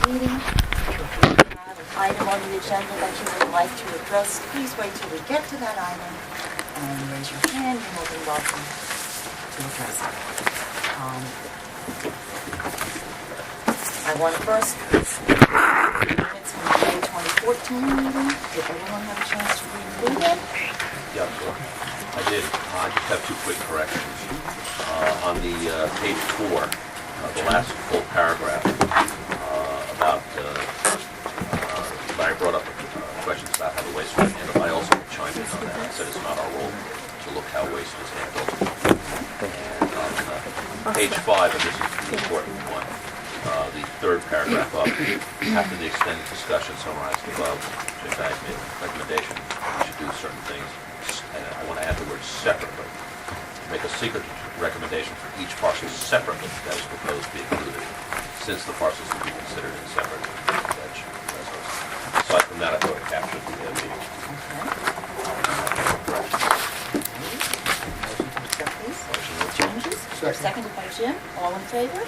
meeting. If you have an item on the agenda that you would like to address, please wait till we get to that item and raise your hand. You're more than welcome to address it. I want to first minutes from the May 2014 meeting. Did everyone have a chance to read through them? Yeah, sure. I did. I just have two quick corrections. On the page 4, the last full paragraph, about Larry brought up questions about how the waste was handled. I also chimed in on that. I said it's not our role to look how waste is handled. And on page 5, and this is the important one, the third paragraph up, after the extended discussion summarized above, Jim Baggs made a recommendation we should do certain things, and I want to add the word separately. Make a secret recommendation for each parcel separately that is proposed to be included, since the parcels will be considered in separate veg residents. Aside from that, I thought it captured the meeting. Motion with changes. Seconded by Jim. All in favor?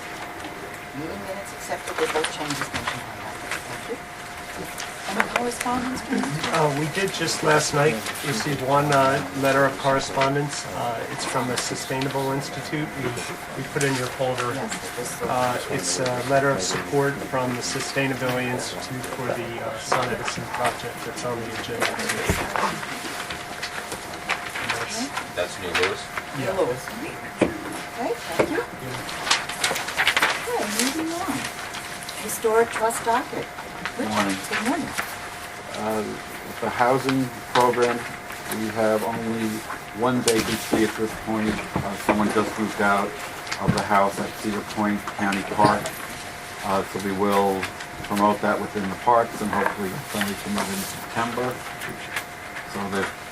Meeting minutes accepted with those changes mentioned on that. Thank you. Any correspondence, please? We did just last night receive one letter of correspondence. It's from the Sustainable Institute. We put in your folder. It's a letter of support from the Sustainability Institute for the Sun Edison project that's on the agenda. That's Neil Lewis? Neil Lewis. Okay, thank you. Okay, moving on. Historic Trust docket. Good morning. Good morning. The housing program, we have only one vacancy at this point. Someone just moved out of the house at Cedar Point County Park. So we will promote that within the parks and hopefully somebody can move in September. So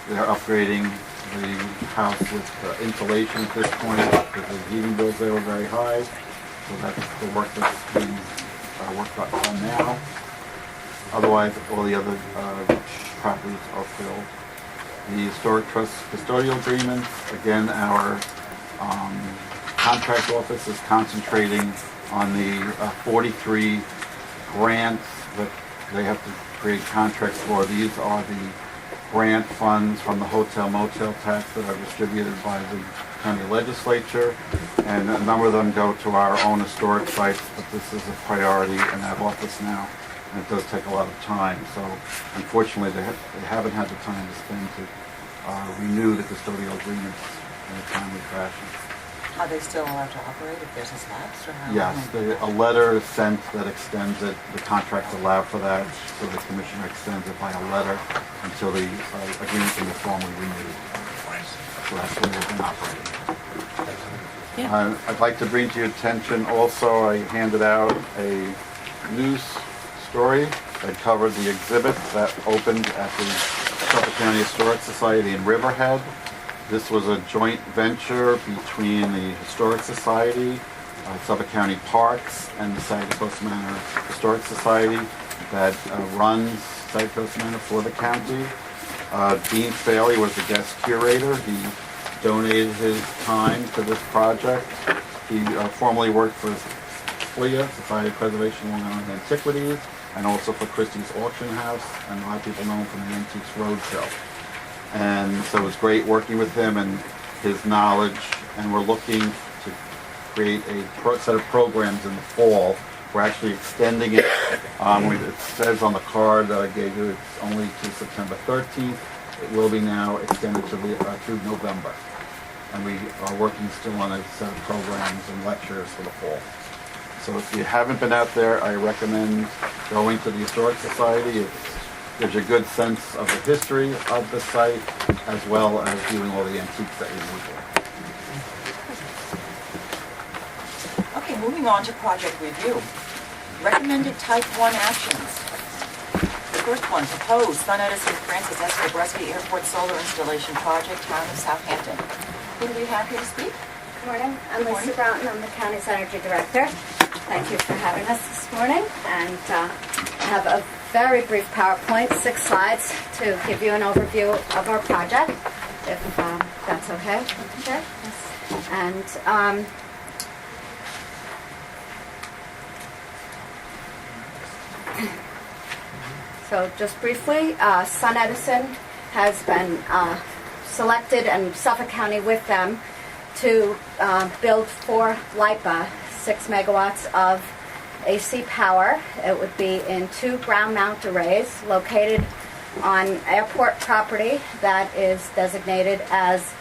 they're upgrading the house with insulation at this point because the heating bills there were very high. So that's the work that's being worked on now. Otherwise, all the other properties are filled. The Historic Trust custodial agreements, again, our contract office is concentrating on the 43 grants that they have to create contracts for. These are the grant funds from the hotel motel tax that are distributed by the county legislature, and a number of them go to our own historic sites, but this is a priority in that office now. And it does take a lot of time, so unfortunately they haven't had the time to spend to renew the custodial agreements in a timely fashion. Are they still allowed to operate if there's a lapse, or how? Yes, a letter is sent that extends it. The contracts allow for that, so the commissioner extends it by a letter until the agreement can be formally renewed. So that's when they've been operating. Yeah. I'd like to bring to your attention also, I handed out a news story that covered the exhibit that opened at the Suffolk County Historic Society in Riverhead. This was a joint venture between the Historic Society, Suffolk County Parks, and the Saginaw Coast Manor Historic Society that runs Saginaw Coast Manor for the county. Dean Faley was the guest curator. He donated his time to this project. He formerly worked for SPLIA, Society of Preservation of Long Island Antiquities, and also for Christie's Auction House, and a lot of people know him from the Antiques Roadshow. And so it was great working with him and his knowledge, and we're looking to create a set of programs in the fall. We're actually extending it. It says on the card that I gave you it's only to September 13th. It will be now extended to through November. And we are working still on a set of programs and lectures for the fall. So if you haven't been out there, I recommend going to the Historic Society. It gives you a good sense of the history of the site, as well as viewing all the antiques that you need there. Okay, moving on to project review. Recommended Type 1 actions. The first one, proposed Sun Edison Francis S. Kobreski Airport Solar Installation Project, Town of Southampton. Who do we have here to speak? Good morning. I'm Lisa Broughton. I'm the county's energy director. Thank you for having us this morning. And I have a very brief PowerPoint, 6 slides, to give you an overview of our project, if that's okay. Okay. And So just briefly, SunEdison has been selected, and Suffolk County with them, to build for LIPA 6 megawatts of AC power. It would be in 2 ground mount arrays located on airport property that is designated as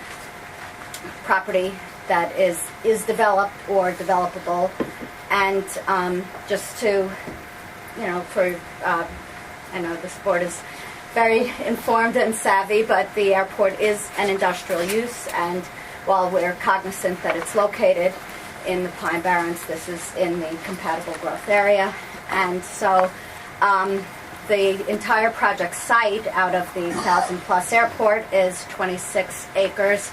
property that is developed or developable. And just to, I know this board is very informed and savvy, but the airport is an industrial use, and while we're cognizant that it's located in the Pine Barrens, this is in the compatible growth area. And so the entire project site out of the 1,000-plus airport is 26 acres.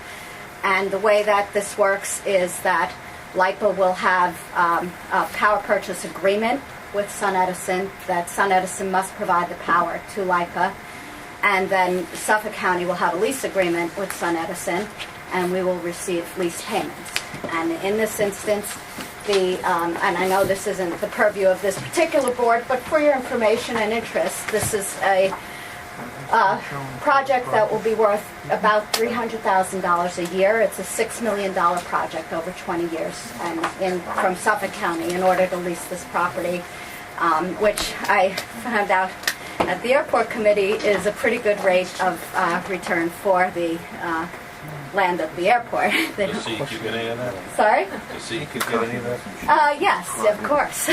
And the way that this works is that LIPA will have a power purchase agreement with SunEdison, that SunEdison must provide the power to LIPA. And then Suffolk County will have a lease agreement with SunEdison, and we will receive lease payments. And in this instance, and I know this isn't the purview of this particular board, but for your information and interest, this is a project that will be worth about $300,000 a year. It's a $6 million project over 20 years, and from Suffolk County in order to lease this property, which I found out at the airport committee is a pretty good rate of return for the land at the airport. The sea keep any of that? Sorry? The sea keep any of that? Yes, of course.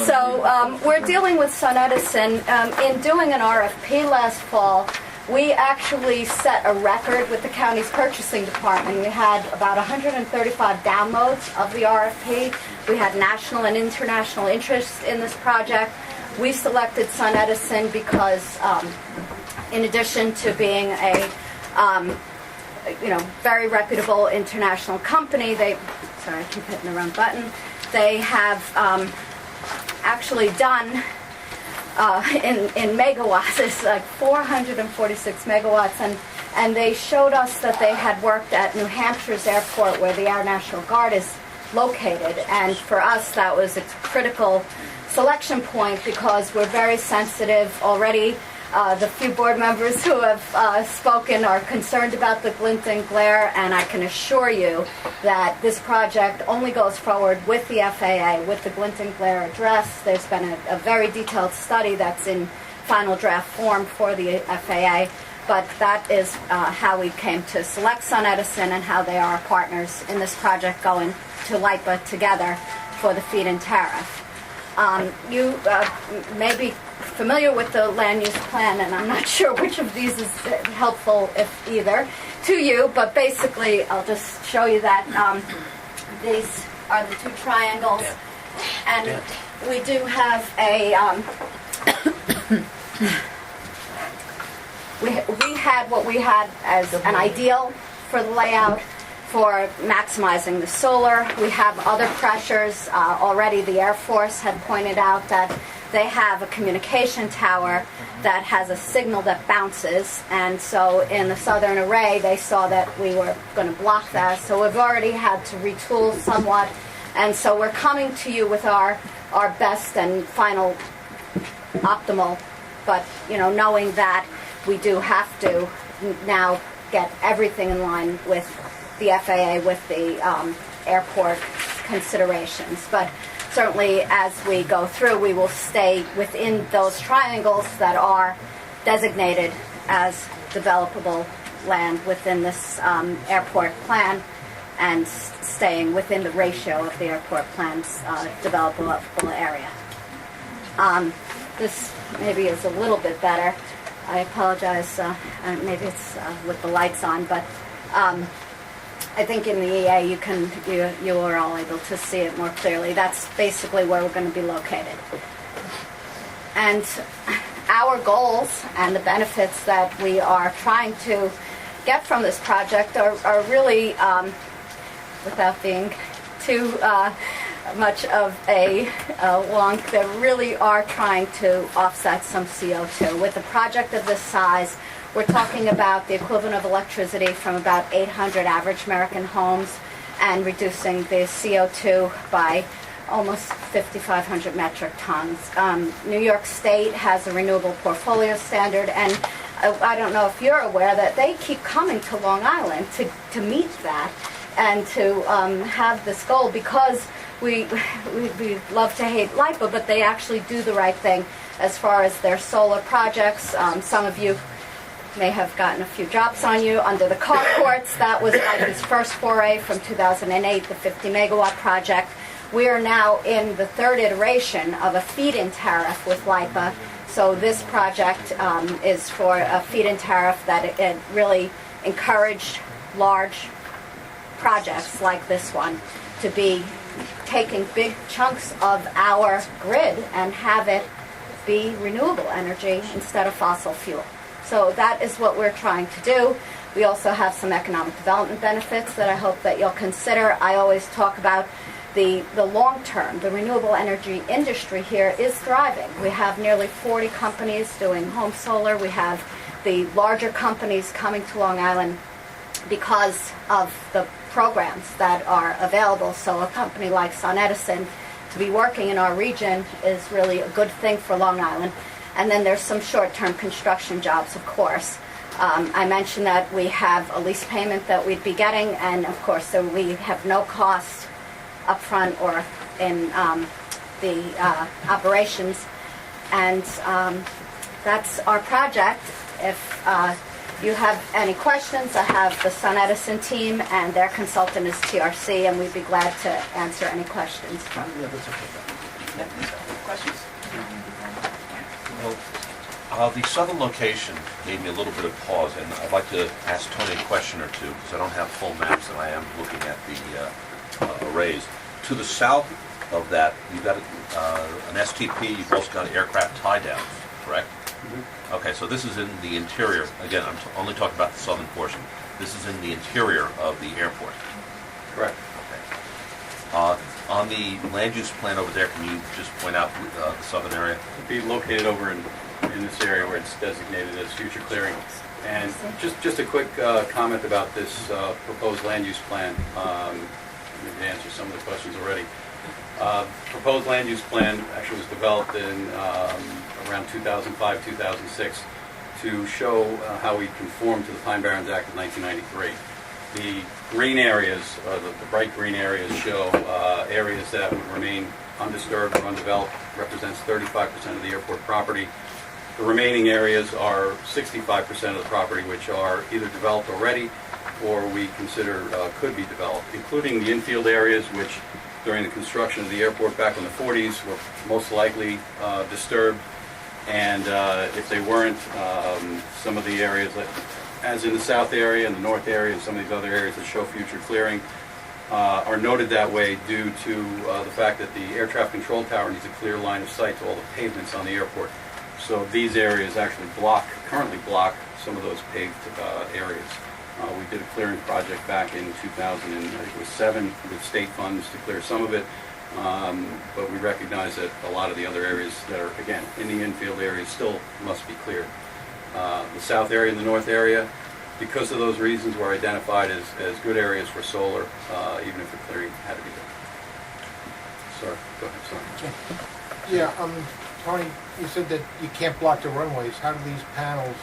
So we're dealing with SunEdison. In doing an RFP last fall, we actually set a record with the county's purchasing department. We had about 135 downloads of the RFP. We had national and international interest in this project. We selected SunEdison because, in addition to being a very reputable international company, sorry, I keep hitting the wrong button. They have actually done in megawatts, it's like 446 megawatts, and they showed us that they had worked at New Hampshire's airport where the Air National Guard is located, and for us that was a critical selection point because we're very sensitive already. The few board members who have spoken are concerned about the glint and glare, and I can assure you that this project only goes forward with the FAA, with the glint and glare addressed. There's been a very detailed study that's in final draft form for the FAA, but that is how we came to select SunEdison and how they are our partners in this project going to LIPA together for the feed-in tariff. You may be familiar with the land use plan, and I'm not sure which of these is helpful, if either, to you, but basically I'll just show you that these are the 2 triangles, and we do have a we had what we had as an ideal for the layout for maximizing the solar. We have other pressures. Already the Air Force had pointed out that they have a communication tower that has a signal that bounces, and so in the southern array they saw that we were going to block that, so we've already had to retool somewhat, and so we're coming to you with our best and final optimal, but knowing that we do have to now get everything in line with the FAA, with the airport considerations. But certainly as we go through, we will stay within those triangles that are designated as developable land within this airport plan, and staying within the ratio of the airport plan's developable area. This maybe is a little bit better. I apologize, maybe it's with the lights on, but I think in the EA you are all able to see it more clearly. That's basically where we're going to be located. And our goals and the benefits that we are trying to get from this project are really, without being too much of a wonk, they really are trying to offset some CO2. With a project of this size, we're talking about the equivalent of electricity from about 800 average American homes, and reducing the CO2 by almost 5,500 metric tons. New York State has a renewable portfolio standard, and I don't know if you're aware that they keep coming to Long Island to meet that and to have this goal, because we love to hate LIPA, but they actually do the right thing as far as their solar projects. Some of you may have gotten a few drops on you under the carports. That was LIPA's first foray from 2008, the 50 megawatt project. We are now in the third iteration of a feed-in tariff with LIPA. So this project is for a feed-in tariff that it really encouraged large projects like this one to be taking big chunks of our grid and have it be renewable energy instead of fossil fuel. So that is what we're trying to do. We also have some economic development benefits that I hope that you'll consider. I always talk about the long term. The renewable energy industry here is thriving. We have nearly 40 companies doing home solar. We have the larger companies coming to Long Island because of the programs that are available. So a company like SunEdison to be working in our region is really a good thing for Long Island. And then there's some short-term construction jobs, of course. I mentioned that we have a lease payment that we'd be getting, and of course so we have no cost upfront or in the operations. And that's our project. If you have any questions, I have the SunEdison team, and their consultant is TRC, and we'd be glad to answer any questions from you. Questions? Well, the southern location gave me a little bit of pause, and I'd like to ask Tony a question or two, because I don't have full maps, and I am looking at the arrays. To the south of that, you've got an STP, you've also got aircraft tie-downs, correct? Mm-hmm. Okay, so this is in the interior. Again, I'm only talking about the southern portion. This is in the interior of the airport. Correct. Okay. On the land use plan over there, can you just point out the southern area? It'd be located over in this area where it's designated as future clearing. And just a quick comment about this proposed land use plan. Maybe to answer some of the questions already. Proposed land use plan actually was developed in around 2005, 2006 to show how we conform to the Pine Barrens Act of 1993. The green areas, the bright green areas, show areas that would remain undisturbed or undeveloped, represents 35% of the airport property. The remaining areas are 65% of the property, which are either developed already or we consider could be developed, including the infield areas, which during the construction of the airport back in the 40s were most likely disturbed. And if they weren't, some of the areas, as in the south area and the north area and some of these other areas that show future clearing, are noted that way due to the fact that the air traffic control tower needs a clear line of sight to all the pavements on the airport. So these areas actually currently block some of those paved areas. We did a clearing project back in 2007 with state funds to clear some of it, but we recognize that a lot of the other areas that are, again, in the infield areas still must be cleared. The south area and the north area, because of those reasons, were identified as good areas for solar, even if the clearing had to be done. Sorry, go ahead, sorry. Yeah, Tony, you said that you can't block the runways. How do these panels,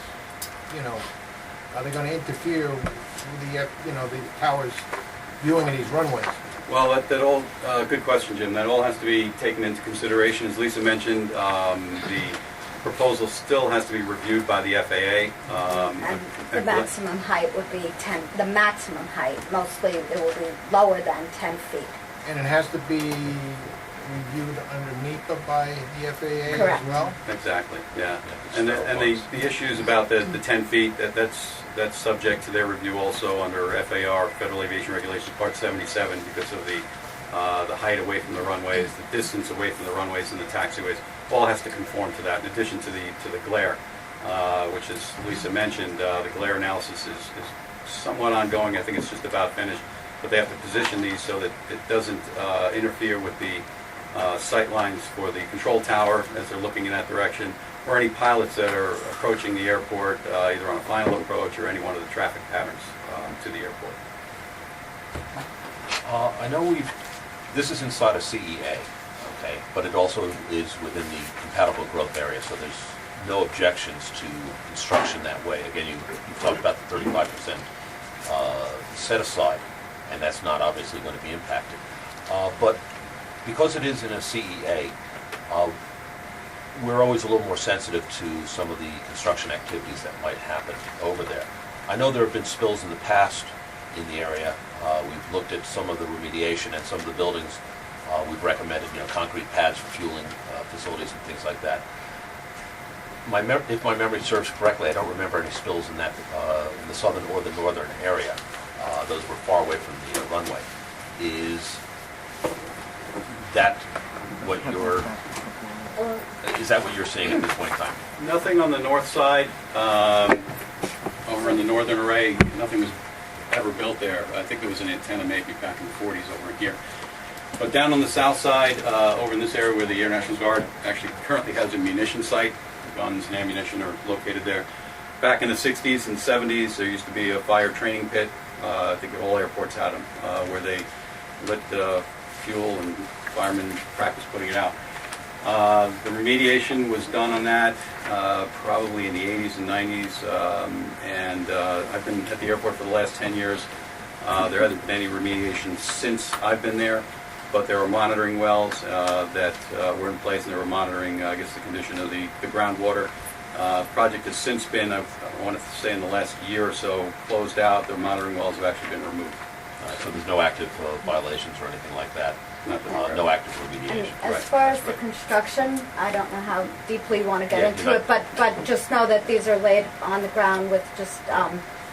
are they going to interfere with the towers viewing of these runways? Well, that all, good question, Jim. That all has to be taken into consideration. As Lisa mentioned, the proposal still has to be reviewed by the FAA. And the maximum height would be 10, the maximum height, mostly it will be lower than 10 feet. And it has to be reviewed underneath by the FAA Correct. as well? Exactly, yeah. And the issues about the 10 feet, that's subject to their review also under FAR, Federal Aviation Regulations, Part 77, because of the height away from the runways, the distance away from the runways and the taxiways, all has to conform to that, in addition to the glare, which, as Lisa mentioned, the glare analysis is somewhat ongoing. I think it's just about finished, but they have to position these so that it doesn't interfere with the sight lines for the control tower as they're looking in that direction, or any pilots that are approaching the airport, either on a final approach or any one of the traffic patterns to the airport. I know this is inside a CEA, okay? But it also is within the compatible growth area, so there's no objections to construction that way. Again, you talked about the 35% set aside, and that's not obviously going to be impacted. But because it is in a CEA, we're always a little more sensitive to some of the construction activities that might happen over there. I know there have been spills in the past in the area. We've looked at some of the remediation and some of the buildings. We've recommended, concrete pads for fueling facilities and things like that. If my memory serves correctly, I don't remember any spills in that in the southern or the northern area. Those were far away from the runway. Is that what you're seeing at this point in time? Nothing on the north side. Over in the northern array, nothing was ever built there. I think there was an antenna maybe back in the 40s over here. But down on the south side, over in this area where the Air National Guard actually currently has a munition site, guns and ammunition are located there. Back in the 60s and 70s, there used to be a fire training pit. I think all airports had them, where they lit fuel and firemen practice putting it out. The remediation was done on that probably in the 80s and 90s, and I've been at the airport for the last 10 years. There hasn't been any remediation since I've been there, but there were monitoring wells that were in place, and they were monitoring, I guess, the condition of the groundwater. Project has since been, I want to say in the last year or so, closed out. The monitoring wells have actually been removed. So there's no active violations or anything like that? No active remediation? And as Right. far as That's the right. construction, I don't know how deeply you want to get Yeah, into you're it, but just know that these are laid on the ground with just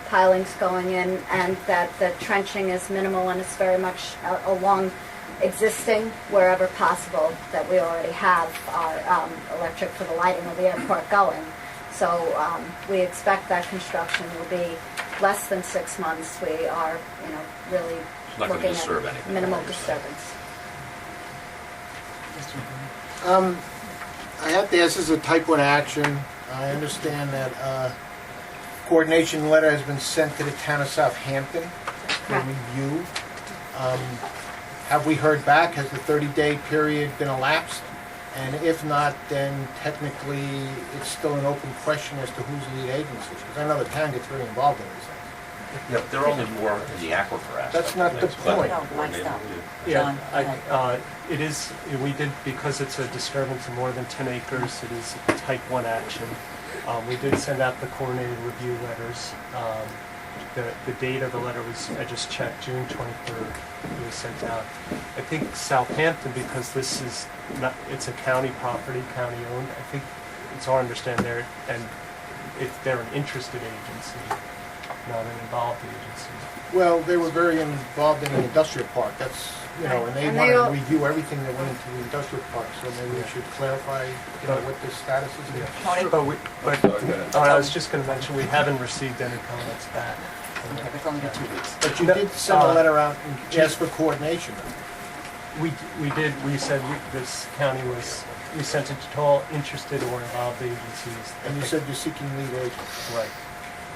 pilings going in, and that the trenching is minimal, and it's very much along existing wherever possible, that we already have our electric for the lighting of the airport going. So we expect that construction will be less than 6 months. We are, really It's not going to looking disturb at anything. minimal You're saying. disturbance. I have to ask, this is a type 1 action. I understand that coordination letter has been sent to the town of Southampton for Correct. review. Have we heard back? Has the 30-day period been elapsed? And if not, then technically it's still an open question as to who's lead agency. Because I know the town gets very involved in these things. Yeah, but they're only more in the aquifer aspect. That's not the But- point. No, Mike's not. Yeah, John, go ahead. it is, we did, because it's a disturbance of more than 10 acres, it is a type 1 action. We did send out the coordinated review letters. The date of the letter was, I just checked, June 23rd, it was sent out. I think Southampton, because this is not, it's a county property, county owned, I think it's our understanding there, and if they're an interested agency, not an involved agency. Well, they were very involved in the industrial park. That's, and they And wanted they to all- review everything that went into the industrial park. So maybe we should clarify, what the status is here. Tony? But I was just going to mention, we haven't received any comments back. Okay, it's only been 2 weeks. But you did send a letter out and ask for coordination. We did, we said this county was, we sent it to all interested or involved agencies. And you said you're seeking lead agents. Right.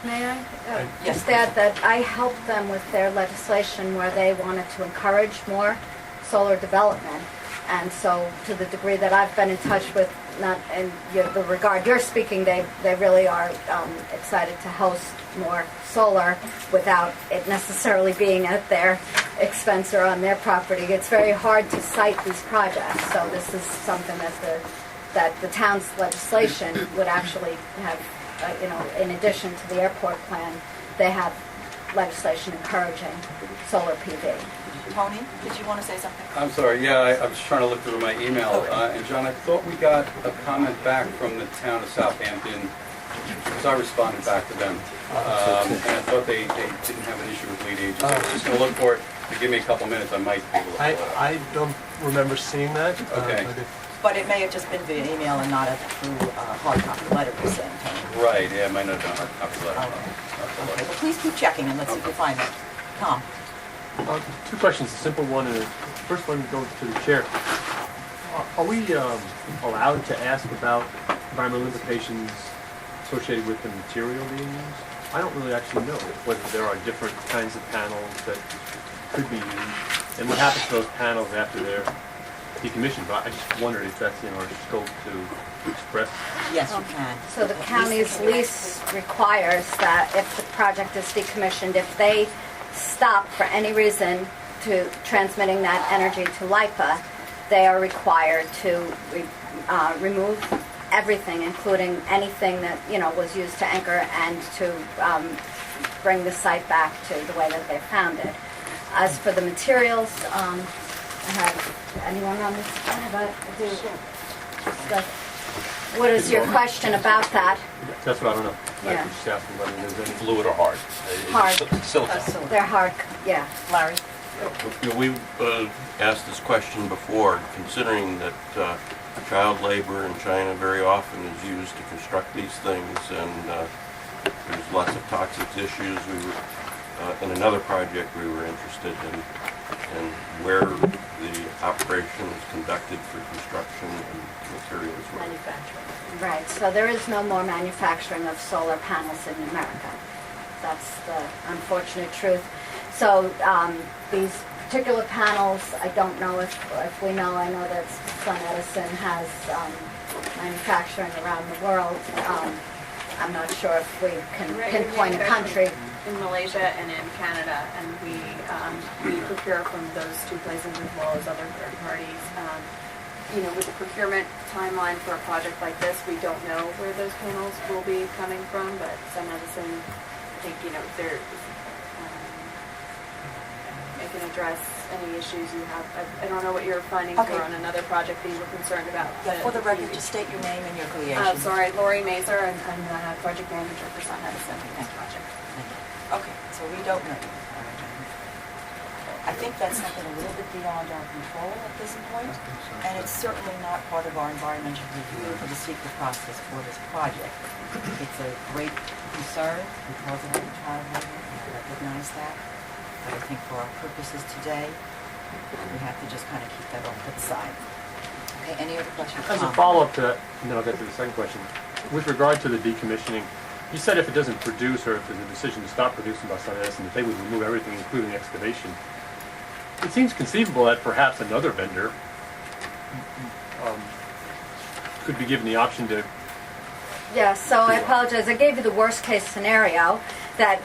May I Yes, just add that I helped them with their legislation where they wanted to encourage more solar development. And so to the degree that I've been in touch with, not in the regard you're speaking, they really are excited to host more solar without it necessarily being at their expense or on their property. It's very hard to site these projects, so this is something that the town's legislation would actually have, in addition to the airport plan, they have legislation encouraging solar PV. Tony, did you want to say something? I'm sorry, yeah, I was trying to look through my email, and John, I thought we got a comment back from the town of Southampton, because I responded back to them. And I thought they didn't have an issue with lead agency. I was just going to look for it. If you give me a couple minutes, I might be able to pull it up. I don't remember seeing that. Okay. But if, But it may have just been via email and not through hard copy letter, you're saying, Tony. Right, yeah, it might not have been a hard copy letter. Okay, well, please keep checking and let's see if you find it. Tom? Two questions, a simple one, and the first one goes to the chair. Are we allowed to ask about environmental implications associated with the material being used? I don't really actually know whether there are different kinds of panels that could be used, and what happens to those panels after they're decommissioned, but I just wondered if that's in our scope to express. Yes, you can. So the county's lease requires that if the project is decommissioned, if they stop for any reason to transmitting that energy to LIPA, they are required to remove everything, including anything that, was used to anchor, and to bring the site back to the way that they found it. As for the materials, I have anyone on this? What is your question about that? That's what I don't know. Yeah. I was just asking whether there's any. Fluid or hard? Hard. Silicon. They're hard, yeah. Larry? We've asked this question before, considering that child labor in China very often is used to construct these things, and there's lots of toxic issues. We were, in another project we were interested in where the operation is conducted for construction and materials. Manufacturing. Right, so there is no more manufacturing of solar panels in America. That's the unfortunate truth. So these particular panels, I don't know if we know. I know that Sun Edison has manufacturing around the world. I'm not sure if we can pinpoint a country. In Malaysia and in Canada, and we procure from those two places as well as other third parties. With the procurement timeline for a project like this, we don't know where those panels will be coming from, but Sun Edison, I think, they're it can address any issues you have. I don't know what you're finding Okay. for on another project that you were concerned about. Yeah, for the record, just state your name and your affiliation. Sorry, Lori Mazer, and I'm project manager for Sun Edison for this project. Okay, so we don't know. I think that's something a little bit beyond our control at this point, and it's certainly not part of our environmental review for the secret process for this project. It's a great concern because of the child labor, I recognize that, but I think for our purposes today, we have to just kind of keep that off to the side. Okay, any other questions? As a follow-up to that, and then I'll get to the second question. With regard to the decommissioning, you said if it doesn't produce, or if there's a decision to stop producing by Sun Edison, that they would remove everything, including excavation. It seems conceivable that perhaps another vendor could be given the option to. Yeah, so I apologize. I gave you the worst case scenario that,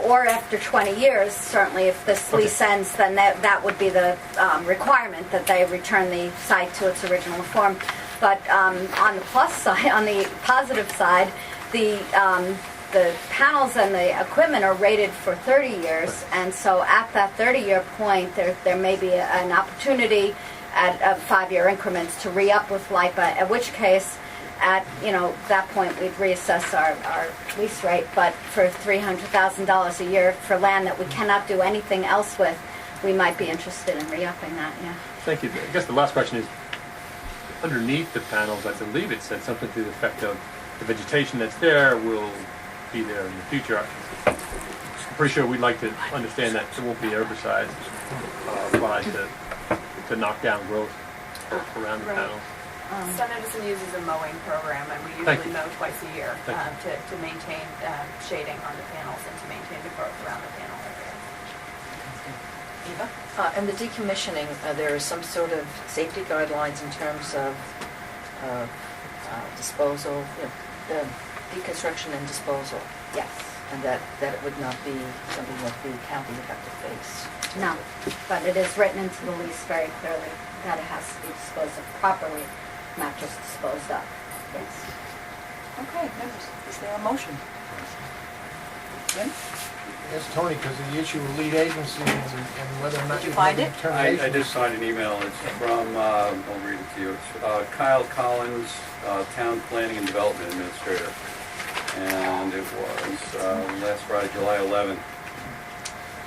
or after 20 years, certainly if this lease ends, then that would be the requirement that they return the site to its original form. But on the plus side, on the positive side, the panels and the equipment are rated for 30 years, and so at that 30-year point, there may be an opportunity at 5-year increments to re-up with LIPA, at which case, at that point, we'd reassess our lease rate. But for $300,000 a year for land that we cannot do anything else with, we might be interested in re-upping that, yeah. Thank you. I guess the last question is, underneath the panels, I believe it said something to the effect of the vegetation that's there will be there in the future. I'm pretty sure we'd like to understand that there won't be herbicides applied to knock down growth around the panels. Sun Edison uses a mowing program, and we Thank usually you. mow twice a year Thank you. to maintain shading on the panels and to maintain the growth around the panel area. Eva? In the decommissioning, there are some sort of safety guidelines in terms of disposal, the deconstruction and disposal, Yes. and that it would not be something that the county would have to face. No, but it is written into the lease very clearly that it has to be disposed of properly, not just disposed of. Yes. Okay, members, is there a motion? Jim? Yes, Tony, because of the issue of lead agency and whether or not Did you you find make a it? determination. I just signed an email. It's from, I'll read it to you. It's Kyle Collins, Town Planning and Development Administrator. And it was last Friday, July 11th.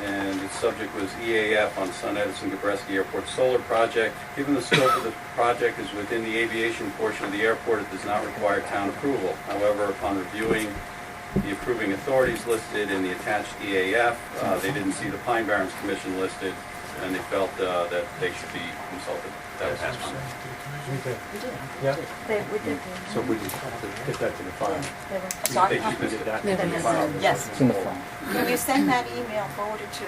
And the subject was EAF on Sun Edison Gabreski Airport Solar Project. Given the scope of the project is within the aviation portion of the airport, it does not require town approval. However, upon reviewing the approving authorities listed in the attached EAF, they didn't see the Pine Barrens Commission listed, and they felt that they should be consulted. That was his comment. We did. We did. Yeah. We did. So if we just get that to the file. Sorry? They just missed Get it. that Yeah, to the they file. missed it. Yes. It's in the file. Can you send that email forwarded to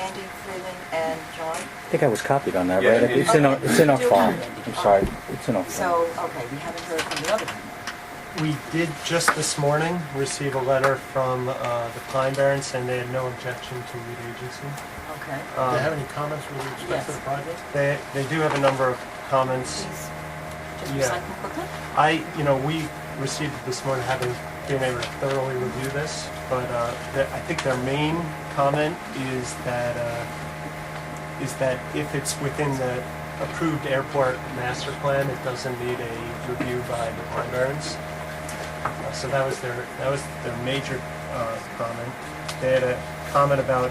Andy, Freeland, and John? I think I was copied on that, Yeah, right? it- It's in our, Okay. it's in our Do file. have Andy. I'm sorry, it's in our file. So, okay, we haven't heard from the other one. We did just this morning receive a letter from the Pine Barrens saying they had no objection to lead agency. Okay. Do you have any comments with respect to the Yes. project? They do have a number of comments. Please, just Yeah. recite them quickly. We received it this morning, having been able to thoroughly review this, but I think their main comment is that if it's within the approved airport master plan, it doesn't need a review by the Pine Barrens. So that was their major comment. They had a comment about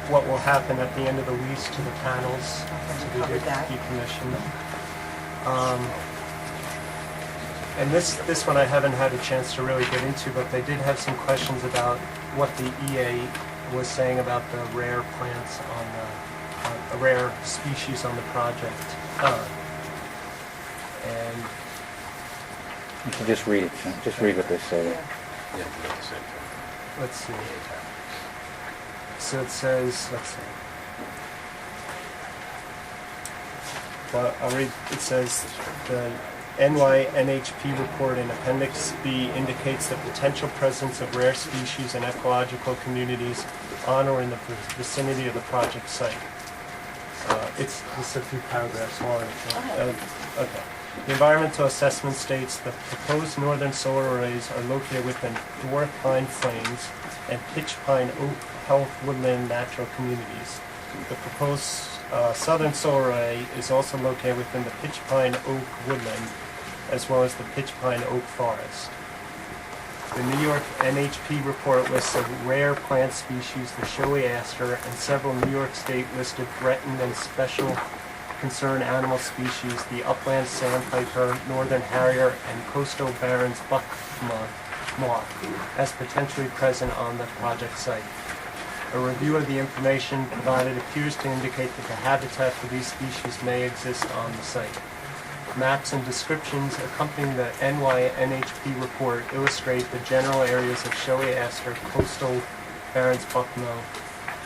what will happen at the end of the lease to the panels to be Covered that. decommissioned. And this one I haven't had a chance to really get into, but they did have some questions about what the EA was saying about the rare plants on a rare species on the project. And You can just read it, just read what they say. Yeah. Yeah, we got the same thing. let's see. So it says, let's see. Well, I'll read, it says, the NYNHP report in Appendix B indicates the potential presence of rare species and ecological communities on or in the vicinity of the project site. It's a few paragraphs long. Okay. The environmental assessment states the proposed northern solar arrays are located within dwarf pine plains and pitch pine oak health woodland natural communities. The proposed southern solar array is also located within the pitch pine oak woodland as well as the pitch pine oak forest. The New York NHP report lists of rare plant species, the showy aster, and several New York State listed threatened and special concern animal species, the upland sandpiper, northern harrier, and coastal barrens buck moth, as potentially present on the project site. A review of the information provided appears to indicate that the habitat for these species may exist on the site. Maps and descriptions accompanying the NYNHP report illustrate the general areas of showy aster, coastal barrens buckmo,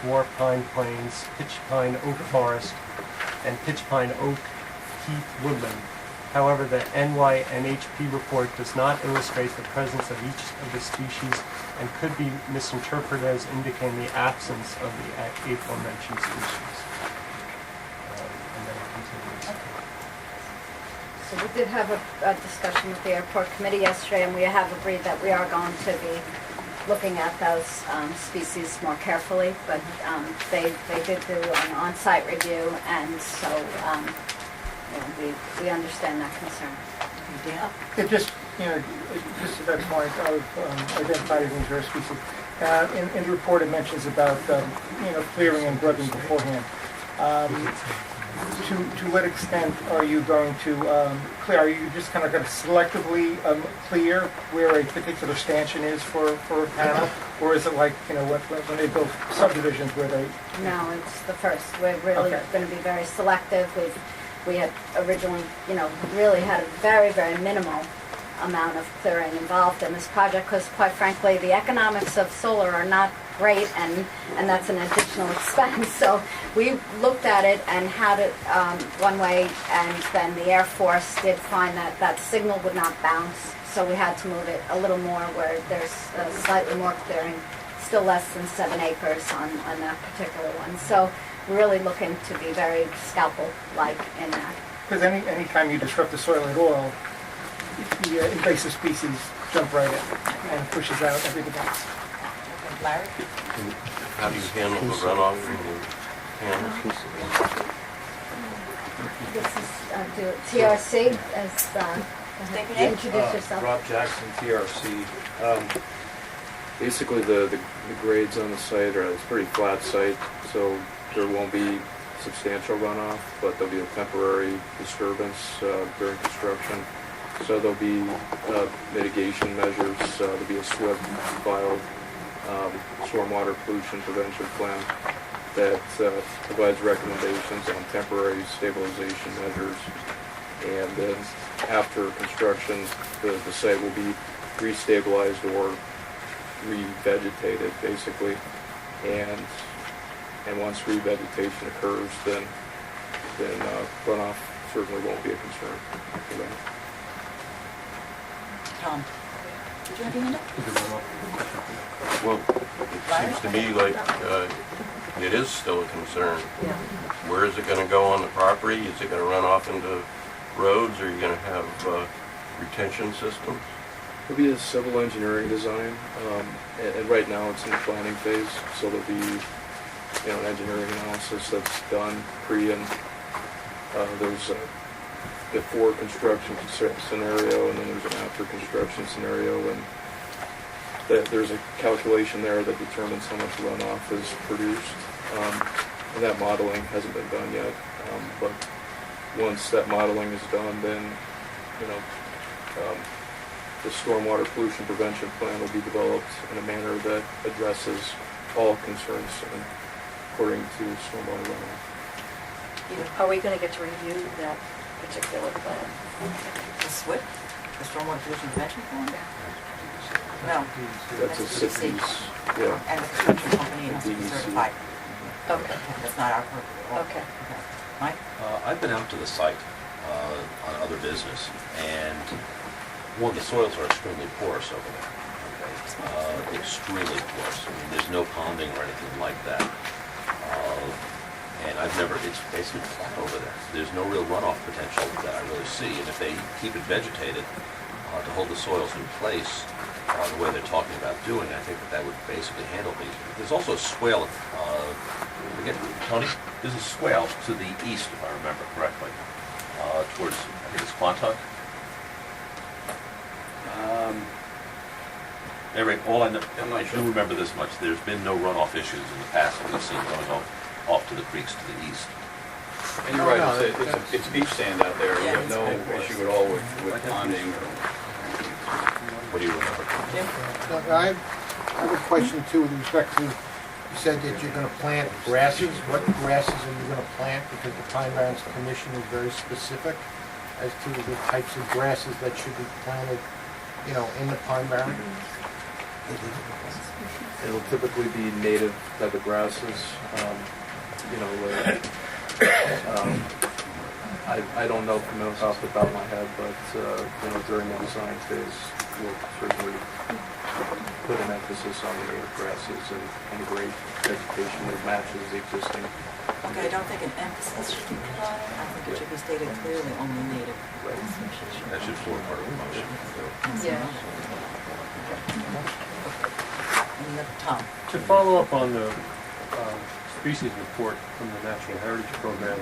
dwarf pine plains, pitch pine oak forest, and pitch pine oak heath woodland. However, the NYNHP report does not illustrate the presence of each of the species and could be misinterpreted as indicating the absence of the aforementioned species. And then it continues. So we did have a discussion with the airport committee yesterday, and we have agreed that we are going to be looking at those species more carefully, but they did do an on-site review, and so we understand that concern. Dan? It just to that point of identified as rare species. In the report, it mentions about, clearing and grubbing beforehand. To what extent are you going to clear? Are you just kind of going to selectively clear where a particular stanchion is for a panel? Or is it like, when they build subdivisions where they... No, it's the first. We're really going to be very selective. We had originally, really had a very, very minimal amount of clearing involved in this project because, quite frankly, the economics of solar are not great, and that's an additional expense. So we looked at it and had it one way, and then the Air Force did find that that signal would not bounce, so we had to move it a little more where there's slightly more clearing, still less than 7 acres on that particular one. So we're really looking to be very scalpel-like in that. Because any time you disrupt the soil at all, the invasive species jump right in and pushes out everything else. Larry? How do you handle the runoff from the panels? This is TRC, State your name. introduce yourself. Rob Jackson, TRC. Basically, the grades on the site are, it's a pretty flat site, so there won't be substantial runoff, but there'll be a temporary disturbance during construction. So there'll be mitigation measures. There'll be a SWIP filed, stormwater pollution prevention plan that provides recommendations on temporary stabilization measures. And then after construction, the site will be restabilized or revegetated, basically. And And once revegetation occurs, then runoff certainly won't be a concern for that. Tom, did you have your hand up? Well, it seems to me like it is still a concern. Yeah. Where is it going to go on the property? Is it going to run off into roads? Are you going to have retention systems? It'll be a civil engineering design, and right now it's in the planning phase, so there'll be, an engineering analysis that's done pre and there's a before construction scenario, and then there's an after construction scenario, and there's a calculation there that determines how much runoff is produced, and that modeling hasn't been done yet, but once that modeling is done, then, the stormwater pollution prevention plan will be developed in a manner that addresses all concerns according to stormwater runoff. Are we going to get to review that particular plan? The SWIP, the Stormwater Pollution Prevention Plan? No. That's a CIP's, yeah. And the construction company has to be DEC. certified. Okay. That's not our purview at all. Okay. Mike? I've been out to the site on other business, and one, the soils are extremely porous over there. Okay? Extremely porous. I mean, there's no ponding or anything like that. And it's basically flat over there. There's no real runoff potential that I really see. And if they keep it vegetated to hold the soils in place the way they're talking about doing, I think that would basically handle these. There's also a swale, forget, Tony, there's a swale to the east, if I remember correctly, towards, I think it's Quantuck. Anyway, all I know, I do remember this much, there's been no runoff issues in the past that we've seen going off to the creeks to the east. And you're right, it's beach sand out there. We have no issue at all with ponding. What do you remember? I have a question too with respect to, you said that you're going to plant grasses. What grasses are you going to plant? Because the Pine Barrens Commission is very specific as to the types of grasses that should be planted, in the Pine Barrens. It'll typically be native type of grasses. I don't know from those off the top of my head, but during the design phase, we'll certainly put an emphasis on the native grasses and integrate vegetation that matches the existing. Okay, I don't think an emphasis should be put on it. I think it should be stated clearly only native. That should form part of the motion. Yeah. And Tom? To follow up on the species report from the Natural Heritage Program,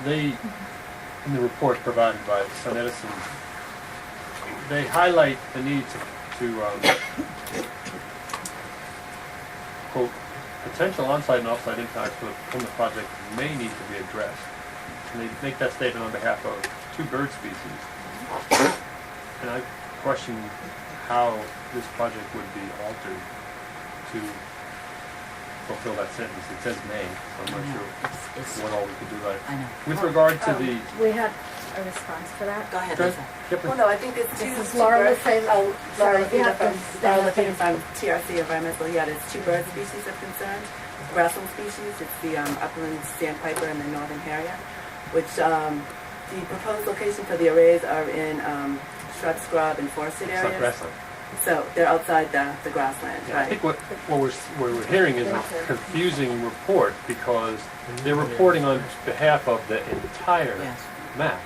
in the report provided by Sun Edison, they highlight the need to quote, potential on-site and off-site impacts from the project may need to be addressed. And they make that statement on behalf of 2 bird species. And I question how this project would be altered to fulfill that sentence. It says may, so I'm not sure what all we could do about it. I know. With regard to the... We have a response for that. Go ahead, Go Lisa. Yep. Well, no, I think it's two. This is Laura Lefebvre. Laura Sorry, you have to stand up Lefebvre and- from TRC Environmental. Yeah, there's 2 bird species of concern. Grassland species, it's the upland sandpiper and the northern harrier, which the proposed location for the arrays are in shrub, scrub, and forested It's not areas. grassland. So they're outside the grassland, Yeah, I right? think what we're hearing is a confusing report because they're reporting on behalf of the entire Yes. map.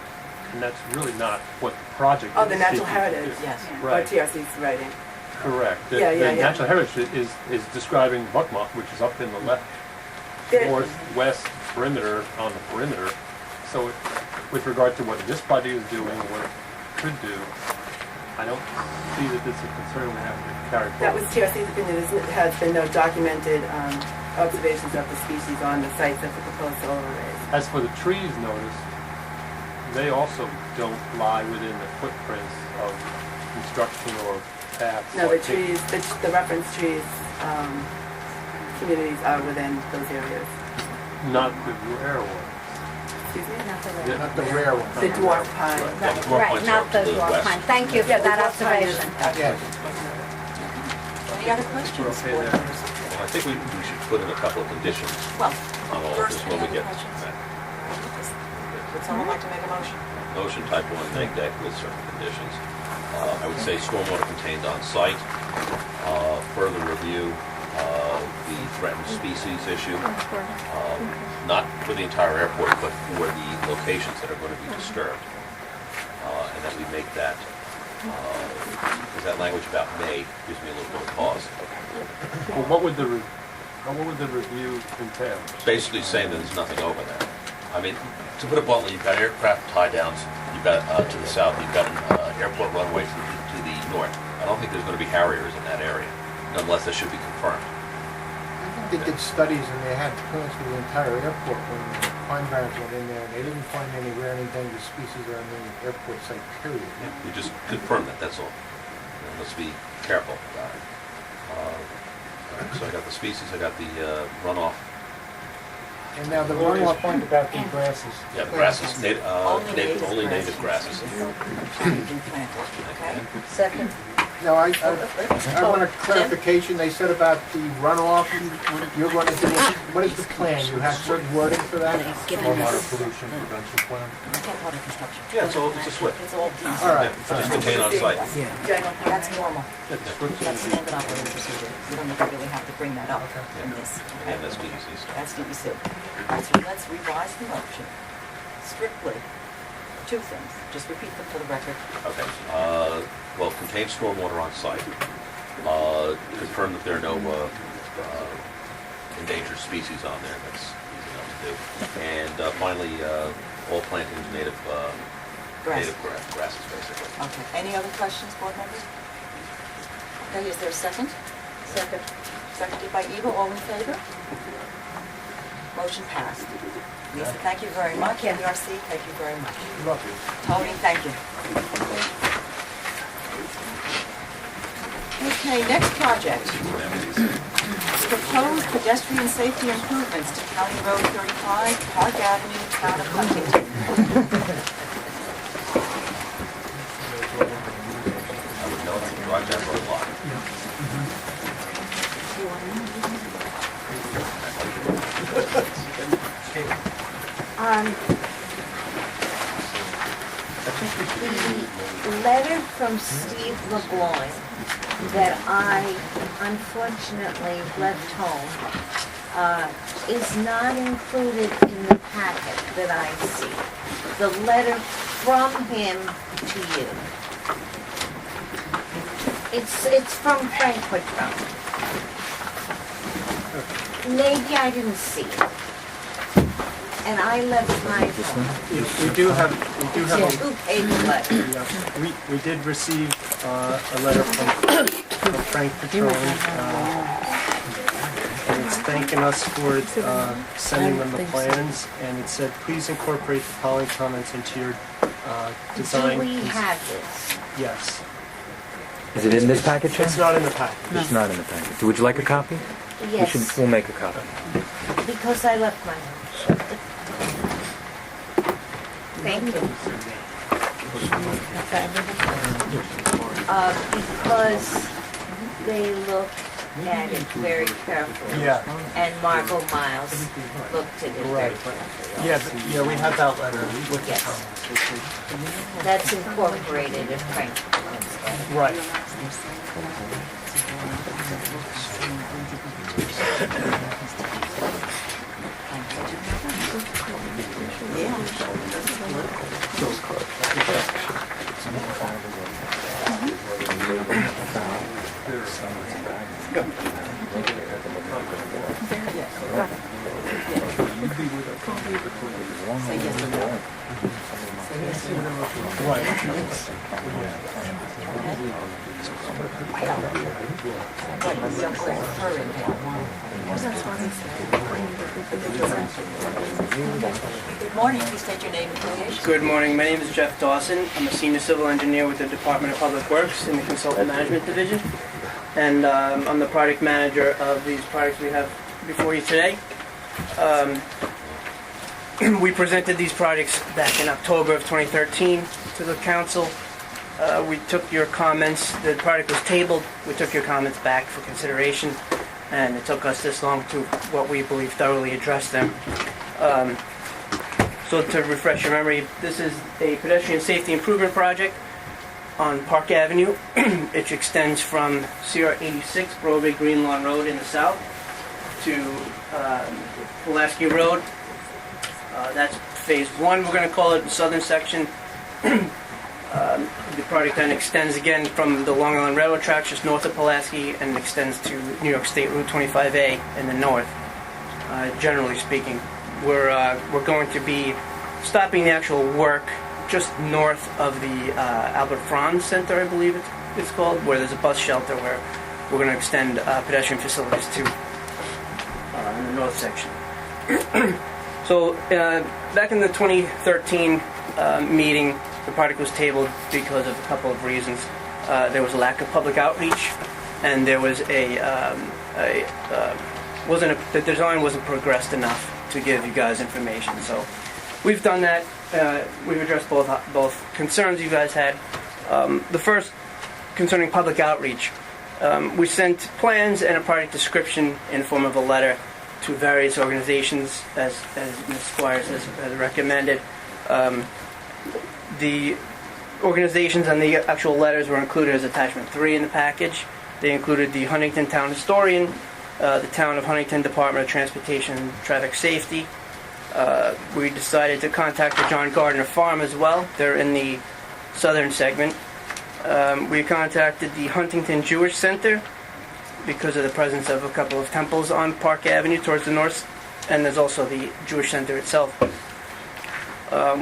And that's really not what the project Oh, is the natural seeking to do. heritage. Yes. Right. Or TRC's writing. Correct. The Yeah. natural heritage is describing Buckmont, which is up in the left There- northwest perimeter on the perimeter. So with regard to what this project is doing, what it could do, I don't see that this is a concern we have to carry That was forward. TRC's opinion. There has been no documented observations of the species on the sites of the proposed solar arrays. As for the trees notice, they also don't lie within the footprints of construction or paths. No, the like trees, the reference trees, communities are within those areas. Not the rare ones. Excuse me? Not the rare ones. The dwarf pine. Yeah, the dwarf Right, pines not are the to the dwarf west. pine. Thank you for Yeah, the that dwarf pine is- observation. Yes. Any other questions? We're okay board there. members? I think we should put in a couple of conditions Well, on all of first, this any when we other get to questions? that. Would someone like to make a motion? Motion type 1, neg deck with certain conditions. I would say stormwater contained on site. Further review the threatened species issue, not for the entire airport, but for the locations that are going to be disturbed. And that we make that, because that language about may gives me a little bit of pause. Well, what would the review entail? Basically saying that there's nothing over there. I mean, to put it bluntly, you've got aircraft tie downs, you've got to the south, you've got an airport runway to the north. I don't think there's going to be Harriers in that area, unless that should be confirmed. They did studies and they had plans for the entire airport when the pine barrens went in there, and they didn't find anywhere any endangered species on the airport site, period. We just confirm that, that's all. Let's be careful about it. So I got the species, I got the runoff. And now the Gloria's runoff, point about the grasses. Yeah, the grasses, Only native grasses. Okay. Second. now I want a clarification. They said about the runoff, you're going to do, what is the plan? You have certain wording for that? Stormwater pollution prevention plan? Water construction. Yeah, it's a SWIP. It's all these. All right. Just contain on site. That's normal. That's standard operating procedure. You don't really have to bring that up in this. Okay? And that's DEC stuff. That's DEC. Let's revise the motion. Strictly, two things. Just repeat them for the record. Okay. Well, contain stormwater on site. Confirm that there are no endangered species on there. That's easy enough to do. And finally, all plantings native grasses, basically. Okay. Any other questions, board members? Okay, is there a second? Second. Seconded by Eva. All in favor? Motion passed. Lisa, thank you very much. NRC, thank you very much. Tony, thank you. Okay, next project. Proposed pedestrian safety improvements to County Road 35, Park Avenue, Town of Huntington. I would know if you drive that road lot. The letter from Steve LeBlanc that I unfortunately left home is not included in the packet that I see. The letter from him to you. It's from Frank Whitcomb. Maybe I didn't see it. And I left my phone. We do have It's a two-page letter. we did receive a letter from Frank Petrone, and it's thanking us for sending them the plans, and it said, please incorporate the following comments into your design. Do we have this? Yes. Is it in this package? It's not in the package. It's not in the package. Would you like a copy? Yes, We'll make a copy. because I left my home. Thank you. Because they looked at it very carefully. Yeah. And Margot Miles looked at it very carefully. Yeah, we have that letter with the Yes. comments. That's incorporated in Frank. Right. Good morning, please state your name and affiliation. Good morning, my name is Jeff Dawson. I'm a senior civil engineer with the Department of Public Works in the Consultant Management Division. And I'm the project manager of these projects we have before you today. We presented these projects back in October of 2013 to the council. We took your comments, the project was tabled, we took your comments back for consideration. and it took us this long to what we believe thoroughly address them. So to refresh your memory, this is a pedestrian safety improvement project on Park Avenue. It extends from CR 86 Broadway Green Lawn Road in the south to Pulaski Road. That's phase one, we're going to call it, the southern section. The project then extends again from the Long Island Railroad tracks just north of Pulaski and extends to New York State Route 25A in the north. Generally speaking, we're going to be stopping the actual work just north of the Albert Franz Center, I believe it's called, where there's a bus shelter where we're going to extend pedestrian facilities to in the north section. So back in the 2013 meeting, the project was tabled because of a couple of reasons. There was a lack of public outreach, and there was the design wasn't progressed enough to give you guys information. So we've done that. We've addressed both concerns you guys had. The first, concerning public outreach, we sent plans and a project description in the form of a letter to various organizations, as Ms. Squires has recommended. The organizations and the actual letters were included as attachment 3 in the package. They included the Huntington Town Historian, the Town of Huntington Department of Transportation and Traffic Safety. We decided to contact the John Gardner Farm as well. They're in the southern segment. We contacted the Huntington Jewish Center because of the presence of a couple of temples on Park Avenue towards the north, and there's also the Jewish Center itself.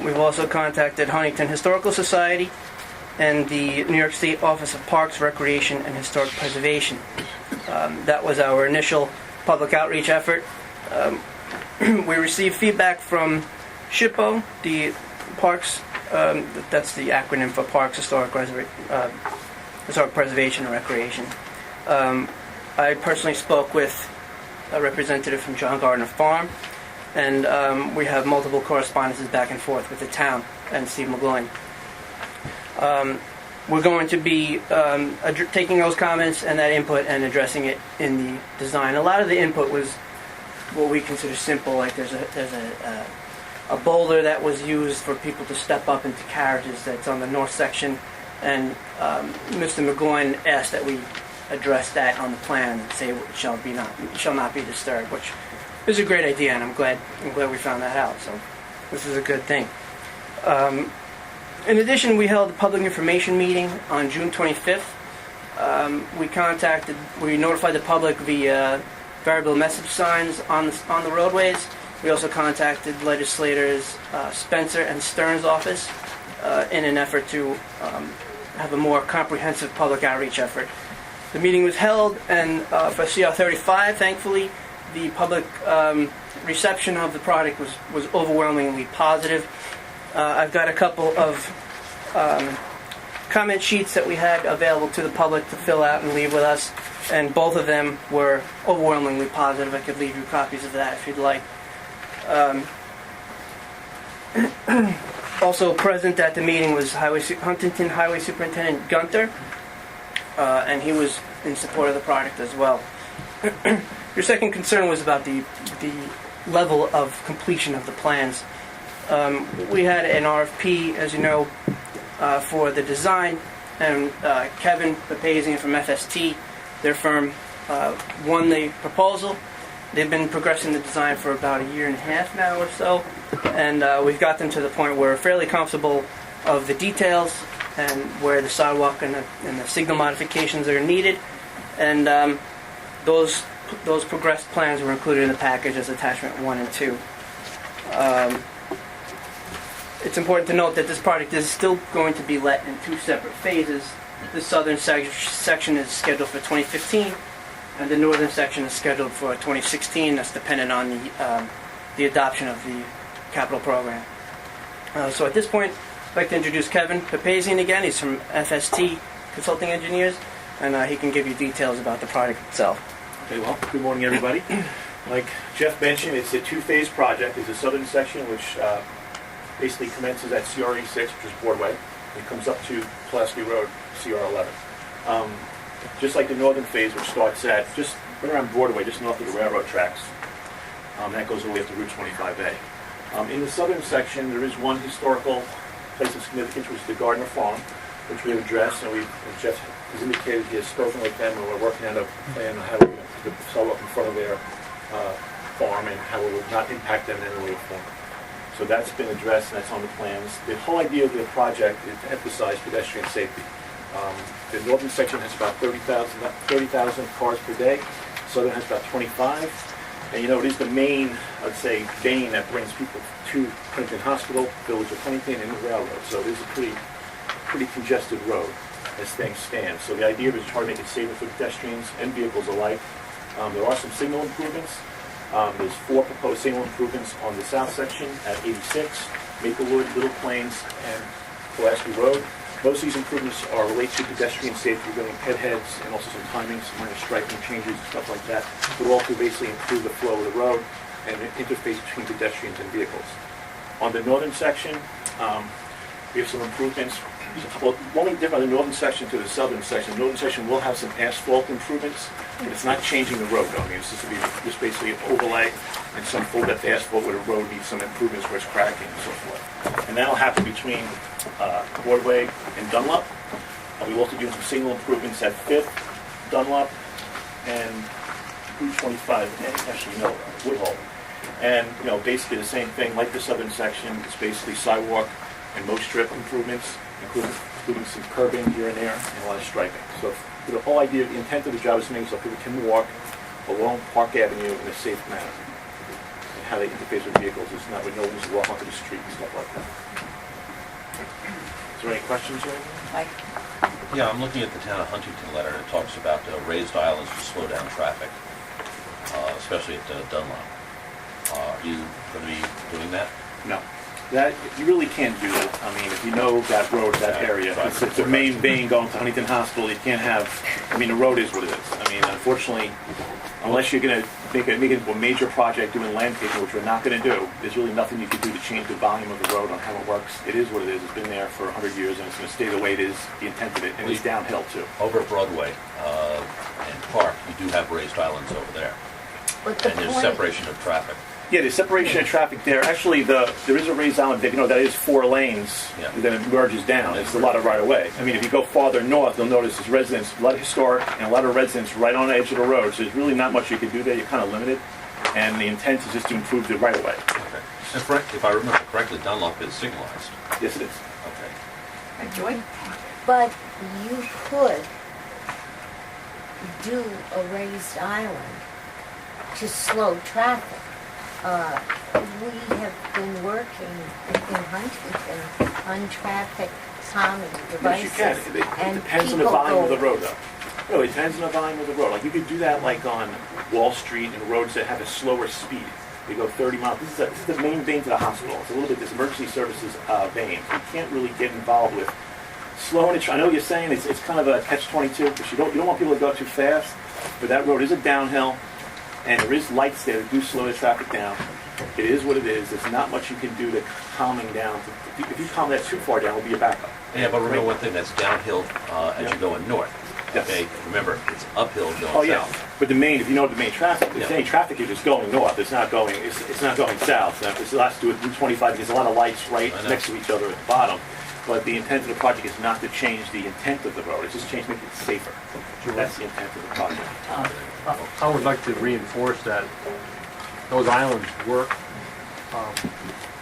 We've also contacted Huntington Historical Society and the New York State Office of Parks, Recreation, and Historic Preservation. That was our initial public outreach effort. We received feedback from SHPO, the Parks, that's the acronym for Parks, Historic Preservation and Recreation. I personally spoke with a representative from John Gardner Farm, and we have multiple correspondences back and forth with the town and Steve McGloin. We're going to be taking those comments and that input and addressing it in the design. A lot of the input was what we consider simple, like there's a boulder that was used for people to step up into carriages that's on the north section, and Mr. McGloin asked that we address that on the plan and say it shall not be disturbed, which is a great idea, and I'm glad we found that out. So this is a good thing. In addition, we held a public information meeting on June 25th. We notified the public via variable message signs on the roadways. We also contacted legislators Spencer and Stern's office in an effort to have a more comprehensive public outreach effort. The meeting was held, and for CR 35, thankfully, the public reception of the product was overwhelmingly positive. I've got a couple of comment sheets that we had available to the public to fill out and leave with us, and both of them were overwhelmingly positive. I could leave you copies of that if you'd like. Also present at the meeting was Huntington Highway Superintendent Gunter, and he was in support of the product as well. Your second concern was about the level of completion of the plans. We had an RFP, as you know, for the design, and Kevin Papazian from FST, their firm, won the proposal. They've been progressing the design for about a year and a half now or so, and we've got them to the point where we're fairly comfortable of the details and where the sidewalk and the signal modifications are needed, and those progressed plans were included in the package as attachment 1 and 2. It's important to note that this project is still going to be let in 2 separate phases. The southern section is scheduled for 2015, and the northern section is scheduled for 2016. That's dependent on the adoption of the capital program. So at this point, I'd like to introduce Kevin Papazian again. He's from FST Consulting Engineers, and he can give you details about the project itself. Okay, well, good morning, everybody. Like Jeff mentioned, it's a 2-phase project. It's a southern section, which basically commences at CR 86, which is Broadway. It comes up to Pulaski Road, CR 11. Just like the northern phase, which starts at just right around Broadway, just north of the railroad tracks. That goes all the way up to Route 25A. In the southern section, there is one historical place of significance, which is the Gardner Farm, which we have addressed, and Jeff has indicated he has spoken with them, and we're working out a plan on how we're going to put the sidewalk in front of their farm and how it would not impact them in any way or form. So that's been addressed, and that's on the plans. The whole idea of the project is to emphasize pedestrian safety. The northern section has about 30,000 cars per day. Southern has about 25. And it is the main, I'd say, vein that brings people to Huntington Hospital, Village of Huntington, and the railroad. So it is a pretty congested road as things stand. So the idea is to try to make it safer for pedestrians and vehicles alike. There are some signal improvements. There's 4 proposed signal improvements on the south section at 86, Maplewood, Little Plains, and Pulaski Road. Most of these improvements are related to pedestrian safety, regarding heads and also some timing, some minor striping changes and stuff like that, but all to basically improve the flow of the road and the interface between pedestrians and vehicles. On the northern section, we have some improvements. Well, one thing different on the northern section to the southern section. The northern section will have some asphalt improvements, but it's not changing the road. I mean, it's just basically an overlay and some full-depth asphalt where the road needs some improvements where it's cracking and so forth. And that'll happen between Broadway and Dunlop. We'll also do some signal improvements at 5th, Dunlop, and Route 25, actually no, Woodhull. And basically the same thing like the southern section. It's basically sidewalk and mow strip improvements, including some curbing here and there, and a lot of striping. So the whole idea, the intent of the job is to make so people can walk along Park Avenue in a safe manner. And how they interface with vehicles is not with no one to walk onto the street and stuff like that. Is there any questions or anything? Mike? Yeah, I'm looking at the town of Huntington letter, and it talks about raised islands to slow down traffic, especially at Dunlop. Are you going to be doing that? No. That you really can't do that. I mean, if you know that road, that area, it's the main vein going to Huntington Hospital. You can't have. I mean, the road is what it is. I mean, unfortunately, unless you're going to make it into a major project doing landscaping, which we're not going to do, there's really nothing you can do to change the volume of the road on how it works. It is what it is. It's been there for 100 years, and it's going to stay the way it is. The intent of it, and it's downhill too. Over at Broadway and Park, you do have raised islands over there, But the and there's point, separation of traffic. Yeah, there's separation of traffic there. Actually, there is a raised island. That is 4 lanes. Yeah. And then it merges down. It's a lot of right of way. I mean, if you go farther north, you'll notice there's residents, a lot of historic, and a lot of residents right on the edge of the road. So there's really not much you can do there. You're kind of limited. And the intent is just to improve the right of way. Okay. And if I remember correctly, Dunlop is signalized. Yes, it is. Okay. Joy? but you could do a raised island to slow traffic. We have been working in Huntington on traffic calming devices. Yes, you can. It depends on the volume of the road, though. No, it depends on the volume of the road. Like, you could do that, like, on Wall Street and roads that have a slower speed. They go 30 miles. This is the main vein to the hospital. It's a little bit this emergency services vein. You can't really get involved with slowing it. I know what you're saying it's kind of a catch-22, because you don't want people to go too fast. But that road is a downhill, and there is lights there that do slow the traffic down. It is what it is. There's not much you can do to calming down. If you calm that too far down, it'll be a backup. Yeah, but remember one thing, that's downhill as you're going north. Yes. Okay, remember, it's uphill going south. Oh yeah, but the main, if you know the main traffic, the main traffic is just going north. It's not going. It's not going south. It's a lot to do with Route 25. There's a lot of lights right next to each other at the bottom. But the intent of the project is not to change the intent of the road. It's just change, make it safer. That's the intent of the project. I would like to reinforce that those islands work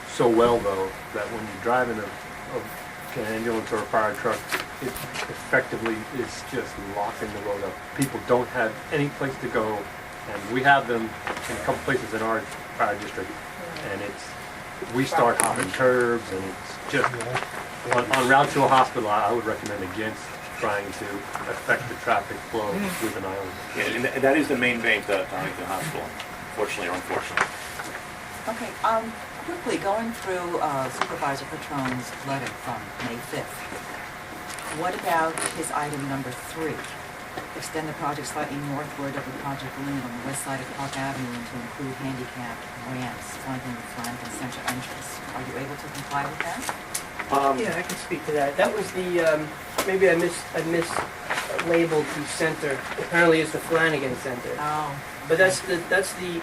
so well, though, that when you drive in an ambulance or a fire truck, it effectively is just locking the road up. People don't have any place to go, and we have them in a couple places in our fire district, and we start hopping curbs, and it's just, on route to a hospital, I would recommend against trying to affect the traffic flow with an island. Yeah, and that is the main vein to Huntington Hospital, fortunately or unfortunately. Okay, quickly, going through Supervisor Petrone's letter from May 5th, what about his item number 3? Extend the project slightly northward of the project limit on the west side of Park Avenue and to include handicap ramps flanking the flank and central entrance. Are you able to comply with that? Yeah, I can speak to that. That was the, maybe I mislabeled the center. Apparently it's the Flanagan Center. Oh. But that's the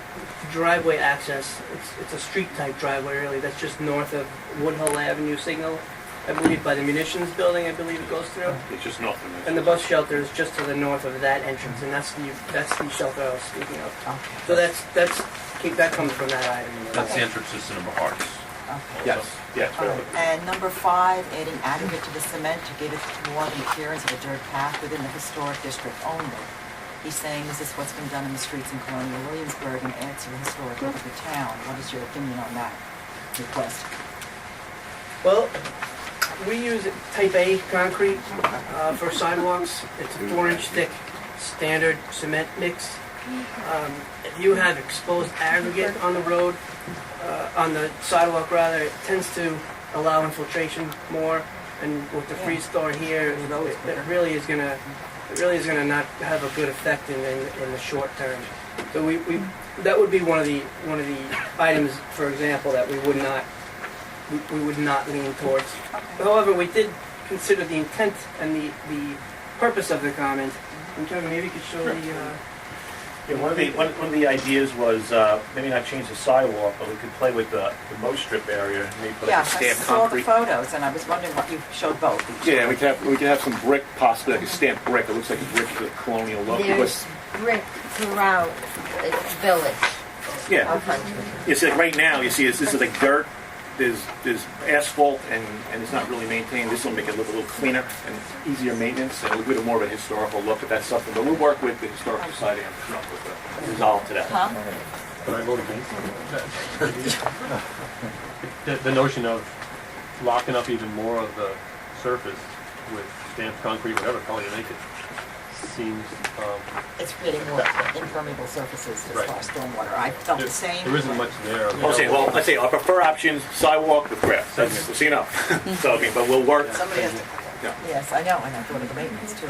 driveway access. It's a street-type driveway, really. That's just north of Woodhull Avenue Signal, I believe, by the munitions building, I believe it goes through. It's just north of this. And the bus shelter is just to the north of that entrance, and that's the shelter I was speaking of. So that comes from that item. That's the entrance to Cinema Arts. Yes, yes. All right. And number 5, adding aggregate to the cement to give it more the appearance of a dirt path within the historic district only. He's saying, is this what's been done in the streets in Colonial Williamsburg and adds to the historic look of the town? What is your opinion on that request? Well, we use type A concrete for sidewalks. It's a 4-inch thick standard cement mix. If you have exposed aggregate on the road, on the sidewalk rather, it tends to allow infiltration more. And with the freeze thaw here, it really is gonna not have a good effect in the short term. So that would be one of the items, for example, that we would not lean towards. However, we did consider the intent and the purpose of the comment. And Kevin, maybe you could show the. Yeah, one of the ideas was maybe not change the sidewalk, but we could play with the mow strip area, maybe put like a stamped I saw concrete. the photos, and I was wondering what you showed both. Yeah, we could have some brick, possibly like a stamped brick. It looks like a brick with a colonial look. There's brick throughout the village. Yeah. You see, like right now, you see this is like dirt. There's asphalt, and it's not really maintained. This will make it look a little cleaner and easier maintenance, and a little bit more of a historical look at that something. But we'll work with the Historical Society and come up with a resolve to that. But I vote against the notion of locking up even more of the surface with stamped concrete, whatever color you make it, seems... It's creating more impermeable surfaces as far as stormwater. I felt the same. There isn't much there. Well, let's say our preferred options, sidewalk with grass. That's, so you know. So, okay, but we'll work. Somebody has to... Yeah. Yes, I know, and I thought of the maintenance too.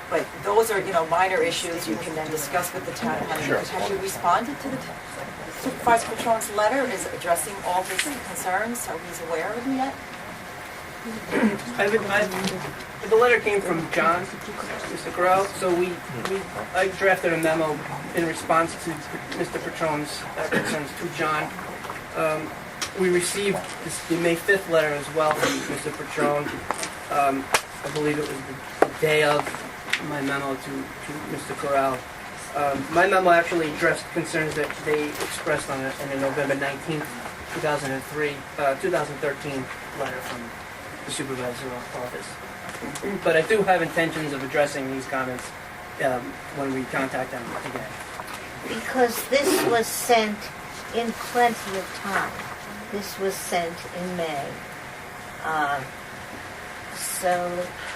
But those are, minor issues you can then discuss with the town. Sure. Have you responded to the Supervisor Patron's letter? Is addressing all his concerns, so he's aware of them yet? The letter came from John, Mr. Corral, so I drafted a memo in response to Mr. Patron's concerns to John. We received the May 5th letter as well from Mr. Patron. I believe it was the day of my memo to Mr. Corral. My memo actually addressed concerns that they expressed in a November 19th, 2013 letter from the supervisor's office. But I do have intentions of addressing these comments when we contact them again. Because this was sent in plenty of time. This was sent in May. So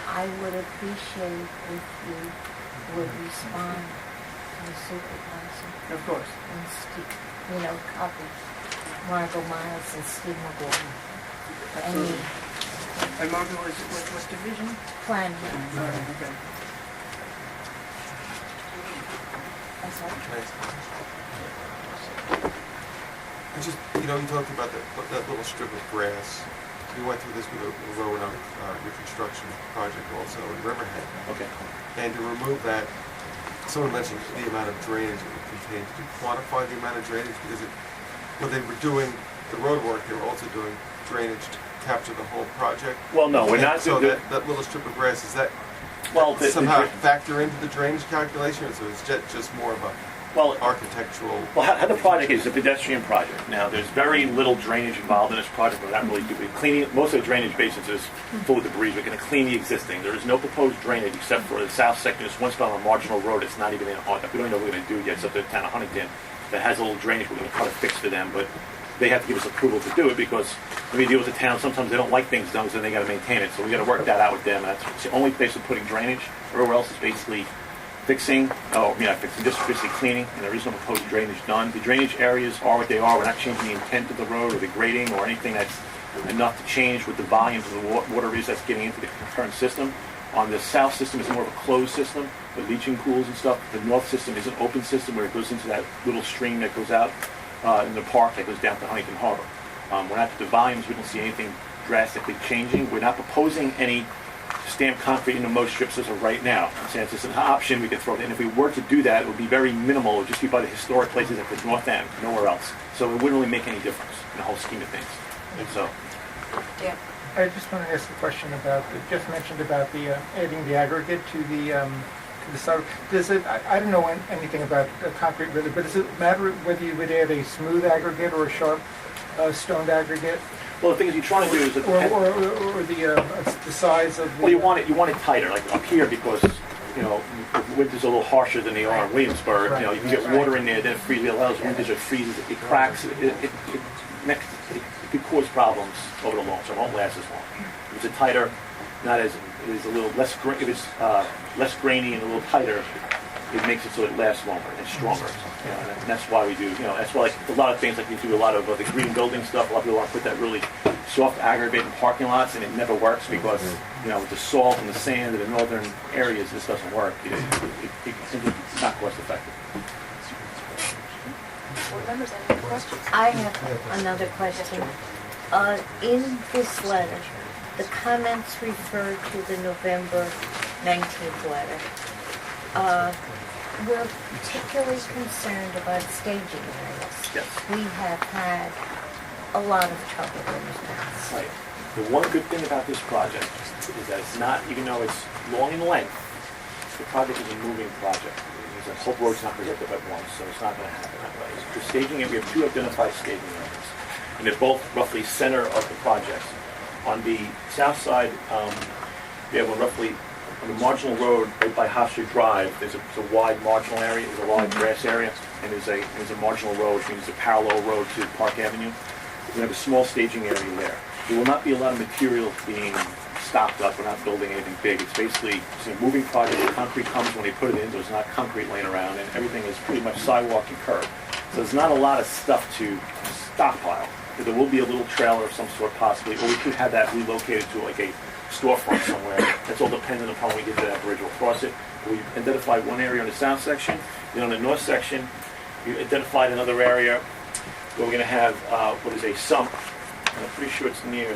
I would appreciate if you would respond to the supervisor. Of course. And copy Margot Miles and Steve McGuire. And Margot was what division? Plan. Okay. I'm sorry? You talked about that little strip of grass. We went through this with a road on reconstruction project also in Riverhead. Okay. And to remove that, someone mentioned the amount of drainage it would contain. Did you quantify the amount of drainage? Because when they were doing the road work, they were also doing drainage to capture the whole project. Well, no, we're not. So that little strip of grass, is that somehow factor into the drainage calculation, or is it just more of a architectural? Well, how the project is a pedestrian project. Now, there's very little drainage involved in this project. We're not really doing cleaning. Most of the drainage basins is full of debris. We're going to clean the existing. There is no proposed drainage except for the south section. There's one spot on a marginal road. It's not even in. We don't know what we're going to do yet. It's up to the town of Huntington that has a little drainage. We're going to try to fix for them, but they have to give us approval to do it because when we deal with the town, sometimes they don't like things done, so they got to maintain it. So we got to work that out with them. That's the only place we're putting drainage. Everywhere else is basically fixing, just basically cleaning, and there is no proposed drainage done. The drainage areas are what they are. We're not changing the intent of the road or the grading or anything that's enough to change what the volumes of the water is that's getting into the current system. On the south system, it's more of a closed system with leaching pools and stuff. The north system is an open system where it goes into that little stream that goes out in the park that goes down to Huntington Harbor. We're not the volumes. We don't see anything drastically changing. We're not proposing any stamped concrete into most strips as of right now. Since it's an option, we could throw it in. If we were to do that, it would be very minimal. It would just be by the historic places at the north end, nowhere else. So it wouldn't really make any difference in the whole scheme of things. And so, Yeah. I just want to ask a question about, Jeff mentioned about the adding the aggregate to the side. Does it, I don't know anything about concrete really, but does it matter whether you would add a smooth aggregate or a sharp stoned aggregate? well, the thing is, you're trying to do is that Or the size of the... well, you want it tighter, like up here, because the winters are a little harsher than they are in Williamsburg. Right. You can get water in there, then it freezes. It allows winters, it freezes, it cracks. It could cause problems over the long term. It won't last as long. If it's tighter, not as it is a little less. If it's less grainy and a little tighter, it makes it so it lasts longer and stronger. And that's why we do. That's why like a lot of things, like we do a lot of the green building stuff. A lot of people want to put that really soft aggregate in parking lots, and it never works because with the salt and the sand in the northern areas, this doesn't work. It's not cost effective. Board members, any other questions? I have another question. In this letter, the comments refer to the November 19th letter. We're particularly concerned about staging areas. Yes. We have had a lot of trouble in the past. Right. The one good thing about this project is that it's not, even though it's long in length, the project is a moving project. The whole road's not projected at once, so it's not going to happen that way. The staging, we have two identified staging areas, and they're both roughly center of the project. On the south side, we have one roughly on the marginal road right by Hofstra Drive. There's a wide marginal area, there's a wide grass area, and there's a marginal road, which means it's a parallel road to Park Avenue. We have a small staging area there. There will not be a lot of material being stocked up. We're not building anything big. It's basically a moving project. The concrete comes when they put it in. There's not concrete laying around, and everything is pretty much sidewalk and curb. So there's not a lot of stuff to stockpile. There will be a little trailer of some sort possibly, or we could have that relocated to like a storefront somewhere. That's all dependent upon when we get to that bridge. We'll cross it. We identified one area on the south section. Then on the north section, we identified another area where we're going to have what is a sump. And I'm pretty sure it's near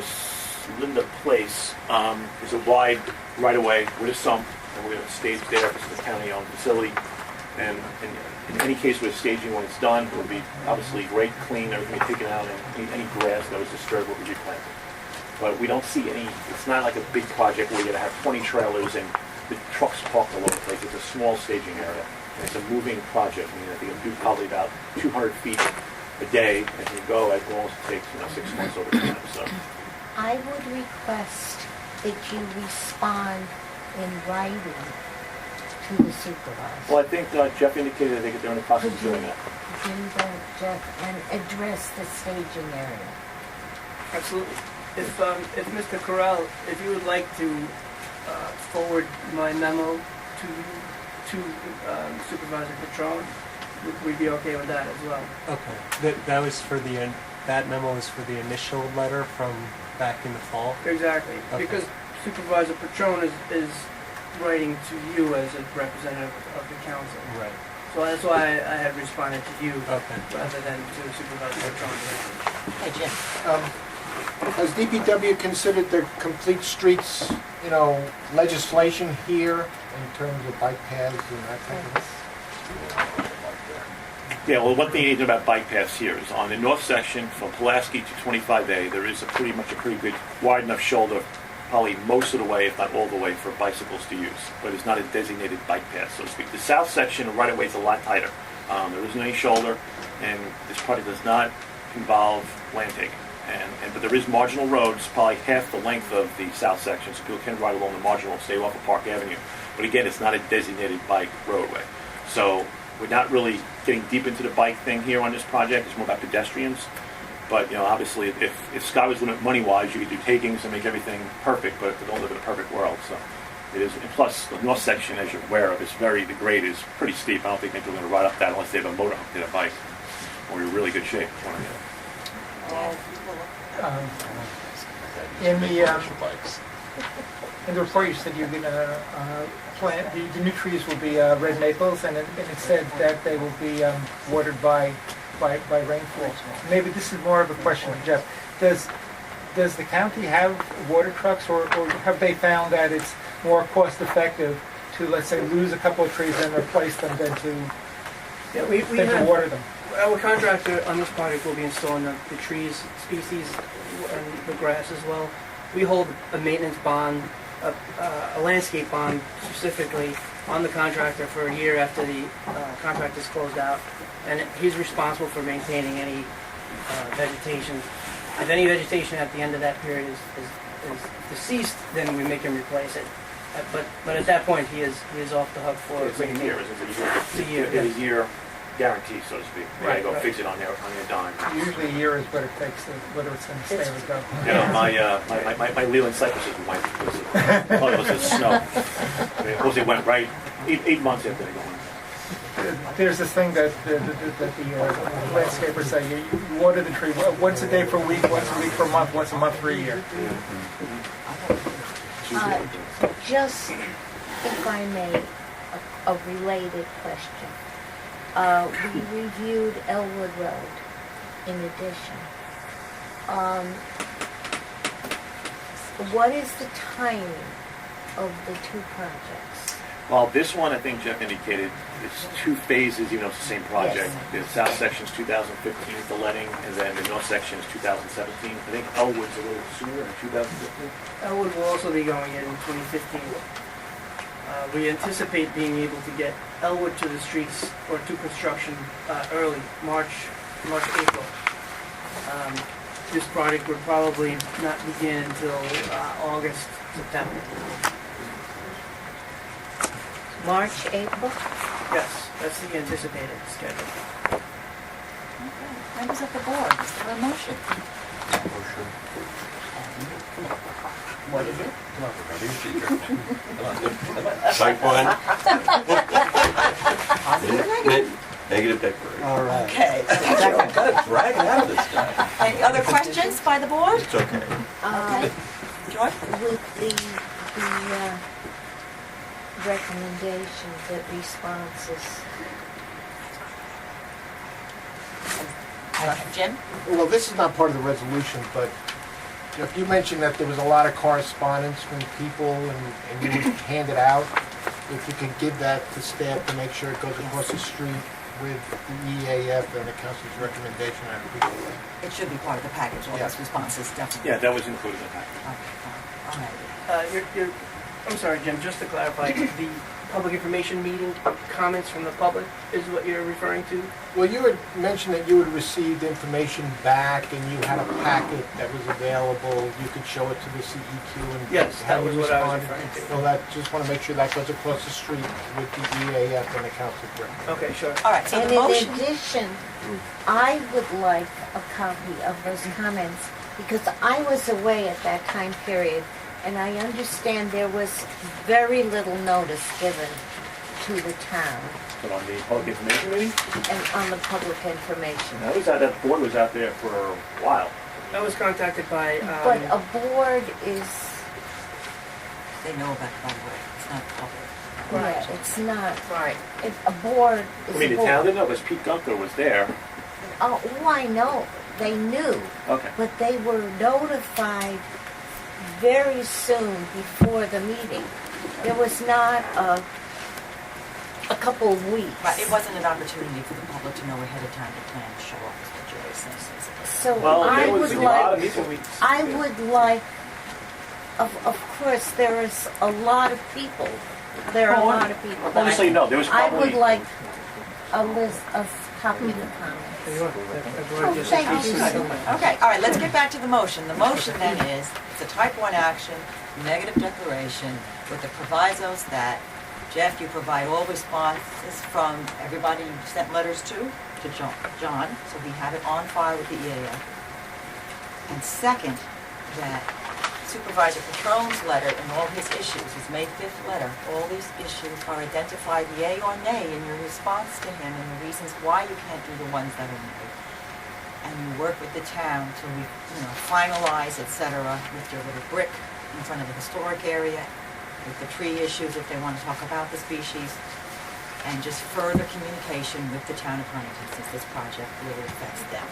Linda Place. There's a wide right-of-way with a sump, and we're going to stage there because it's a county-owned facility. And in any case with staging, when it's done, it will be obviously great, clean, everything will be taken out, and any grass that was disturbed will be replanted. But we don't see any, it's not like a big project where you're going to have 20 trailers and the trucks parked all over the place. It's a small staging area. And it's a moving project. I mean, I think it'll do probably about 200 feet a day as you go, as long as it takes 6 months over time. So I would request that you respond in writing to the supervisor. well, I think Jeff indicated that they're in the process of doing that. Do that, Jeff, and address the staging area. Absolutely. If Mr. Corral, if you would like to forward my memo to Supervisor Patron, we'd be okay with that as well. Okay. That was for that memo was for the initial letter from back in the fall? Exactly. Okay. Because Supervisor Patron is writing to you as a representative of the council. Right. So that's why I had responded to you Okay. rather than to Supervisor Patron. Hey, Jim. Has DPW considered the complete streets, legislation here in terms of bike paths and that type of thing? Yeah, well, one thing you need to know about bike paths here is on the north section from Pulaski to 25A, there is pretty good, wide enough shoulder, probably most of the way, if not all the way, for bicycles to use. But it's not a designated bike path, so to speak. The south section, right away, is a lot tighter. There isn't any shoulder, and this project does not involve land taking. But there is marginal roads, probably half the length of the south section, so people can ride along the marginal and stay off of Park Avenue. But again, it's not a designated bike roadway. So we're not really getting deep into the bike thing here on this project. It's more about pedestrians. But obviously, if Scott was doing it money-wise, you could do takings and make everything perfect. But we don't live in a perfect world, so it is. And plus, the north section, as you're aware of, the grade is pretty steep. I don't think people are going to ride up that unless they have a motor hooked to their bike, or you're in really good shape. In the report, you said you're going to plant the new trees will be red maples, and it said that they will be watered by rainfall. Maybe this is more of a question for Jeff. does the county have water trucks, or have they found that it's more cost effective to, let's say, lose a couple of trees and replace them than to water them? Our contractor on this project will be installing the trees, species, and the grass as well. We hold a maintenance bond, a landscape bond specifically on the contractor for a year after the contract is closed out, and he's responsible for maintaining any vegetation. If any vegetation at the end of that period is deceased, then we make him replace it. But at that point, he is off the hook for It's like a year, isn't it? It's a year, It's a year guarantee, so to speak. You gotta go Right. fix it on your dime. Usually a year is what it takes, whether it's going to stay or go. Yeah, my Leland cypresses went, it was snow. I mean, of course, it went right 8 months after they go in. There's this thing that the landscapers say, you water the tree once a day for a week, once a week for a month, once a month for a year. Just, if I may, a related question. We reviewed Elwood Road in addition. What is the timing of the two projects? Well, this one, I think Jeff indicated, it's 2 phases, even though it's the same project. Yes. The south section's 2015 for letting, and then the north section is 2017. I think Elwood's a little sooner, in 2015. Elwood will also be going in 2015. We anticipate being able to get Elwood to the streets or to construction early, March, April. This project would probably not begin until August, September. March, April? Yes, that's the anticipated schedule. Okay. Members of the board, is there a motion? What is it? Type 1. Negative declaration. All right. Okay. Gotta drag it out of this guy. Any other questions by the board? It's okay. Okay. Joy? With the recommendation that responses. Jim? Well, this is not part of the resolution, but Jeff, you mentioned that there was a lot of correspondence from people and you would hand it out. If you could give that to staff to make sure it goes across the street with the EAF and the council's recommendation, I'd appreciate that. It should be part of the package, all those responses, definitely. Yeah, that was included in the package. Okay, all right. I'm sorry, Jim, just to clarify, the public information meeting comments from the public is what you're referring to? Well, you had mentioned that you had received information back and you had a packet that was available. You could show it to the CEQ and Yes, that have was you what I was respond. referring to. So that, just want to make sure that goes across the street with the EAF and the council director. Okay, sure. All right, so And the motion... in addition, I would like a copy of those comments because I was away at that time period and I understand there was very little notice given to the town But on the public information meeting, and on the public information. that board was out there for a while. I was contacted by, But a board is, They know about it, by the way. It's not public. yeah, it's not, Right. a board is I mean, a the town board. didn't know, because Pete Gunter was there. Oh, I know, they knew, Okay. but they were notified very soon before the meeting. There was not a couple of weeks. Right, it wasn't an opportunity for the public to know ahead of time to plan to show up, is what Jerry says. So Well, I there was would a lot like, of meetings. I would like, of course, there is a lot of people. There are a lot of people. Well, just so you know, there was I probably... would like a list, a copy of the comments. Oh, thank you so much. Okay, all right, let's get back to the motion. The motion then is, it's a type 1 action, negative declaration, with the provisos that, Jeff, you provide all responses from everybody you sent letters to John, so we have it on file with the EAF. And second, that Supervisor Patrone's letter and all his issues, his May 5th letter, all these issues are identified yea or nay in your response to him and the reasons why you can't do the ones that are needed. And you work with the town to, finalize, et cetera, with your little brick in front of the historic area, with the tree issues if they want to talk about the species, and just further communication with the town of Huntington since this project really affects them.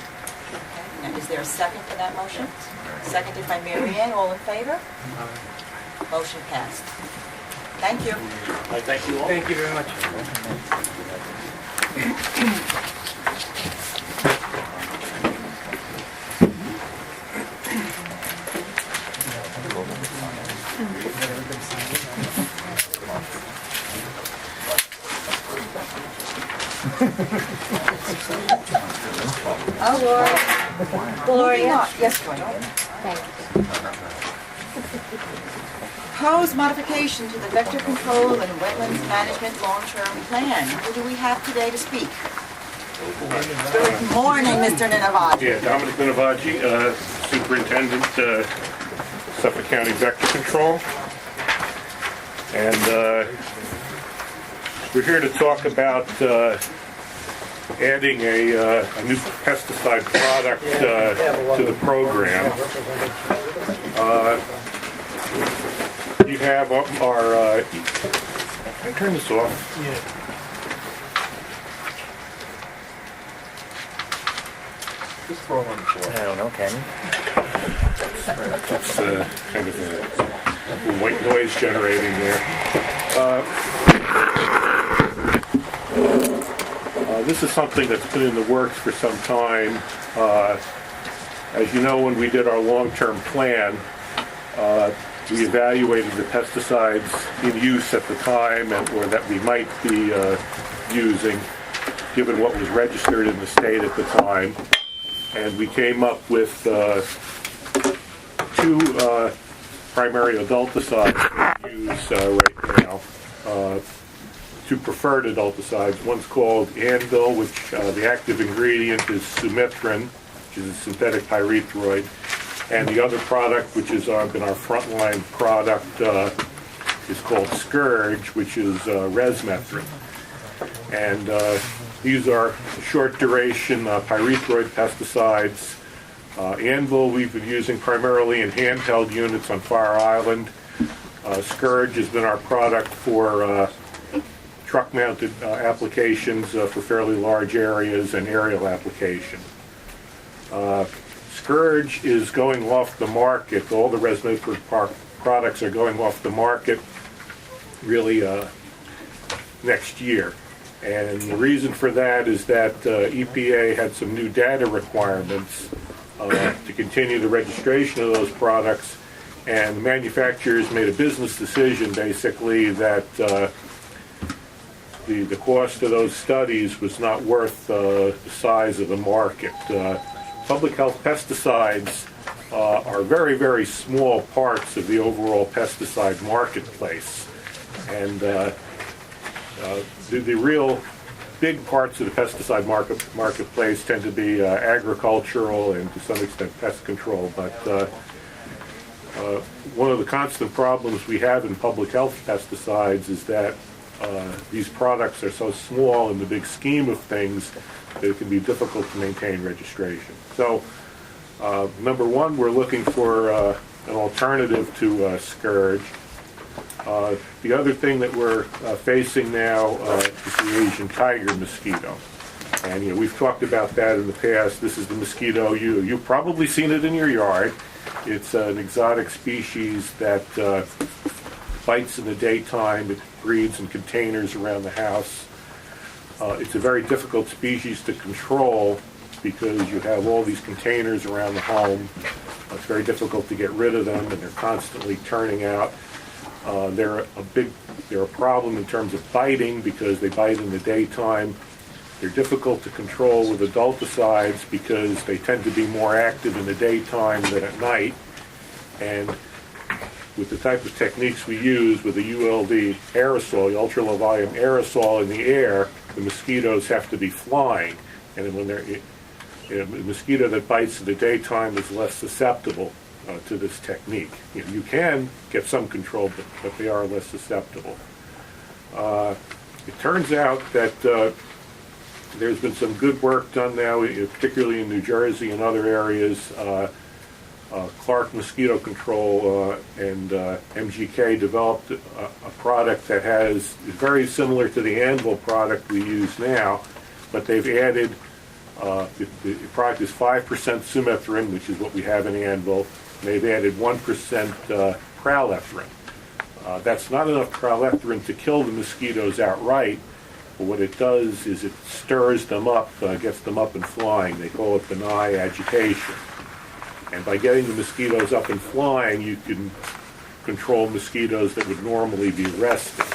Okay, now is there a second for that motion? Seconded by Mary Ann, all in favor? Motion passed. Thank you. I thank you all. Thank you very much. Oh, Gloria. Moving Gloria. on. Yes, Gloria. Thank you. Proposed modification to the vector control and wetlands management long-term plan. Who do we have today to speak? Good morning, Mr. Ninavaji. Yeah, Dominic Ninavaji, Superintendent, Suffolk County Vector Control. And we're here to talk about adding a new pesticide product to the program. You have our, can I turn this off? Yeah. Just throw it on the floor. I don't know, can you? It's kind of a white noise generating there. This is something that's been in the works for some time. As you know, when we did our long-term plan, we evaluated the pesticides in use at the time or that we might be using, given what was registered in the state at the time. And we came up with two primary adulticides we use right now. Two preferred adulticides. One's called Anvil, which the active ingredient is sumetrin, which is a synthetic pyrethroid. And the other product, which has been our frontline product, is called Scourge, which is resmethrin. And these are short duration pyrethroid pesticides. Anvil we've been using primarily in handheld units on Fire Island. Scourge has been our product for truck-mounted applications for fairly large areas and aerial application. Scourge is going off the market. All the resmethrin products are going off the market really next year. And the reason for that is that EPA had some new data requirements to continue the registration of those products, and the manufacturers made a business decision basically that the cost of those studies was not worth the size of the market. Public health pesticides are very, very small parts of the overall pesticide marketplace. And the real big parts of the pesticide marketplace tend to be agricultural and to some extent pest control. But one of the constant problems we have in public health pesticides is that these products are so small in the big scheme of things that it can be difficult to maintain registration. So, number one, we're looking for an alternative to Scourge. The other thing that we're facing now is the Asian tiger mosquito. And we've talked about that in the past. This is the mosquito, you've probably seen it in your yard. It's an exotic species that bites in the daytime. It breeds in containers around the house. It's a very difficult species to control because you have all these containers around the home. It's very difficult to get rid of them, and they're constantly turning out. They're a problem in terms of biting because they bite in the daytime. They're difficult to control with adulticides because they tend to be more active in the daytime than at night. And with the type of techniques we use with the ULD aerosol, ultra low volume aerosol in the air, the mosquitoes have to be flying. And when a mosquito that bites in the daytime is less susceptible to this technique. You can get some control, but they are less susceptible. It turns out that there's been some good work done now, particularly in New Jersey and other areas. Clark Mosquito Control and MGK developed a product that is very similar to the Anvil product we use now, but they've added The product is 5% sumetrin, which is what we have in Anvil, and they've added 1% pralethrin. That's not enough pralethrin to kill the mosquitoes outright, but what it does is it stirs them up, gets them up and flying. They call it benign agitation. And by getting the mosquitoes up and flying, you can control mosquitoes that would normally be resting.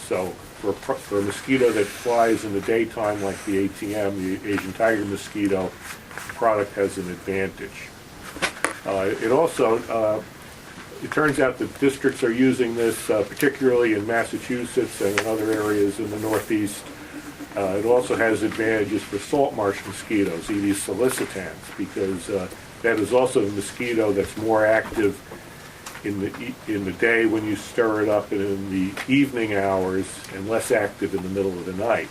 So for a mosquito that flies in the daytime like the ATM, the Asian tiger mosquito, the product has an advantage. It turns out that districts are using this, particularly in Massachusetts and in other areas in the Northeast. It also has advantages for salt marsh mosquitoes, Aedes sollicitans, because that is also a mosquito that's more active in the day when you stir it up and in the evening hours, and less active in the middle of the night.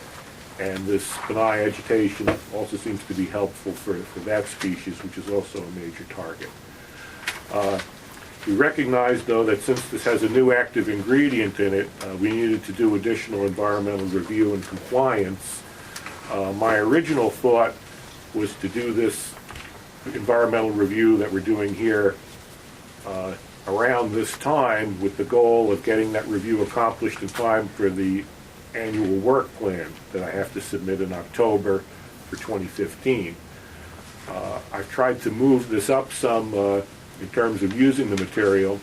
And this benign agitation also seems to be helpful for that species, which is also a major target. We recognize, though, that since this has a new active ingredient in it, we needed to do additional environmental review and compliance. My original thought was to do this environmental review that we're doing here around this time, with the goal of getting that review accomplished in time for the annual work plan that I have to submit in October for 2015. I've tried to move this up some in terms of using the material,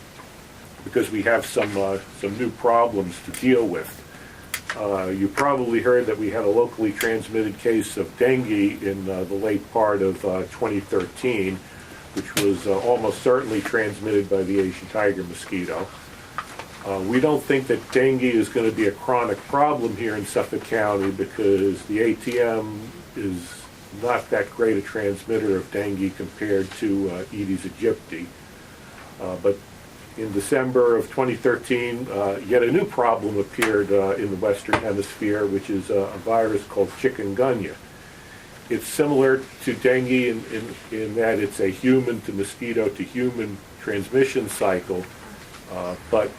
because we have some new problems to deal with. You probably heard that we had a locally transmitted case of dengue in the late part of 2013, which was almost certainly transmitted by the Asian tiger mosquito. We don't think that dengue is going to be a chronic problem here in Suffolk County, because the ATM is not that great a transmitter of dengue compared to Aedes aegypti. But in December of 2013, yet a new problem appeared in the Western Hemisphere, which is a virus called chikungunya. It's similar to dengue in that it's a human to mosquito to human transmission cycle, but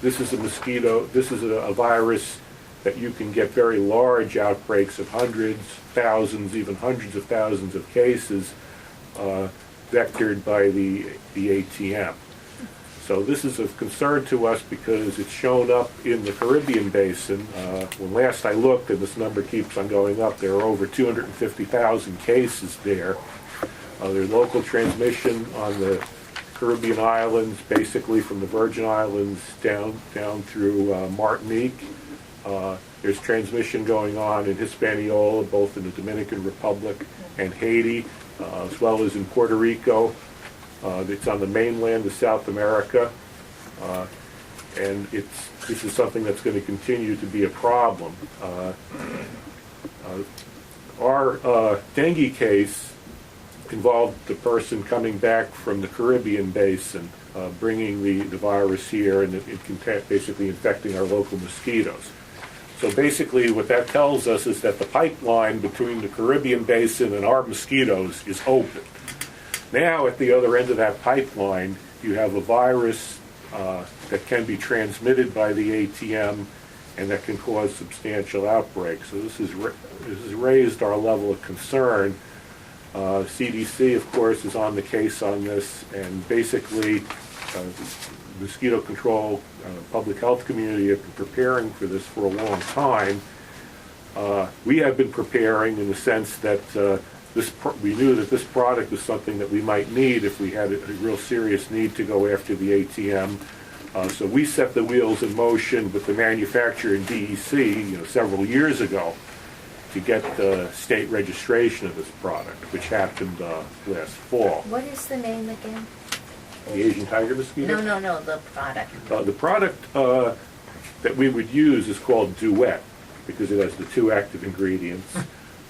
this is a virus that you can get very large outbreaks of hundreds, thousands, even hundreds of thousands of cases vectored by the ATM. So this is of concern to us because it's shown up in the Caribbean basin. When last I looked, and this number keeps on going up, there are over 250,000 cases there. There's local transmission on the Caribbean islands, basically from the Virgin Islands down through Martinique. There's transmission going on in Hispaniola, both in the Dominican Republic and Haiti, as well as in Puerto Rico. It's on the mainland of South America, and this is something that's going to continue to be a problem. Our dengue case involved the person coming back from the Caribbean basin, bringing the virus here, and it basically infecting our local mosquitoes. So basically what that tells us is that the pipeline between the Caribbean basin and our mosquitoes is open. Now at the other end of that pipeline, you have a virus that can be transmitted by the ATM and that can cause substantial outbreaks. So this has raised our level of concern. CDC, of course, is on the case on this, and basically the mosquito control public health community have been preparing for this for a long time. We have been preparing in the sense that we knew that this product was something that we might need if we had a real serious need to go after the ATM. So we set the wheels in motion with the manufacturer in DEC, several years ago, to get state registration of this product, which happened last fall. What is the name again? The Asian tiger mosquito? No, the product. The product that we would use is called Duet, because it has the two active ingredients.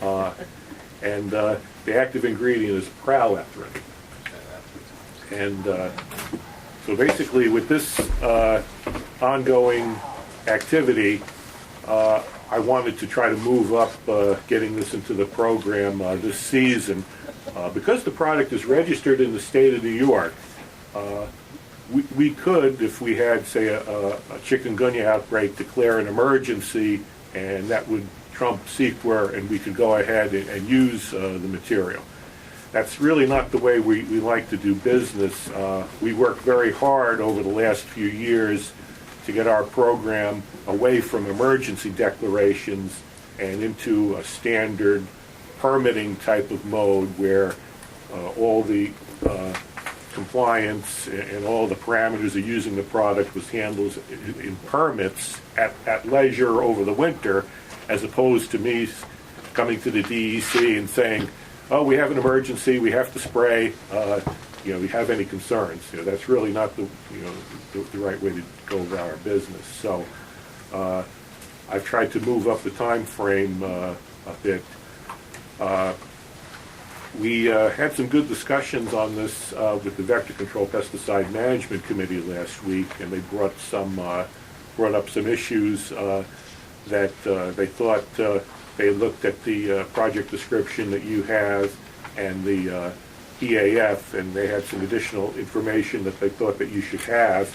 And the active ingredient is pralethrin. And so basically with this ongoing activity, I wanted to try to move up getting this into the program this season. Because the product is registered in the state of New York, we could, if we had, say, a chikungunya outbreak, declare an emergency, and that would trump CEQA, and we could go ahead and use the material. That's really not the way we like to do business. We worked very hard over the last few years to get our program away from emergency declarations and into a standard permitting type of mode where all the compliance and all the parameters of using the product was handled in permits at leisure over the winter, as opposed to me coming to the DEC and saying, oh, we have an emergency, we have to spray, we have any concerns. That's really not the right way to go about our business. So I've tried to move up the time frame a bit. We had some good discussions on this with the Vector Control Pesticide Management Committee last week, and they brought up some issues that they thought they looked at the project description that you have and the EAF, and they had some additional information that they thought that you should have.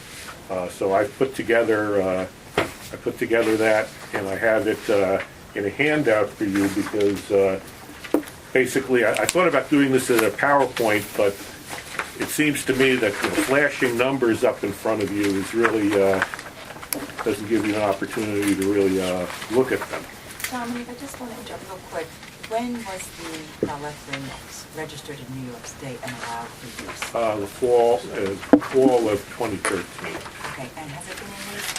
So I put together that, and I have it in a handout for you because basically I thought about doing this as a PowerPoint, but it seems to me that flashing numbers up in front of you is really doesn't give you an opportunity to really look at them. Dominic, I just want to interrupt real quick. When was the pyrethrin registered in New York State and allowed for use? The fall of 2013. Okay, and has it been in use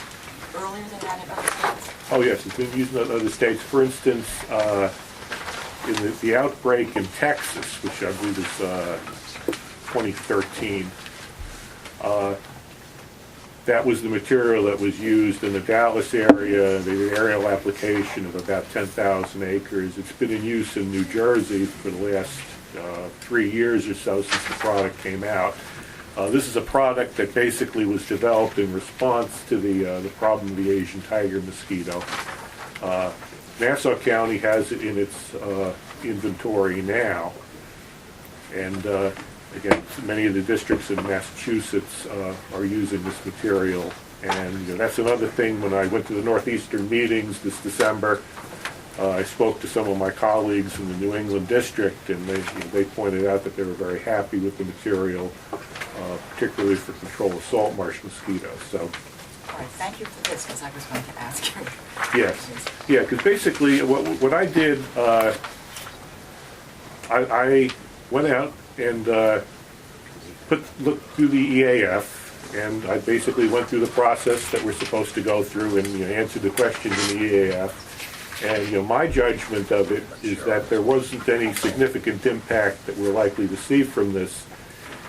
earlier than that in other states? Oh yes, it's been used in other states. For instance, in the outbreak in Texas, which I believe is 2013, that was the material that was used in the Dallas area, the aerial application of about 10,000 acres. It's been in use in New Jersey for the last 3 years or so since the product came out. This is a product that basically was developed in response to the problem of the Asian tiger mosquito. Nassau County has it in its inventory now, and again, many of the districts in Massachusetts are using this material, and that's another thing. When I went to the Northeastern meetings this December, I spoke to some of my colleagues in the New England district, and they pointed out that they were very happy with the material, particularly for control of salt marsh mosquitoes. So. All right, thank you for this, because I was going to ask you. Yes, yeah, because basically what I did, I went out and looked through the EAF, and I basically went through the process that we're supposed to go through and answered the questions in the EAF. And my judgment of it is that there wasn't any significant impact that we're likely to see from this.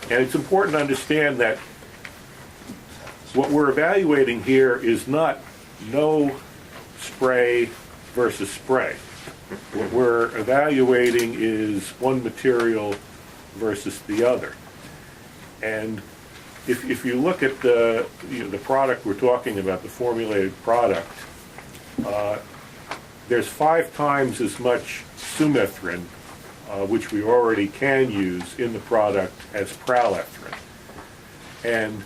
And it's important to understand that what we're evaluating here is not no spray versus spray. What we're evaluating is one material versus the other. And if you look at the product we're talking about, the formulated product, there's 5 times as much sumethrin, which we already can use in the product, as pralethrin. And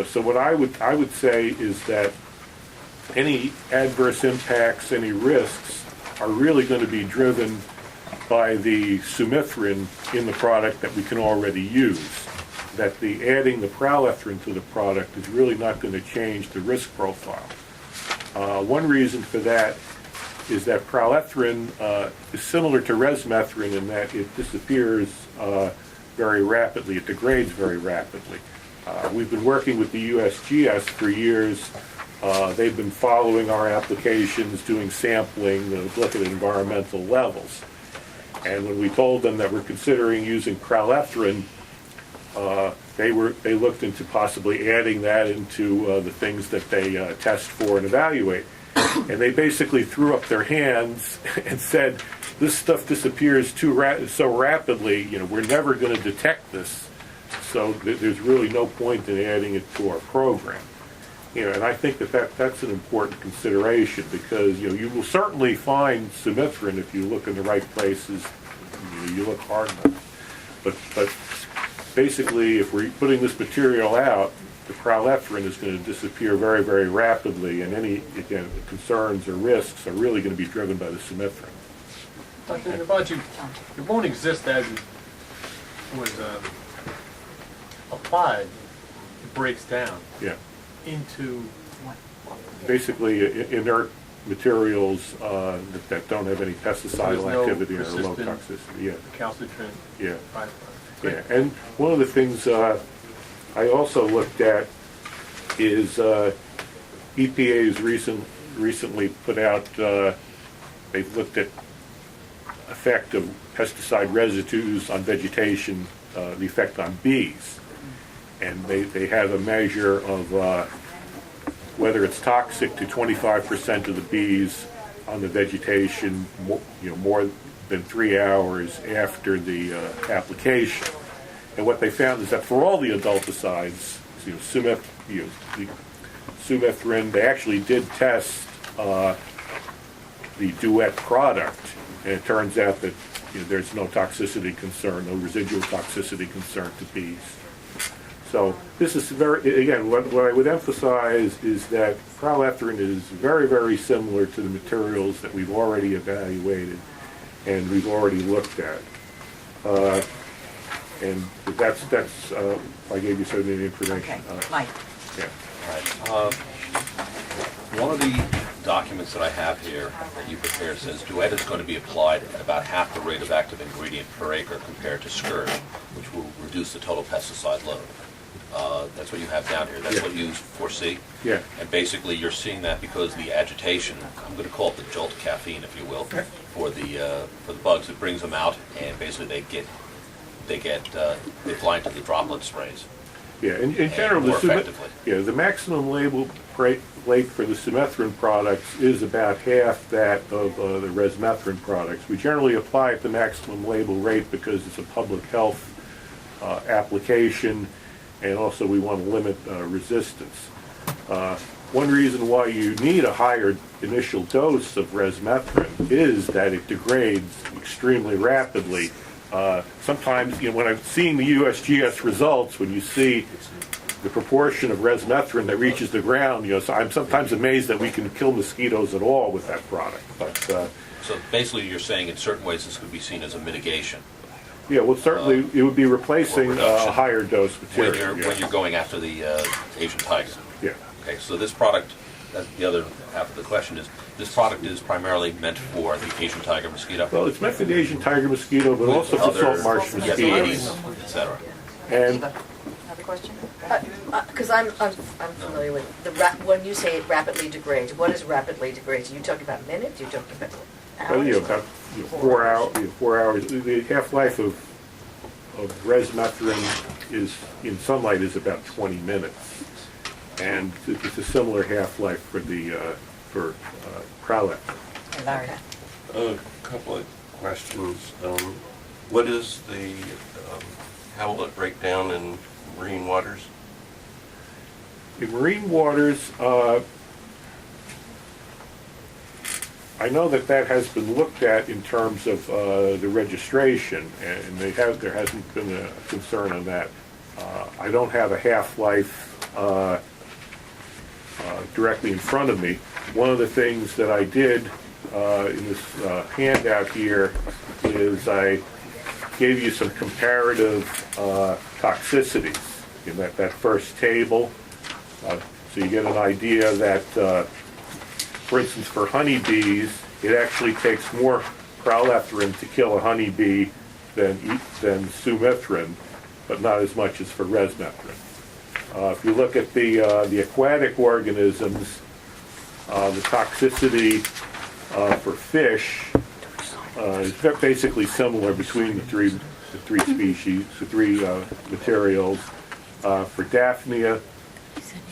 so what I would say is that any adverse impacts, any risks, are really going to be driven by the sumethrin in the product that we can already use. That adding the pralethrin to the product is really not going to change the risk profile. One reason for that is that pralethrin is similar to resmethrin in that it disappears very rapidly, it degrades very rapidly. We've been working with the USGS for years. They've been following our applications, doing sampling, look at environmental levels. And when we told them that we're considering using pralethrin, they looked into possibly adding that into the things that they test for and evaluate. And they basically threw up their hands and said, this stuff disappears so rapidly, we're never going to detect this. So there's really no point in adding it to our program. And I think that's an important consideration because you will certainly find sumethrin if you look in the right places. You look hard enough. But basically, if we're putting this material out, the proleptrin is going to disappear very, very rapidly, and any, again, concerns or risks are really going to be driven by the sumithrin. Dr. Nabaji, it won't exist as it was applied. It breaks down Yeah. into Basically, inert materials that don't have any pesticidal no activity or low persistent toxicity. Yeah. recalcitrant Yeah. byproduct. Yeah, and one of the things I also looked at is EPA's recently put out, they've looked at effect of pesticide residues on vegetation, the effect on bees. And they have a measure of whether it's toxic to 25% of the bees on the vegetation, more than 3 hours after the application. And what they found is that for all the adulticides, sumithrin, they actually did test the Duet product, and it turns out that there's no toxicity concern, no residual toxicity concern to bees. So this is again, what I would emphasize is that proleptrin is very, very similar to the materials that we've already evaluated and we've already looked at. And that's I gave you some of the information. Okay, Mike. Yeah. All right. One of the documents that I have here that you prepared says Duet is going to be applied at about half the rate of active ingredient per acre compared to Scourge, which will reduce the total pesticide load. That's what you have down here. That's what you foresee. Yeah. And basically, you're seeing that because the agitation, I'm going to call it the jolt caffeine, if you will, for the bugs. It brings them out, and basically they fly into the droplet sprays. Yeah, in general, more effectively. The maximum label rate for the sumithrin products is about half that of the resmethrin products. We generally apply at the maximum label rate because it's a public health application, and also we want to limit resistance. One reason why you need a higher initial dose of resmethrin is that it degrades extremely rapidly. Sometimes, when I'm seeing the USGS results, when you see the proportion of resmethrin that reaches the ground, so I'm sometimes amazed that we can kill mosquitoes at all with that product. But so basically, you're saying in certain ways this could be seen as a mitigation. yeah, well, certainly it would be replacing a higher dose material. When you're going after the Asian tiger. Yeah. Okay, so this product, the other half of the question is, this product is primarily meant for the Asian tiger mosquito? Well, it's meant for the Asian tiger mosquito, but also for salt marsh mosquitoes. Etc. And Another question? Because I'm familiar with when you say it rapidly degrades, what is rapidly degrades? Are you talking about minutes? You're talking about hours? about 4 hours. 4 hours. The half-life of resmethrin is in sunlight is about 20 minutes, and it's a similar half-life for the proleptrin. Larry. A couple of questions. What is the, how will it break down in marine waters? In marine waters, I know that has been looked at in terms of the registration, and there hasn't been a concern on that. I don't have a half-life directly in front of me. One of the things that I did in this handout here is I gave you some comparative toxicities in that first table. So you get an idea that, for instance, for honeybees, it actually takes more proleptrin to kill a honeybee than sumithrin, but not as much as for resmethrin. If you look at the aquatic organisms, the toxicity for fish is basically similar between the three species, the three materials. For Daphnia,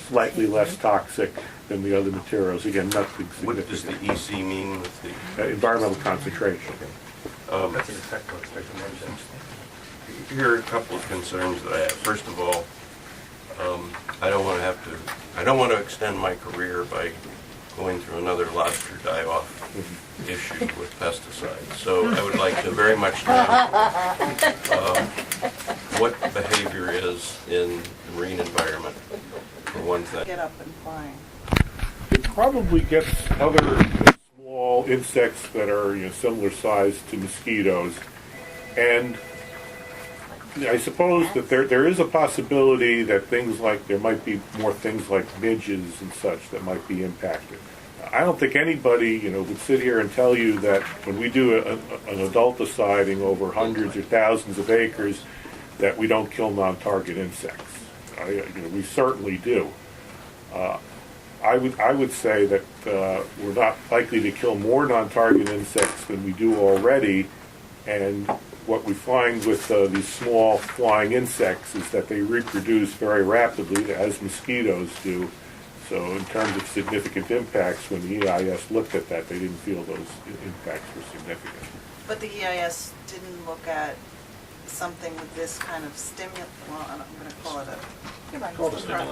slightly less toxic than the other materials. Again, nothing significant. What does the EC mean with the environmental concentration? That's an effect on speculation. Here are a couple of concerns that I have. First of all, I don't want to extend my career by going through another lobster die-off issue with pesticides. So I would like to very much know what behavior is in the marine environment the ones that... Get up and flying. It probably gets other small insects that are similar size to mosquitoes, and I suppose that there is a possibility that there might be more things like midges and such that might be impacted. I don't think anybody would sit here and tell you that when we do an adulticiding over hundreds or thousands of acres that we don't kill non-target insects. We certainly do. I would say that we're not likely to kill more non-target insects than we do already, and what we find with these small flying insects is that they reproduce very rapidly, as mosquitoes do. So in terms of significant impacts, when the EIS looked at that, they didn't feel those impacts were significant. But the EIS didn't look at something with this kind of stimulant, well, I'm going to call it a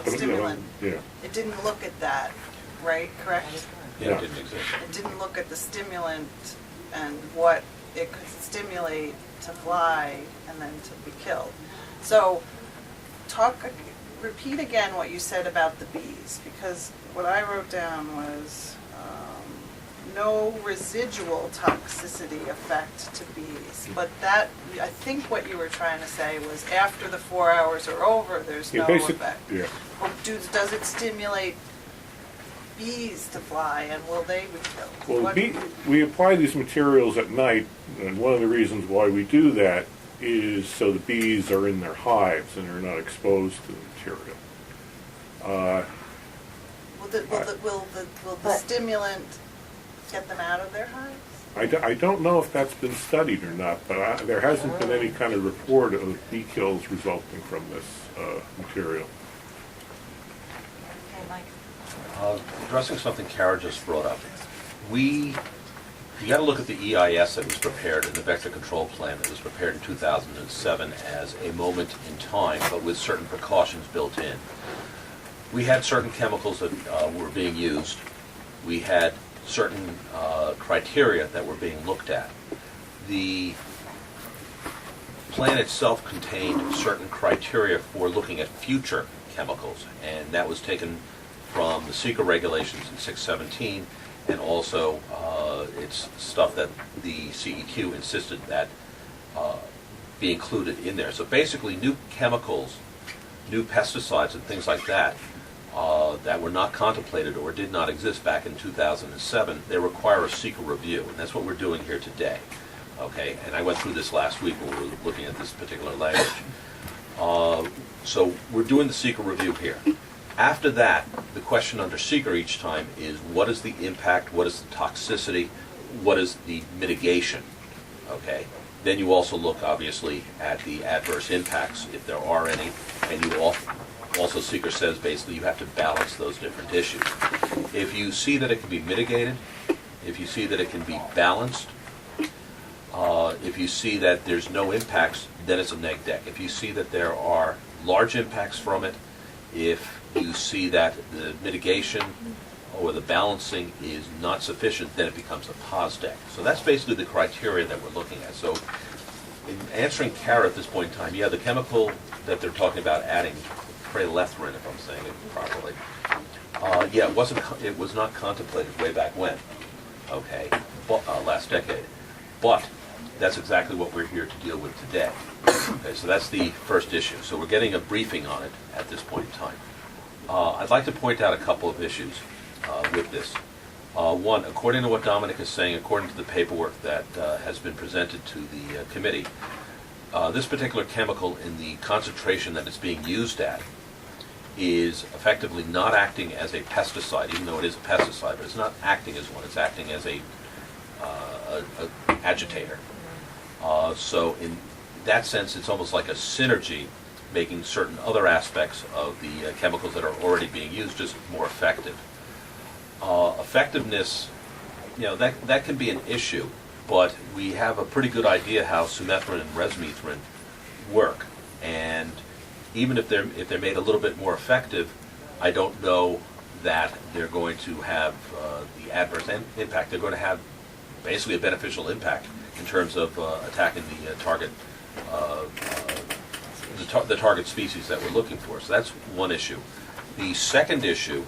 stimulant. Yeah. It didn't look at that, right? Correct? Yeah, it didn't exist. It didn't look at the stimulant and what it could stimulate to fly and then to be killed. So repeat again what you said about the bees, because what I wrote down was no residual toxicity effect to bees. But that, I think what you were trying to say was after the 4 hours are over, there's no effect. Yeah. Or does it stimulate bees to fly, and will they be killed? Well, we apply these materials at night, and one of the reasons why we do that is so the bees are in their hives and are not exposed to the material. Will the stimulant get them out of their hives? I don't know if that's been studied or not, but there hasn't been any kind of report of bee kills resulting from this material. Okay, Mike. Addressing something Kara just brought up, you got to look at the EIS that was prepared and the vector control plan that was prepared in 2007 as a moment in time, but with certain precautions built in. We had certain chemicals that were being used. We had certain criteria that were being looked at. The plan itself contained certain criteria for looking at future chemicals, and that was taken from the SECA regulations in 617, and also it's stuff that the CEQ insisted that be included in there. So basically new chemicals, new pesticides and things like that that were not contemplated or did not exist back in 2007, they require a SECA review, and that's what we're doing here today. Okay, and I went through this last week when we were looking at this particular language. So we're doing the SECA review here. After that, the question under SECA each time is what is the impact, what is the toxicity, what is the mitigation, okay? Then you also look, obviously, at the adverse impacts, if there are any, and you also SECA says basically you have to balance those different issues. If you see that it can be mitigated, if you see that it can be balanced, if you see that there's no impacts, then it's a neg deck. If you see that there are large impacts from it, if you see that the mitigation or the balancing is not sufficient, then it becomes a pos deck. So that's basically the criteria that we're looking at. So in answering Kara at this point in time, yeah, the chemical that they're talking about adding, prelethrin, if I'm saying it properly, yeah, it was not contemplated way back when, okay, last decade. But that's exactly what we're here to deal with today. Okay, so that's the first issue. So we're getting a briefing on it at this point in time. I'd like to point out a couple of issues with this. One, according to what Dominic is saying, according to the paperwork that has been presented to the committee, this particular chemical in the concentration that it's being used at is effectively not acting as a pesticide, even though it is a pesticide, but it's not acting as one. It's acting as a agitator. So in that sense, it's almost like a synergy, making certain other aspects of the chemicals that are already being used just more effective. Effectiveness, that can be an issue, but we have a pretty good idea how sumethrin and resmethrin work, and even if they're made a little bit more effective, I don't know that they're going to have the adverse impact. They're going to have basically a beneficial impact in terms of attacking the target the target species that we're looking for. So that's one issue. The second issue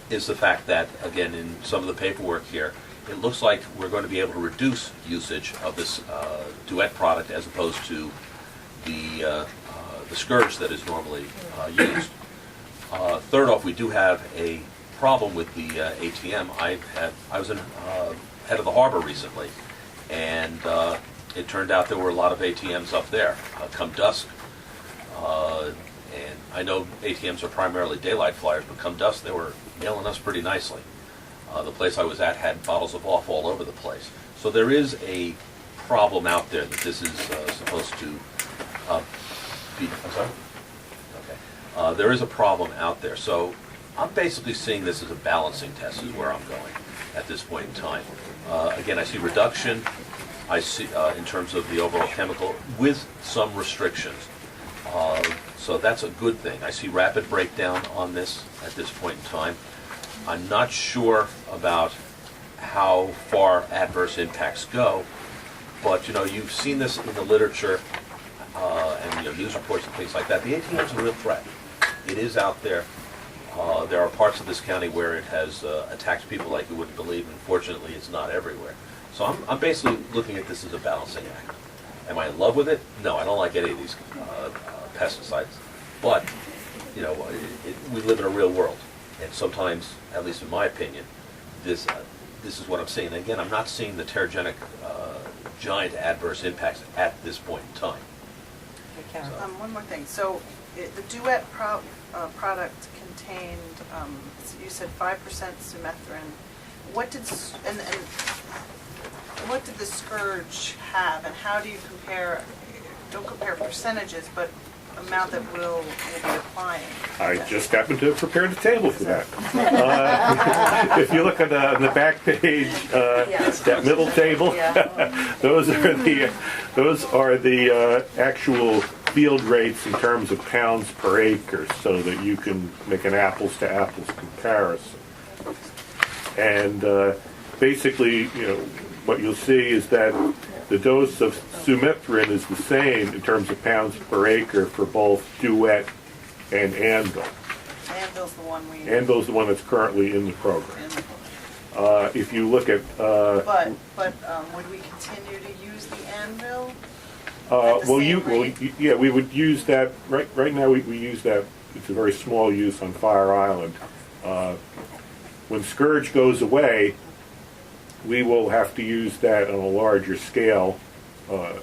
is the fact that, again, in some of the paperwork here, it looks like we're going to be able to reduce usage of this Duet product as opposed to the Scourge that is normally used. Third off, we do have a problem with the ATM. I was in head of the harbor recently, and it turned out there were a lot of ATMs up there come dusk. And I know ATMs are primarily daylight flyers, but come dusk they were nailing us pretty nicely. The place I was at had bottles of off all over the place. So there is a problem out there that this is supposed to be. I'm sorry? Okay. There is a problem out there. So I'm basically seeing this as a balancing test is where I'm going at this point in time. Again, I see reduction. I see in terms of the overall chemical with some restrictions. So that's a good thing. I see rapid breakdown on this at this point in time. I'm not sure about how far adverse impacts go, but you've seen this in the literature and news reports and things like that. The ATM is a real threat. It is out there. There are parts of this county where it has attacked people like you wouldn't believe. Unfortunately, it's not everywhere. So I'm basically looking at this as a balancing act. Am I in love with it? No, I don't like any of these pesticides. But, we live in a real world. And sometimes, at least in my opinion, this is what I'm seeing. And again, I'm not seeing the teragenic giant adverse impacts at this point in time. One more thing. So the Duet product contained, you said 5% Sumethrin. What did the Scourge have, and how do you compare? Don't compare percentages, but amount that we'll be applying. I just happened to have prepared a table for that. If you look at the back page, that middle table, those are the actual field rates in terms of pounds per acre, so that you can make an apples to apples comparison. And basically, what you'll see is that the dose of Sumethrin is the same in terms of pounds per acre for both Duet and Anvil. Anvil's the one Anvil's the one that's currently in the program. If you look at... But would we continue to use the Anvil? We would use that. Right now, we use that. It's a very small use on Fire Island. When Scourge goes away, we will have to use that on a larger scale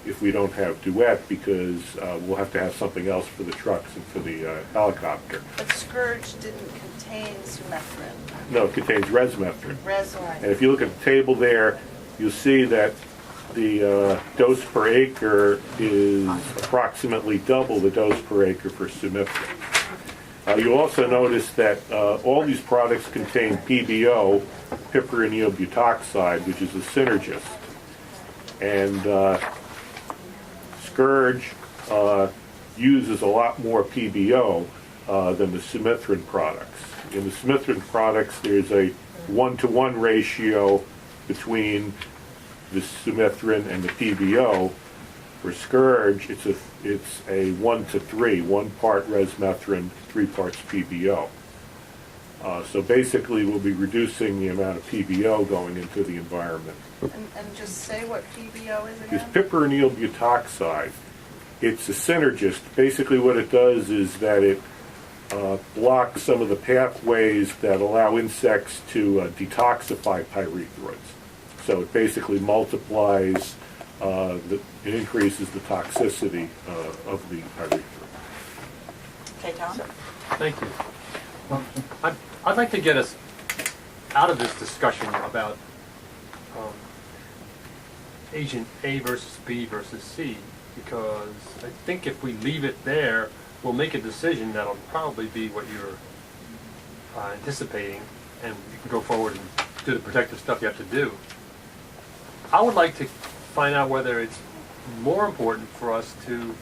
if we don't have Duet, because we'll have to have something else for the trucks and for the helicopter. But Scourge didn't contain Sumethrin. No, it contains resmethrin. Resmethrin. And if you look at the table there, you'll see that the dose per acre is approximately double the dose per acre for Sumethrin. You'll also notice that all these products contain PBO, piperonil butoxide, which is a synergist. And Scourge uses a lot more PBO than the Sumethrin products. In the Sumethrin products, there's a 1-to-1 ratio between the Sumethrin and the PBO. For Scourge, it's a 1-to-3, 1 part resmethrin, 3 parts PBO. So basically, we'll be reducing the amount of PBO going into the environment. And just say what PBO is again? It's piperonil butoxide. It's a synergist. Basically, what it does is that it blocks some of the pathways that allow insects to detoxify pyrethroids. So it basically multiplies, it increases the toxicity of the pyrethroid. Okay, Tom? Thank you. I'd like to get us out of this discussion about agent A versus B versus C, because I think if we leave it there, we'll make a decision that'll probably be what you're anticipating, and you can go forward and do the protective stuff you have to do. I would like to find out whether it's more important for us to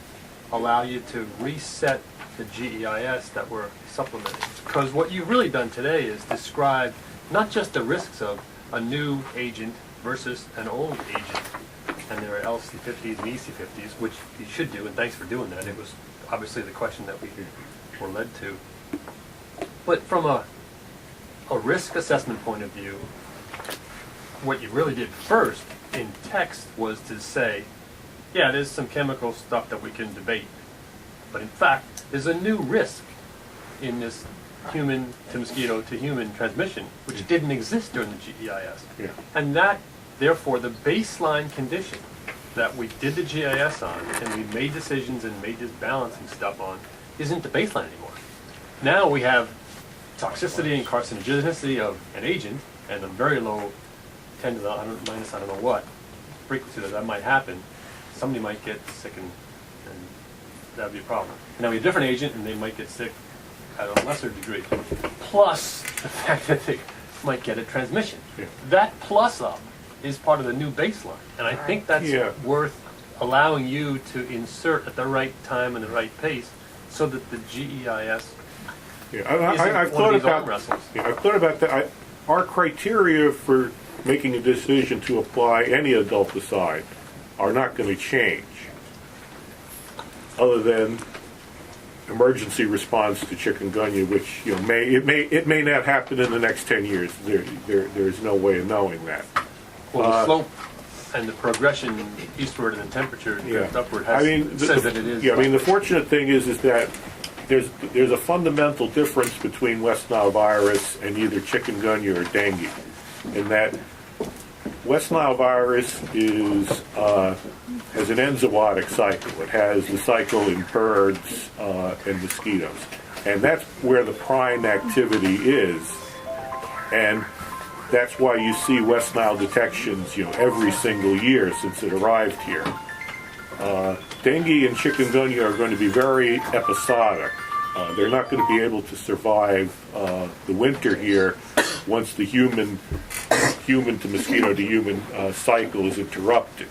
allow you to reset the GEIS that we're supplementing. Because what you've really done today is describe not just the risks of a new agent versus an old agent, and there are LC50s and EC50s, which you should do, and thanks for doing that. It was obviously the question that we were led to. But from a risk assessment point of view, what you really did first in text was to say, yeah, there's some chemical stuff that we can debate. But in fact, there's a new risk in this human to mosquito to human transmission, which didn't exist during the GEIS. Yeah. And that, therefore, the baseline condition that we did the GIS on and we made decisions and made this balancing stuff on isn't the baseline anymore. Now we have toxicity and carcinogenicity of an agent and a very low 10 to the minus I don't know what frequency that might happen. Somebody might get sick and that would be a problem. And now we have a different agent and they might get sick at a lesser degree. Plus the fact that they might get a transmission. Yeah. That plus up is part of the new baseline. And I think that's worth allowing you to insert at the right time and the right pace so that the GEIS I've thought about that. Our criteria for making a decision to apply any adulticide are not going to change, other than emergency response to chikungunya, which it may not happen in the next 10 years. There's no way of knowing that. Well, the slope and the progression eastward and the temperature upward says that it is. Yeah, I mean, the fortunate thing is that there's a fundamental difference between West Nile virus and either chikungunya or dengue, in that West Nile virus has an enzootic cycle. It has the cycle in birds and mosquitoes, and that's where the prime activity is, and that's why you see West Nile detections, every single year since it arrived here. Dengue and chikungunya are going to be very episodic. They're not going to be able to survive the winter here once the human to mosquito to human cycle is interrupted.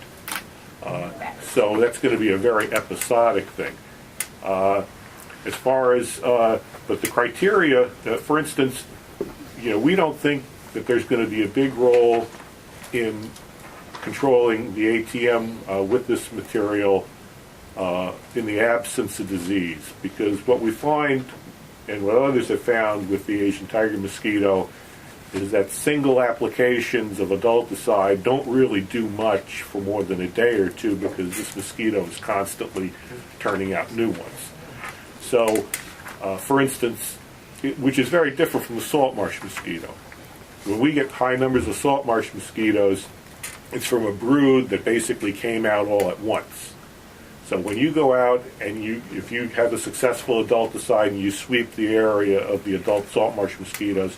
So that's going to be a very episodic thing. As far as, but the criteria, for instance, we don't think that there's going to be a big role in controlling the ATM with this material in the absence of disease, because what we find and what others have found with the Asian tiger mosquito is that single applications of adulticide don't really do much for more than a day or two, because this mosquito is constantly turning out new ones. So, for instance, which is very different from the salt marsh mosquito. When we get high numbers of salt marsh mosquitoes, it's from a brood that basically came out all at once. So when you go out and if you have a successful adulticide and you sweep the area of the adult salt marsh mosquitoes,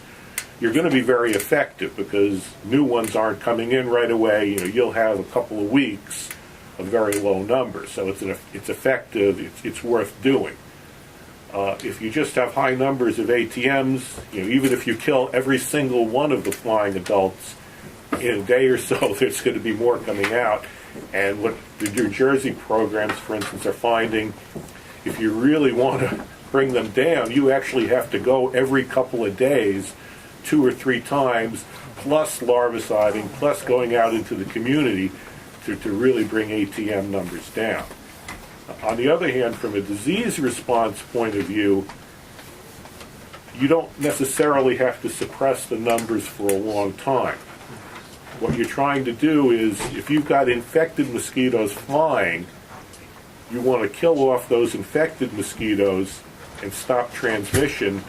you're going to be very effective, because new ones aren't coming in right away. You'll have a couple of weeks of very low numbers. So it's effective. It's worth doing. If you just have high numbers of ATMs, even if you kill every single one of the flying adults in a day or so, there's going to be more coming out. And what the New Jersey programs, for instance, are finding, if you really want to bring them down, you actually have to go every couple of days, 2 or 3 times, plus larviciding, plus going out into the community to really bring ATM numbers down. On the other hand, from a disease response point of view, you don't necessarily have to suppress the numbers for a long time. What you're trying to do is, if you've got infected mosquitoes flying, you want to kill off those infected mosquitoes and stop transmission.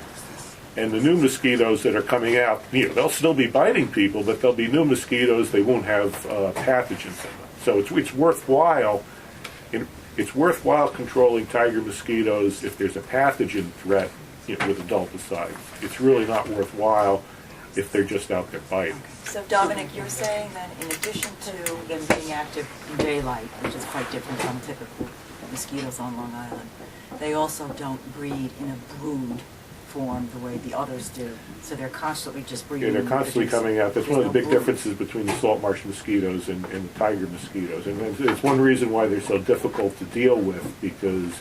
And the new mosquitoes that are coming out, they'll still be biting people, but they'll be new mosquitoes. They won't have pathogens in them. So it's worthwhile. It's worthwhile controlling tiger mosquitoes if there's a pathogen threat with adulticides. It's really not worthwhile if they're just out there biting. So Dominic, you're saying that in addition to them being active in daylight, which is quite different from typical mosquitoes on Long Island, they also don't breed in a brood form the way the others do. So they're constantly just breeding. Yeah, they're constantly coming out. That's one of the big differences between the salt marsh mosquitoes and the tiger mosquitoes. And it's one reason why they're so difficult to deal with, because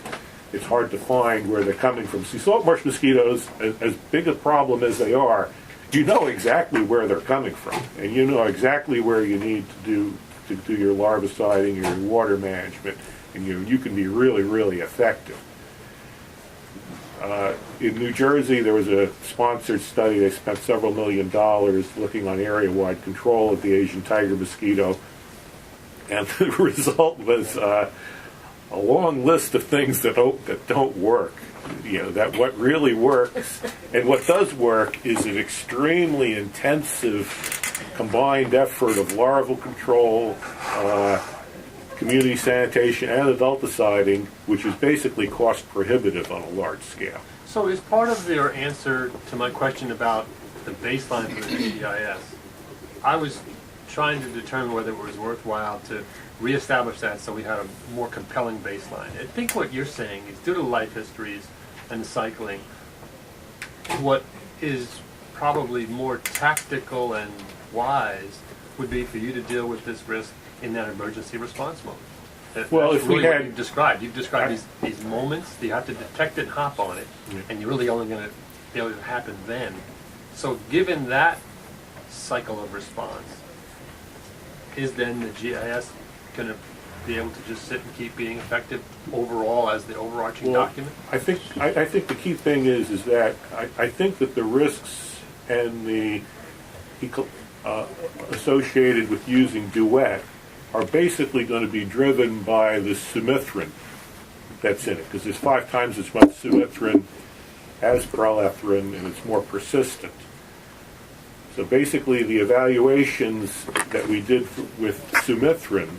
it's hard to find where they're coming from. See, salt marsh mosquitoes, as big a problem as they are, you know exactly where they're coming from, and you know exactly where you need to do your larviciding, your water management, and you can be really, really effective. In New Jersey, there was a sponsored study. They spent several $1 million looking on area-wide control of the Asian tiger mosquito, and the result was a long list of things that don't work. That what really works, and what does work, is an extremely intensive combined effort of larval control, community sanitation, and adulticiding, which is basically cost prohibitive on a large scale. So is part of your answer to my question about the baseline for the GEIS, I was trying to determine whether it was worthwhile to reestablish that so we had a more compelling baseline. I think what you're saying is, due to life histories and cycling, what is probably more tactical and wise would be for you to deal with this risk in that emergency response mode. Well, That's if we really what had- you've described these moments, you have to detect it and hop on it, and you're really only going to be able to happen then. So given that cycle of response, is then the GIS going to be able to just sit and keep being effective overall as the overarching document? I think the key thing is that I think that the risks and the associated with using Duet are basically going to be driven by the Sumithrin that's in it, because there's 5 times as much Sumithrin as Prolethrin, and it's more persistent. So basically, the evaluations that we did with Sumithrin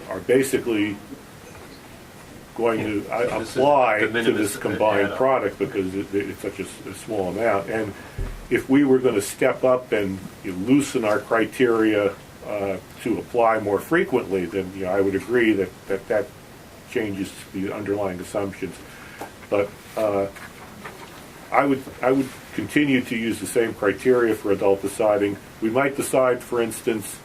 are basically going to apply to this combined product because it's such a small amount. And if we were going to step up and loosen our criteria to apply more frequently, then I would agree that changes the underlying assumptions. But I would continue to use the same criteria for adulticiding. We might decide, for instance,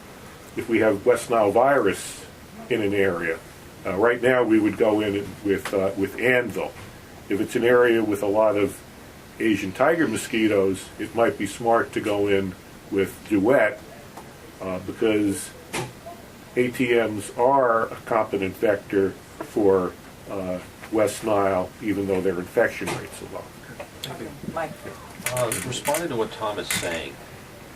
if we have West Nile virus in an area. Right now, we would go in with Anvil. If it's an area with a lot of Asian tiger mosquitoes, it might be smart to go in with Duet because ATMs are a competent vector for West Nile, even though their infection rates are low. Mike? Responding to what Tom is saying,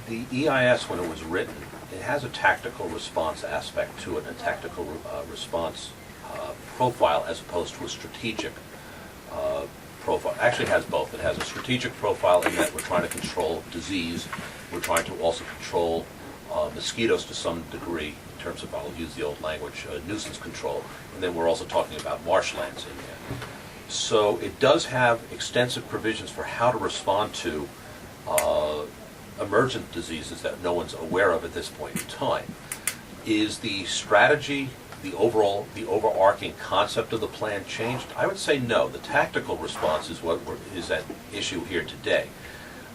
the EIS, when it was written, it has a tactical response aspect to it, a tactical response profile as opposed to a strategic profile. Actually, it has both. It has a strategic profile in that we're trying to control disease. We're trying to also control mosquitoes to some degree in terms of, I'll use the old language, nuisance control. And then we're also talking about marshlands in there. So it does have extensive provisions for how to respond to emergent diseases that no one's aware of at this point in time. Is the strategy, the overarching concept of the plan changed? I would say no. The tactical response is what is at issue here today.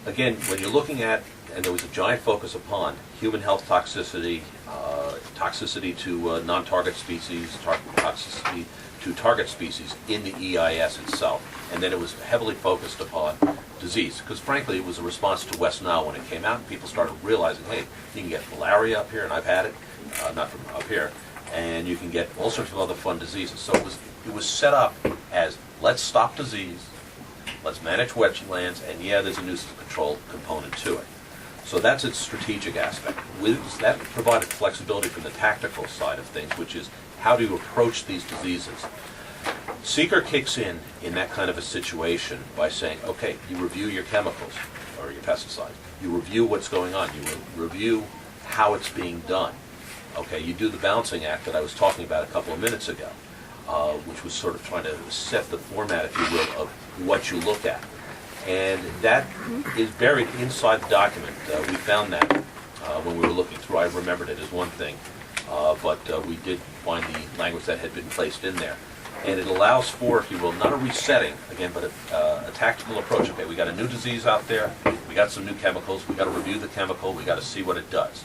Again, when you're looking at, and there was a giant focus upon human health toxicity, toxicity to non-target species, toxicity to target species in the EIS itself. And then it was heavily focused upon disease, because frankly it was a response to West Nile when it came out, and people started realizing, hey, you can get malaria up here, and I've had it, not from up here, and you can get all sorts of other fun diseases. So it was set up as, let's stop disease, let's manage wetlands, and yeah, there's a nuisance control component to it. So that's its strategic aspect. That provided flexibility from the tactical side of things, which is how do you approach these diseases. Seeker kicks in that kind of a situation by saying, okay, you review your chemicals or your pesticides. You review what's going on. You review how it's being done. Okay, you do the balancing act that I was talking about a couple of minutes ago, which was sort of trying to set the format, if you will, of what you look at. And that is buried inside the document. We found that when we were looking through. I remembered it as one thing, but we did find the language that had been placed in there. And it allows for, if you will, not a resetting, again, but a tactical approach. Okay, we got a new disease out there, we got some new chemicals, we got to review the chemical, we got to see what it does.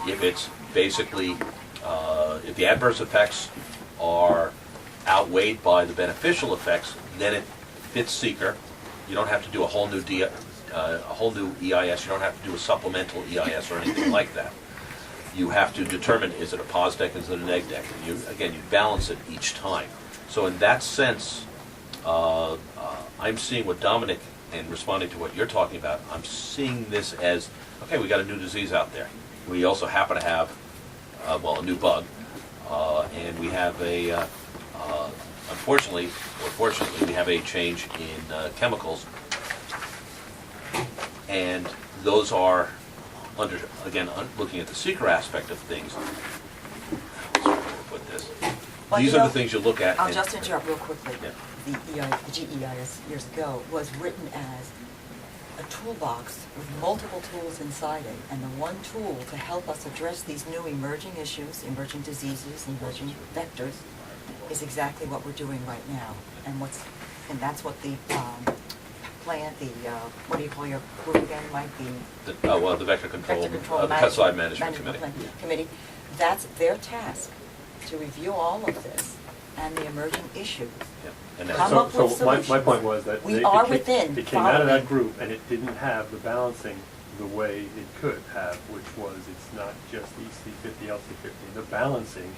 If it's basically, if the adverse effects are outweighed by the beneficial effects, then it fits Seeker. You don't have to do a whole new EIS, you don't have to do a supplemental EIS or anything like that. You have to determine, is it a pos deck, is it an egg deck? And you balance it each time. So in that sense, I'm seeing what Dominic, and responding to what you're talking about, I'm seeing this as, okay, we got a new disease out there. We also happen to have, a new bug, and we have unfortunately, or fortunately, we have a change in chemicals, and those are looking at the seeker aspect of things. Put this. Well, These you are know, the things you look at. I'll and- just interrupt real quickly. Yeah. The GEIS years ago was written as a toolbox with multiple tools inside it, and the one tool to help us address these new emerging issues, emerging diseases, emerging vectors, is exactly what we're doing right now. And that's what the plan, what do you call your group again, Mike? The Vector Control, Vector Control the Pesticide Management Committee. That's their task, to review all of this and the emerging issues. And Come up with So my solutions. point was that We are it came out of that group, and it didn't have the balancing the way it could have, which was it's not just EC50, LC50. The balancing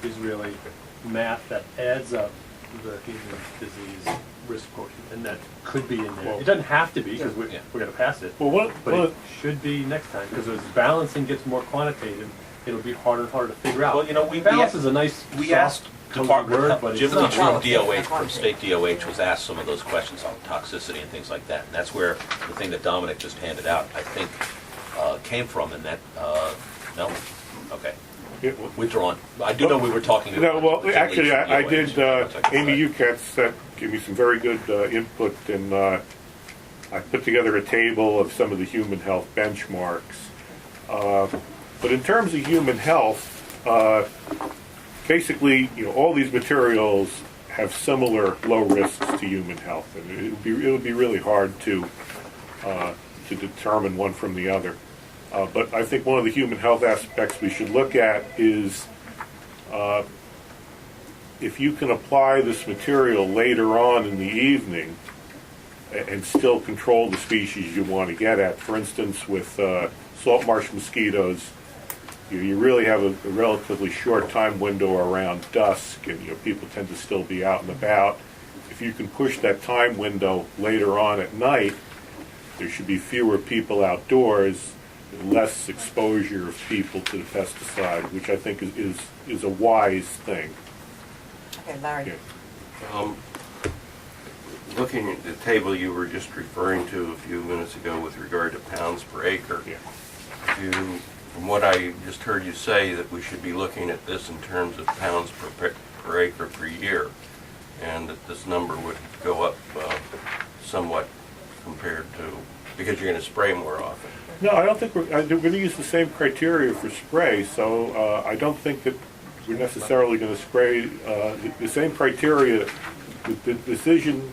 is really math that adds up the human disease risk quotient, and that could be in there. Well, it doesn't have to be, because we're going to pass it, Well, but it should be next time, because as balancing gets more quantitative, it'll be harder and harder to figure out. Well, you know, balance is a nice we soft, asked cozy Department word, of but Jim it's Leach not. from DOH, from State DOH, was asked some of those questions on toxicity and things like that. And that's where the thing that Dominic just handed out, I think, came from. And that, no? Okay. Withdrawn. I do know we were talking about. No, well, Jim actually, Leach from I DOH. did, Amy Uketz gave me some very good input, and I put together a table of some of the human health benchmarks. But in terms of human health, basically, all these materials have similar low risks to human health, and it would be really hard to determine one from the other. But I think one of the human health aspects we should look at is if you can apply this material later on in the evening and still control the species you want to get at. For instance, with salt marsh mosquitoes, you really have a relatively short time window around dusk, and people tend to still be out and about. If you can push that time window later on at night, there should be fewer people outdoors, less exposure of people to the pesticide, which I think is a wise thing. Okay, Larry. Yeah. Looking at the table you were just referring to a few minutes ago with regard to pounds per acre, from what I just heard you say, that we should be looking at this in terms of pounds per acre per year, and that this number would go up somewhat compared to, because you're going to spray more often. No, I don't think we're going to use the same criteria for spray, so I don't think that we're necessarily going to spray the same criteria. The decision,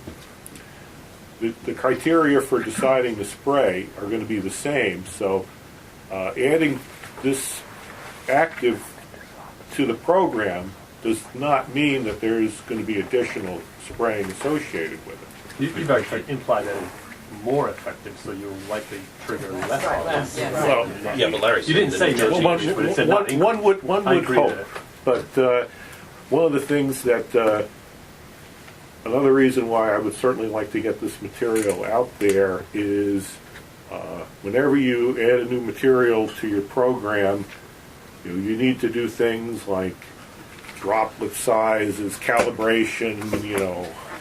the criteria for deciding to spray are going to be the same. So adding this active to the program does not mean that there's going to be additional spraying associated with it. You've actually implied that it's more effective, so you'll likely trigger less. Well, yeah, but Larry said you didn't say no changes, but it said not increase. one would hope. But one of the things that another reason why I would certainly like to get this material out there is whenever you add a new material to your program, you need to do things like droplet sizes, calibration,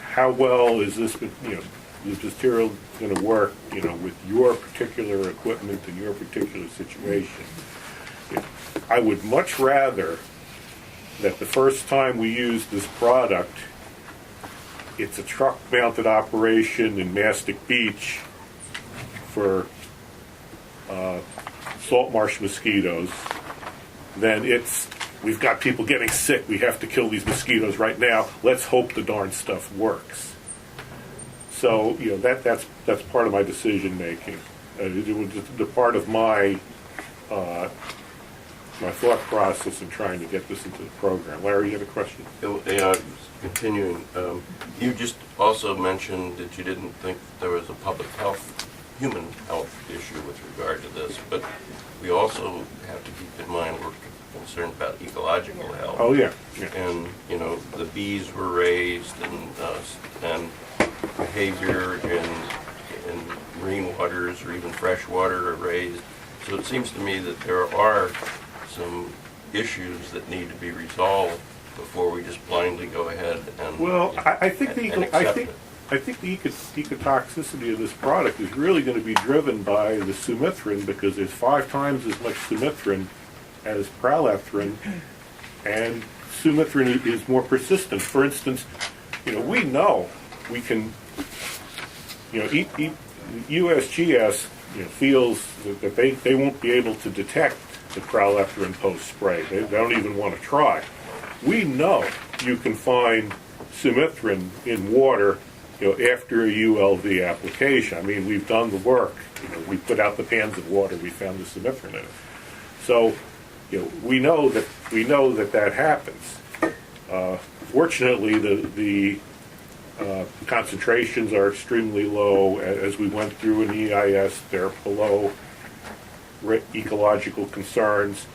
how well is this, this material going to work, with your particular equipment and your particular situation. I would much rather that the first time we use this product, it's a truck-mounted operation in Mastic Beach for salt marsh mosquitoes, then we've got people getting sick, we have to kill these mosquitoes right now, let's hope the darn stuff works. So, that's part of my decision making. It was the part of my thought process in trying to get this into the program. Larry, you had a question? Continuing, you just also mentioned that you didn't think there was a public health, human health issue with regard to this, but we also have to keep in mind we're concerned about ecological health. Oh, yeah, yeah. And, you know, the bees were raised and behavior in marine waters or even fresh water are raised. So it seems to me that there are some issues that need to be resolved before we just blindly go ahead and Well, I think and accept it. I think the ecotoxicity of this product is really going to be driven by the sumetrin, because there's 5 times as much sumetrin as pralethrin, and sumetrin is more persistent. For instance, you know, we know we can, you know, USGS, you know, feels that they won't be able to detect the pralethrin post-spray. They don't even want to try. We know you can find sumetrin in water, you know, after a ULV application. I mean, we've done the work. You know, we put out the pans of water, we found the sumetrin in it. So, you know, we know that happens. Fortunately, the concentrations are extremely low. As we went through in EIS, they're below ecological concerns.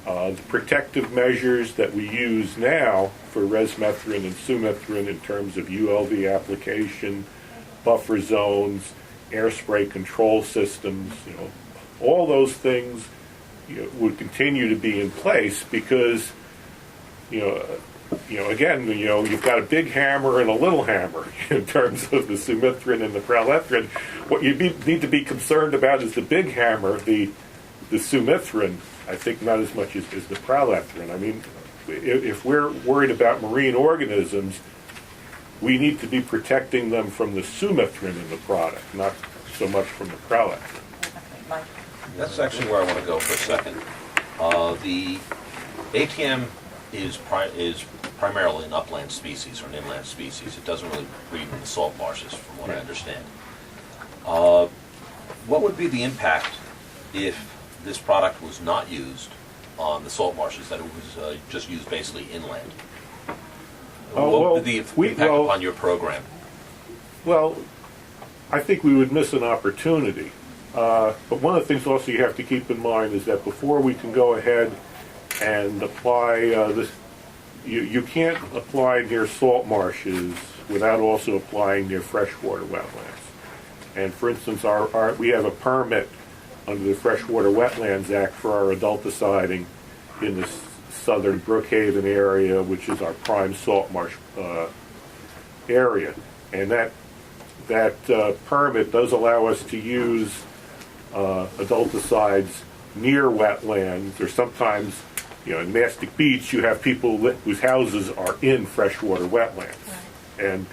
The protective measures that we use now for resmethrin and sumetrin in terms of ULV application, buffer zones, air spray control systems, you know, all those things, you know, would continue to be in place because, you know, again, you know, you've got a big hammer and a little hammer in terms of the sumetrin and the pralethrin. What you need to be concerned about is the big hammer, the sumetrin. I think not as much as the pralethrin. I mean, if we're worried about marine organisms, we need to be protecting them from the sumetrin in the product, not so much from the pralethrin. That's actually where I want to go for a second. The ATM is primarily an upland species or an inland species. It doesn't really breed in the salt marshes, from what I understand. What would be the impact if this product was not used on the salt marshes, that it was just used basically inland? What would be the impact upon your program? Well, I think we would miss an opportunity. But one of the things also you have to keep in mind is that before we can go ahead and apply this, you can't apply near salt marshes without also applying near freshwater wetlands. And for instance, we have a permit under the Freshwater Wetlands Act for our adulticiding in the southern Brookhaven area, which is our prime salt marsh area. And that permit does allow us to use adulticides near wetlands, or sometimes, you know, in Mastic Beach, you have people whose houses are in freshwater wetlands. And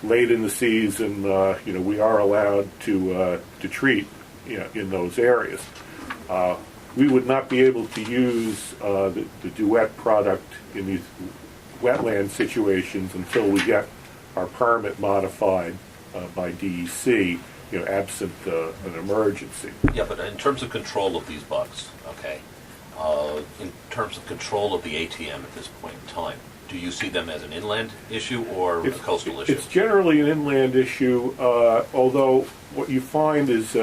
late in the season, you know, we are allowed to treat, you know, in those areas. We would not be able to use the Duet product in these wetland situations until we get our permit modified by DEC, you know, absent an emergency. Yeah, but in terms of control of these bugs, okay, in terms of control of the ATM at this point in time, do you see them as an inland issue or a coastal issue? It's generally an inland issue, although what you find is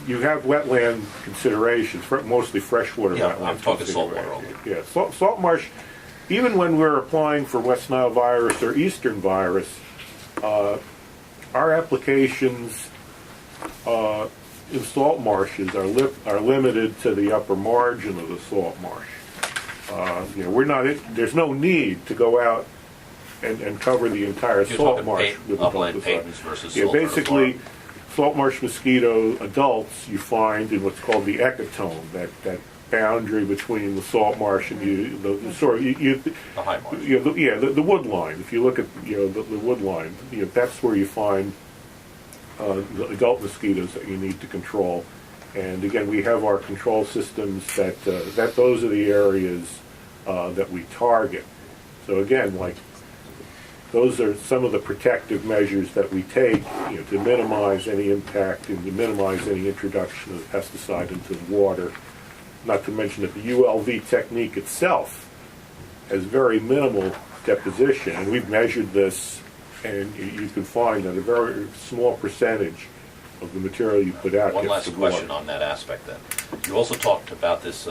you have wetland considerations, mostly freshwater wetlands. Yeah, I'm talking saltwater only. Yeah, salt marsh, even when we're applying for West Nile virus or Eastern virus, our applications in salt marshes are limited to the upper margin of the salt marsh. You know, there's no need to go out and cover the entire salt marsh with upland patents versus saltwater. Basically, salt marsh mosquito adults you find in what's called the ecotone, that boundary between the salt marsh and the high marsh. The wood line. If you look at the wood line, that's where you find the adult mosquitoes that you need to control. And again, we have our control systems that those are the areas that we target. So again, like, those are some of the protective measures that we take, to minimize any impact and to minimize any introduction of pesticide into the water. Not to mention that the ULV technique itself has very minimal deposition, and we've measured this, and you can find that a very small percentage of the material you put out One gets last to water. question on that aspect then. You also talked about this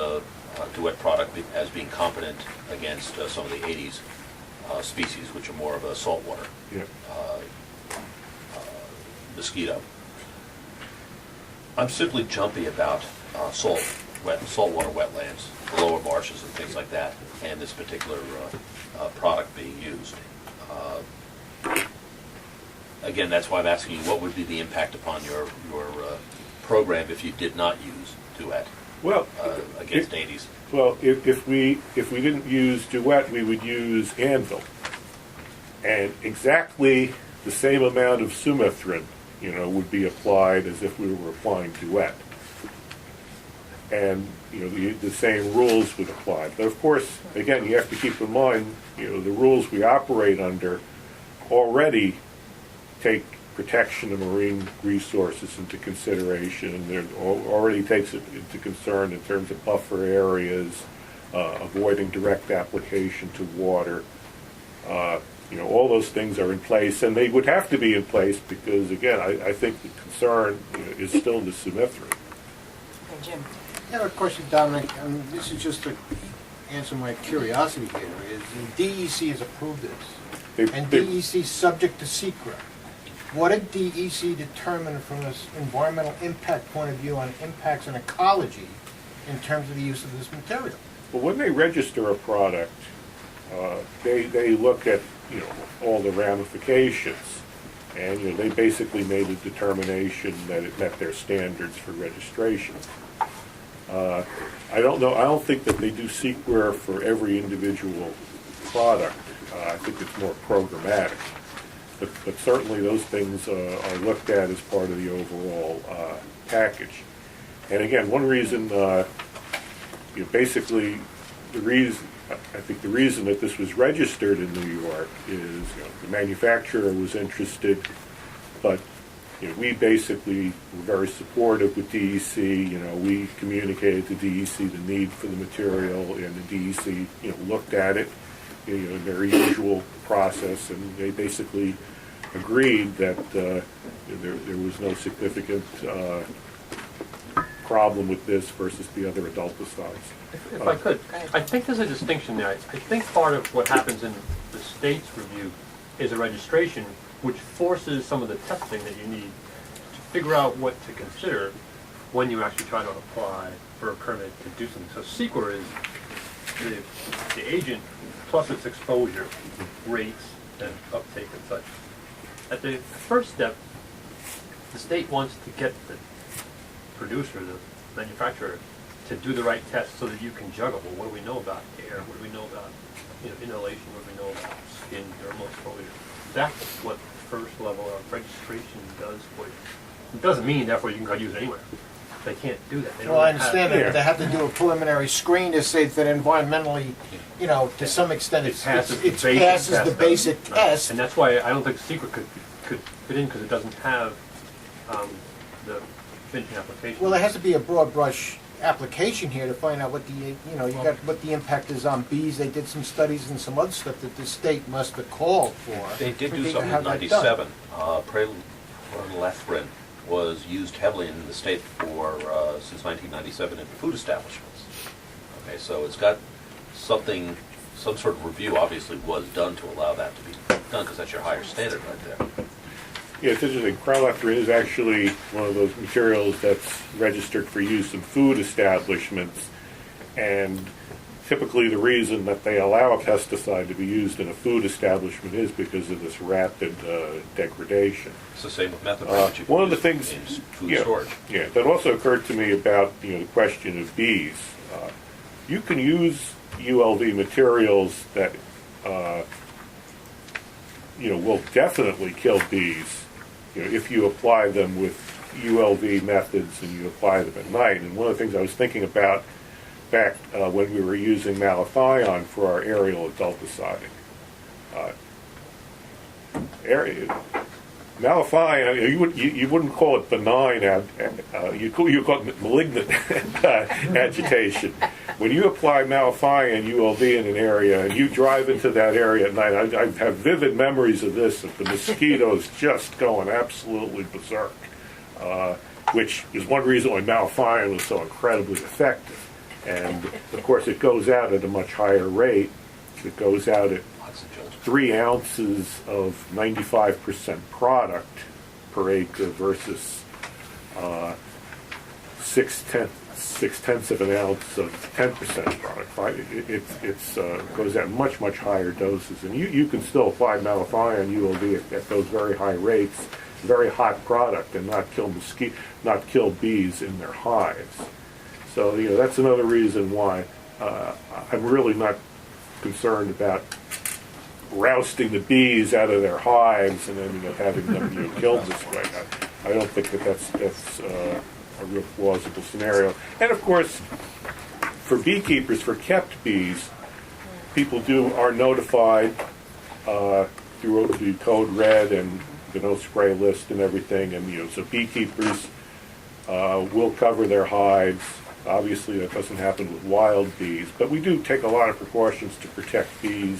duet product as being competent against some of the 80s species, which are more of a saltwater mosquito. I'm simply jumpy about saltwater wetlands, lower marshes and things like that, and this particular product being used. Again, that's why I'm asking you, what would be the impact upon your program if you did not use duet against 80s? Well, if we didn't use duet, we would use anvil, and exactly the same amount of sumethrin, would be applied as if we were applying duet, and the same rules would apply. But of course, again, you have to keep in mind, the rules we operate under already take protection of marine resources into consideration, and there already takes it into concern in terms of buffer areas, avoiding direct application to water. All those things are in place, and they would have to be in place because, again, I think the concern is still the sumethrin. Okay, Jim. I have a question, Dominic, and this is just to answer my curiosity here, is the DEC has approved this, and DEC is subject to secret. What did DEC determine from an environmental impact point of view on impacts on ecology in terms of the use of this material? Well, when they register a product, they look at all the ramifications, and they basically made a determination that it met their standards for registration. I don't know. I don't think that they do CEQA for every individual product. I think it's more programmatic. But certainly those things are looked at as part of the overall package. And again, one reason, basically, I think the reason that this was registered in New York is the manufacturer was interested, but we basically were very supportive with DEC. We communicated to DEC the need for the material, and the DEC looked at it in their usual process, and they basically agreed that there was no significant problem with this versus the other adulticides. If I could, I think there's a distinction there. I think part of what happens in the state's review is a registration which forces some of the testing that you need to figure out what to consider when you actually try to apply for a permit to do something. So CEQA is the agent plus its exposure, rates, and uptake and such. At the first step, the state wants to get the producer, the manufacturer, to do the right test so that you can juggle. Well, what do we know about air? What do we know about inhalation? What do we know about skin, dermal exposure? That's what the first level of registration does for you. It doesn't mean, therefore, you can go use it anywhere. They can't do that. They don't I understand that, have, but they have to do a preliminary screen to say that environmentally, to some extent, it passes the basic test. And that's why I don't think secret could fit in, because it doesn't have the finishing application. Well, there has to be a broad brush application here to find out what the got what the impact is on bees. They did some studies and some other stuff that the state must have called for. They did do something in '97. Prelethrin was used heavily in the state for since 1997 in food establishments. Okay, so it's got something, some sort of review obviously was done to allow that to be done, because that's your higher standard right there. Yeah, it's interesting. Prelethrin is actually one of those materials that's registered for use in food establishments, and typically the reason that they allow a pesticide to be used in a food establishment is because of this rapid degradation. It's the same with methadone. One of the things, in food storage. Yeah, that also occurred to me about the question of bees. You can use ULV materials that will definitely kill bees. If you apply them with ULV methods and you apply them at night. And one of the things I was thinking about back when we were using malathion for our aerial adulticiding. Malathion, you wouldn't call it benign, you call it malignant agitation. When you apply malathion ULV in an area and you drive into that area at night, I have vivid memories of this, of the mosquitoes just going absolutely berserk, which is one reason why malathion was so incredibly effective. And of course, it goes out at a much higher rate. It goes out at 3 ounces of 95% product per acre versus 6/10 of an ounce of 10% product. It goes at much higher doses, and you can still apply malathion ULD at those very high rates, very hot product, and not kill bees in their hives. So that's another reason why I'm really not concerned about rousting the bees out of their hives and ending up having them killed this way. I don't think that's a real plausible scenario. And of course, for beekeepers, for kept bees, people are notified through the code red and the no spray list and everything, and so beekeepers will cover their hives. Obviously, that doesn't happen with wild bees, but we do take a lot of precautions to protect bees.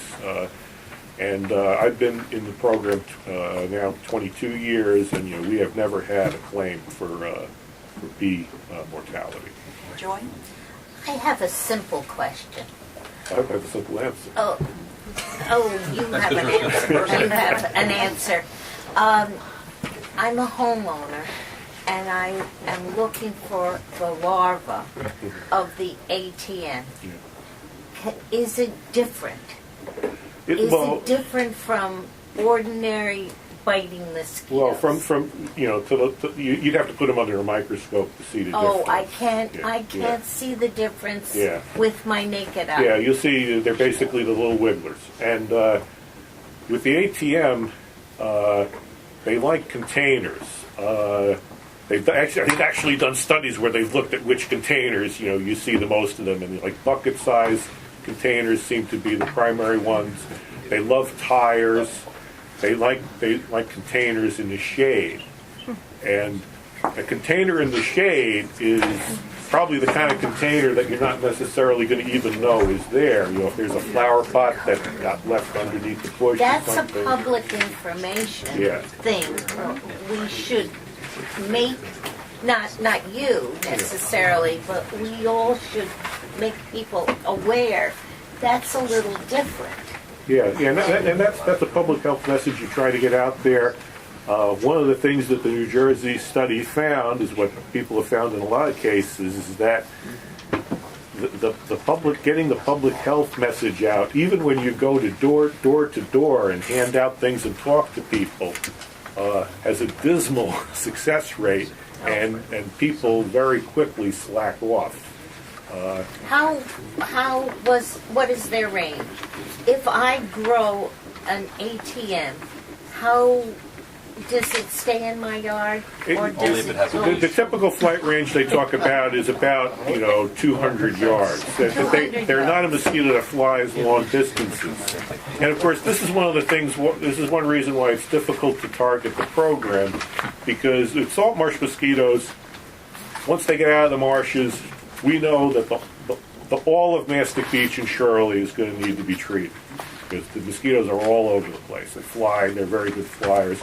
And I've been in the program now 22 years, and we have never had a claim for bee mortality. Joy? I have a simple question. I have a simple answer. Oh, you have an answer. You have an answer. I'm a homeowner, and I am looking for the larva of the ATM. Is it different? Is it different from ordinary biting mosquitoes? Well, from you'd have to put them under a microscope to see the difference. Oh, I can't see the difference with my naked eye. Yeah, you'll see they're basically the little wigglers. And with the ATM, they like containers. They've actually done studies where they've looked at which containers you see the most of them, and like bucket size containers seem to be the primary ones. They love tires. They like containers in the shade, and a container in the shade is probably the kind of container that you're not necessarily going to even know is there. If there's a flower pot that got left underneath the bush. That's or something. a public information thing. We should make, not you necessarily, but we all should make people aware. That's a little different. Yeah, and that's a public health message you try to get out there. One of the things that the New Jersey study found is what people have found in a lot of cases is that the public, getting the public health message out, even when you go to door to door and hand out things and talk to people, has a dismal success rate, and people very quickly slack off. What is their range? If I grow an ATM, how does it stay in my yard? Or does it go? The typical flight range they talk about is about 200 yards. They're not a mosquito that flies long distances. And of course, this is one of the things. This is one reason why it's difficult to target the program, because with salt marsh mosquitoes, once they get out of the marshes, we know that all of Mastic Beach and Shirley is going to need to be treated, because the mosquitoes are all over the place. They fly, they're very good flyers.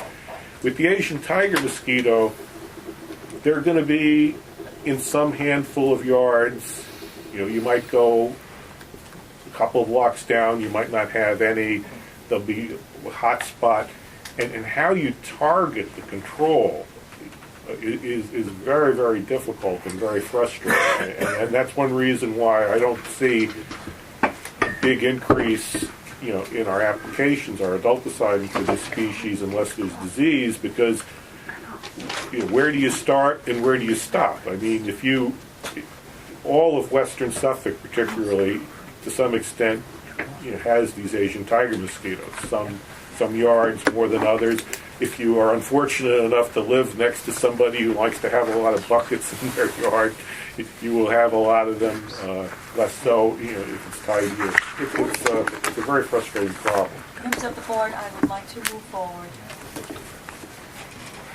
With the Asian tiger mosquito, they're going to be in some handful of yards. You might go a couple of blocks down, you might not have any. There'll be a hot spot. And how you target the control is very, very difficult and very frustrating. And that's one reason why I don't see a big increase in our applications, our adulticide for this species, unless there's disease, because where do you start and where do you stop? I mean, all of western Suffolk, particularly, to some extent, has these Asian tiger mosquitoes. Some yards more than others. If you are unfortunate enough to live next to somebody who likes to have a lot of buckets in their yard, you will have a lot of them. Less so, if it's tidier. It's a very frustrating problem. Members of the board, I would like to move forward.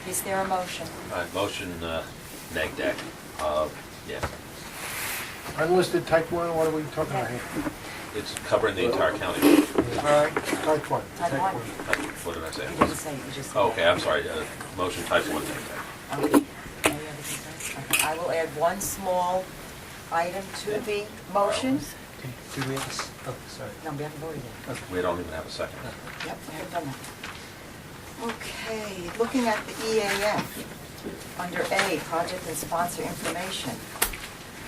Is there a motion? Motion, neg deck. Yes. Unlisted type 1, what are we talking about here? It's covering the entire county. Type 1. Type 1. What did I say? You didn't say, you just said. Oh, okay, I'm sorry. Motion type 1 neg deck. Okay. Any other concerns? Okay. I will add one small item to the motion. Do we have, oh, sorry. No, we haven't voted yet. We don't even have a second. Yep, we haven't done that. Okay, looking at the EAF, under A, project and sponsor information,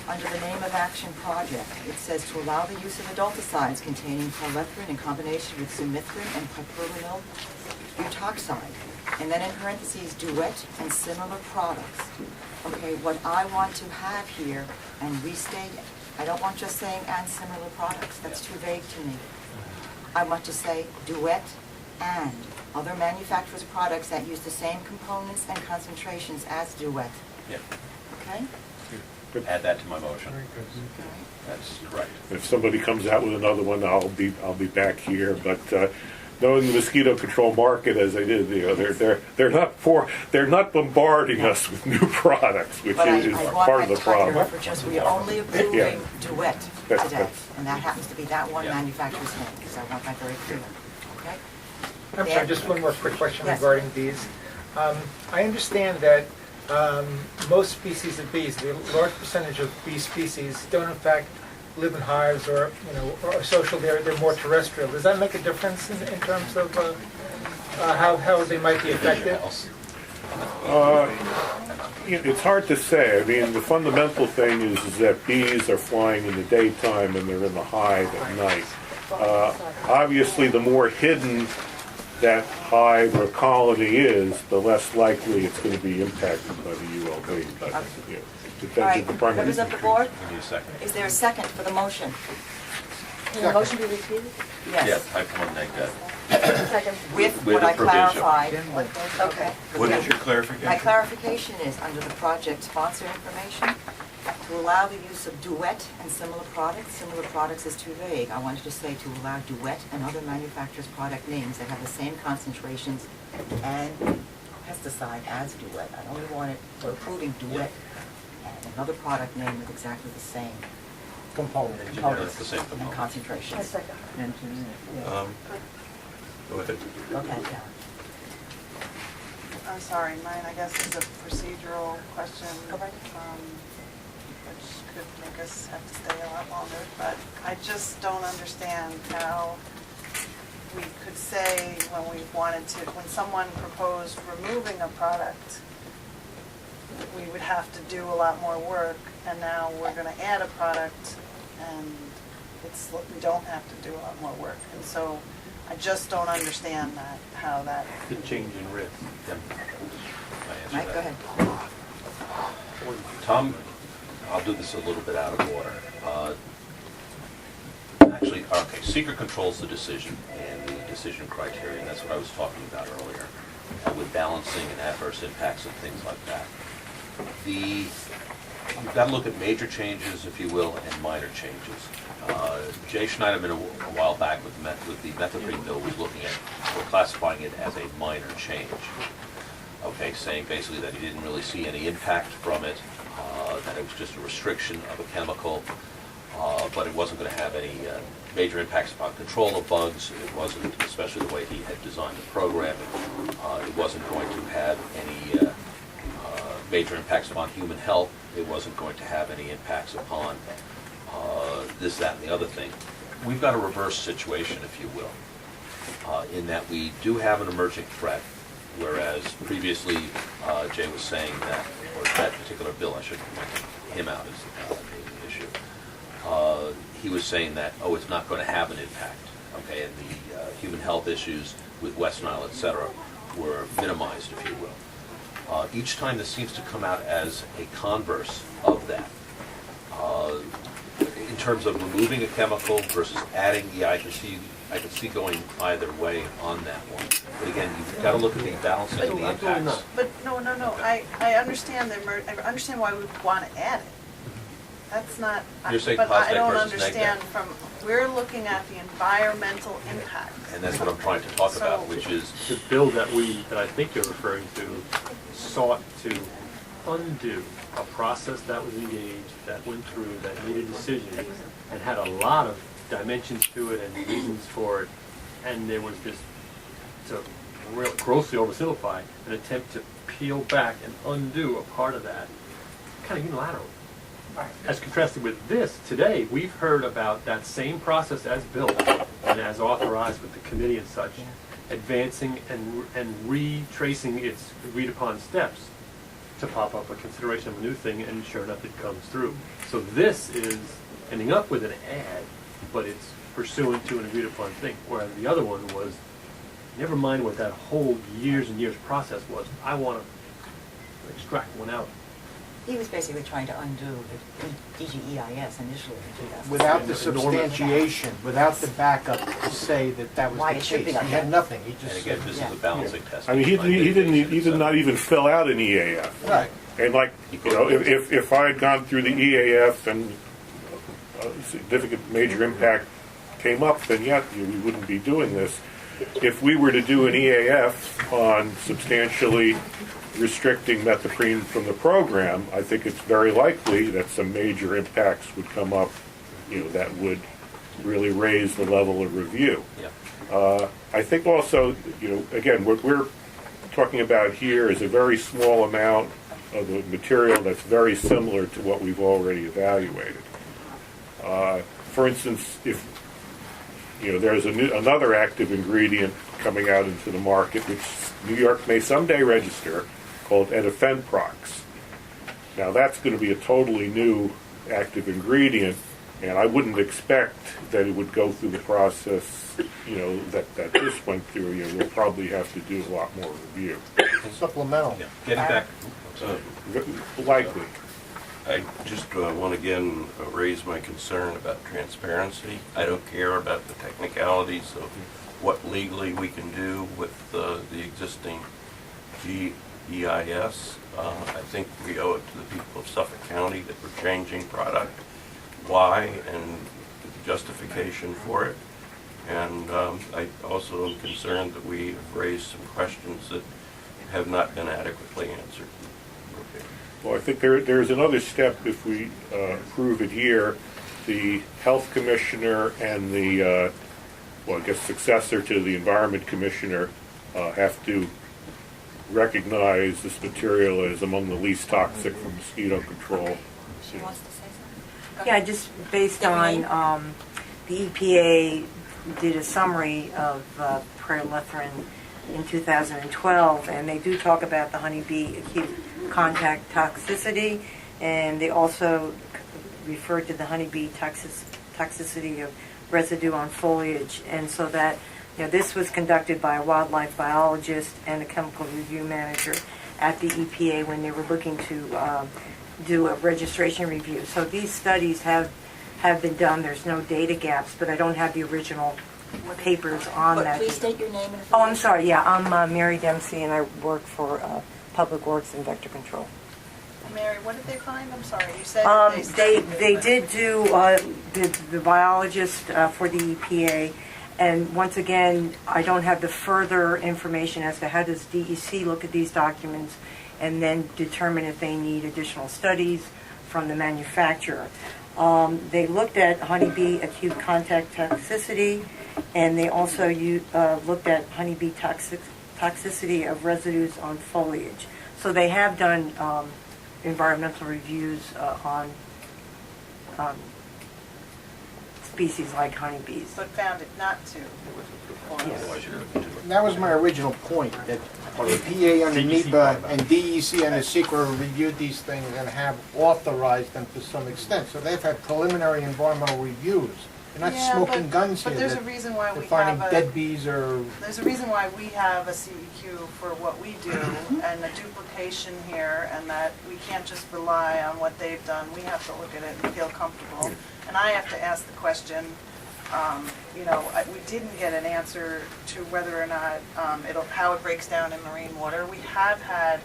under the name of action project, it says to allow the use of adulticides containing pyrethrin in combination with sumithrin and piperonil butoxide, and then in parentheses, duet and similar products. Okay, what I want to have here, and restate it, I don't want just saying and similar products, that's too vague to me. I want to say duet and other manufacturers' products that use the same components and concentrations as duet. Yep. Okay? Add that to my motion. That's correct. If somebody comes out with another one, I'll be back here. But knowing the mosquito control market as they did, they're not bombarding us with new products, which But is part of the problem. We're only approving Yeah. duet That's- today, and that happens to be that one manufacturer's name, because I want that very clear. Okay? I'm sorry, just one more quick question Yes. regarding these. I understand that most species of bees, the large percentage of bee species, don't in fact live in hives or, or social. They're more terrestrial. Does that make a difference in terms of how they might be affected? It's hard to say. I mean, the fundamental thing is that bees are flying in the daytime and they're in the hive at night. Obviously, the more hidden that hive or colony is, the less likely it's going to be impacted by the ULB. But, it depends All right, on the primary. members of the board, We need a second. is there a second for the motion? Can the motion be repeated? Yeah, type 1 neg dev. Second. With With what a I provision. clarified. Okay. What is your clarification? My clarification is, under the project sponsor information, to allow the use of duet and similar products. Similar products is too vague. I wanted to say to allow duet and other manufacturers' product names that have the same concentrations and pesticide as duet. I only want it for approving duet and another product name with exactly the same Component. components the same and component. concentrations. Go ahead. Okay, Karen. I'm sorry, mine, I guess, is a procedural question. Go right Which could make us have to stay a lot longer, but I just don't understand how we could say when someone proposed removing a product, we would have to do a lot more work, and now we're gonna add a product, and we don't have to do a lot more work. And so I just don't understand how that. The change in risk. Mike, go ahead. Tom, I'll do this a little bit out of order. Actually, okay, secret controls the decision and the decision criteria, and that's what I was talking about earlier, with balancing and adverse impacts and things like that. You've got to look at major changes, if you will, and minor changes. Jay Schneiderman a while back with the methadone bill was looking at, or classifying it as a minor change. Okay, saying basically that he didn't really see any impact from it, that it was just a restriction of a chemical, but it wasn't going to have any major impacts upon control of bugs. It wasn't, especially the way he had designed the program, it wasn't going to have any major impacts upon human health. It wasn't going to have any impacts upon this, that, and the other thing. We've got a reverse situation, if you will, in that we do have an emerging threat, whereas previously Jay was saying that, or that particular bill, I should point him out as the issue. He was saying that, it's not going to have an impact, okay, and the human health issues with West Nile, et cetera, were minimized, if you will. Each time this seems to come out as a converse of that. In terms of removing a chemical versus adding, I can see going either way on that one. But again, you've got to look at the balancing of the impacts. But no, I understand I understand why we would want to add it. That's not, You're saying but I positive don't versus understand negative. we're looking at the environmental impact. And that's what I'm trying to talk about, which is The bill that I think you're referring to sought to undo a process that was engaged, that went through, that made a decision, and had a lot of dimensions to it and reasons for it. And there was this, to grossly oversimplify, an attempt to peel back and undo a part of that, kind of unilaterally. as contrasted with this, today, we've heard about that same process as built and as authorized with the committee and such, advancing and retracing its agreed-upon steps to pop up a consideration of a new thing, and sure enough, it comes through. So this is ending up with an ad, but it's pursuant to an agreed-upon thing, whereas the other one was, never mind what that whole years and years process was, I want to extract one out. He was basically trying to undo the DGEIS initially in 2000. Without the substantiation, without the backup to say that that was Why the it should be case. like He had that. nothing, he And just again, said. this is a balancing test. I mean, he did not even fill out an EAF. Right. And like, you know, if I had gone through the EAF and a significant major impact came up, then yeah, we wouldn't be doing this. If we were to do an EAF on substantially restricting methaprene from the program, I think it's very likely that some major impacts would come up, you know, that would really raise the level of review. Yeah. I think also, you know, again, what we're talking about here is a very small amount of the material that's very similar to what we've already evaluated. For instance, if you know, there's another active ingredient coming out into the market, which New York may someday register, called Edifenprox. Now that's going to be a totally new active ingredient, and I wouldn't expect that it would go through the process, you know, that this went through. You know, we'll probably have to do a lot more review. Supplemental. Yeah. Getting back, Likely. I just want to again raise my concern about transparency. I don't care about the technicalities of what legally we can do with the existing GEIS. I think we owe it to the people of Suffolk County that we're changing product, why, and the justification for it. And I also am concerned that we have raised some questions that have not been adequately answered. Well, I think there's another step if we approve it here. The health commissioner and the, well, I guess successor to the environment commissioner have to recognize this material as among the least toxic for mosquito control. She wants to say something? Yeah, just based on the EPA did a summary of pyrethrin in 2012, and they do talk about the honeybee acute contact toxicity, and they also refer to the honeybee toxicity of residue on foliage, and so that, you know, this was conducted by a wildlife biologist and a chemical review manager at the EPA when they were looking to do a registration review. So these studies have been done. There's no data gaps, but I don't have the original papers on that. Please state your name and Oh, I'm sorry. Yeah, I'm Mary Dempsey, and I work for Public Works and Vector Control. Mary, what did they find? I'm sorry, you said They did do the biologist for the EPA, and once again, I don't have the further information as to how does DEC look at these documents and then determine if they need additional studies from the manufacturer. They looked at honeybee acute contact toxicity, and they also looked at honeybee toxicity of residues on foliage. So they have done environmental reviews on species like honeybees. but found it not to. That was my original point, that EPA under NEPA and DEC and the SEQA reviewed these things and have authorized them to some extent. So they've had preliminary environmental reviews. They're not Yeah, smoking guns here. But there's a that reason why they're we finding have dead bees or... There's a reason why we have a CEQ for what we do and the duplication here, and that we can't just rely on what they've done. We have to look at it and feel comfortable. And I have to ask the question, we didn't get an answer to whether or not how it breaks down in marine water. We have had,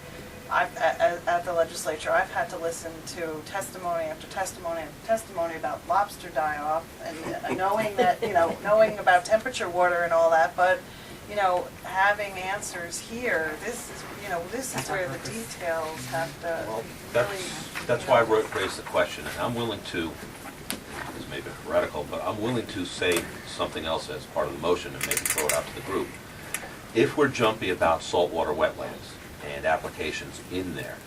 at the legislature, I've had to listen to testimony after testimony after testimony about lobster die-off, and knowing that, knowing about temperature water and all that, but, having answers here, this is where the details have to really... That's why I raised the question, and I'm willing to, this may be heretical, but I'm willing to say something else as part of the motion and maybe throw it out to the group. If we're jumpy about saltwater wetlands and applications in there,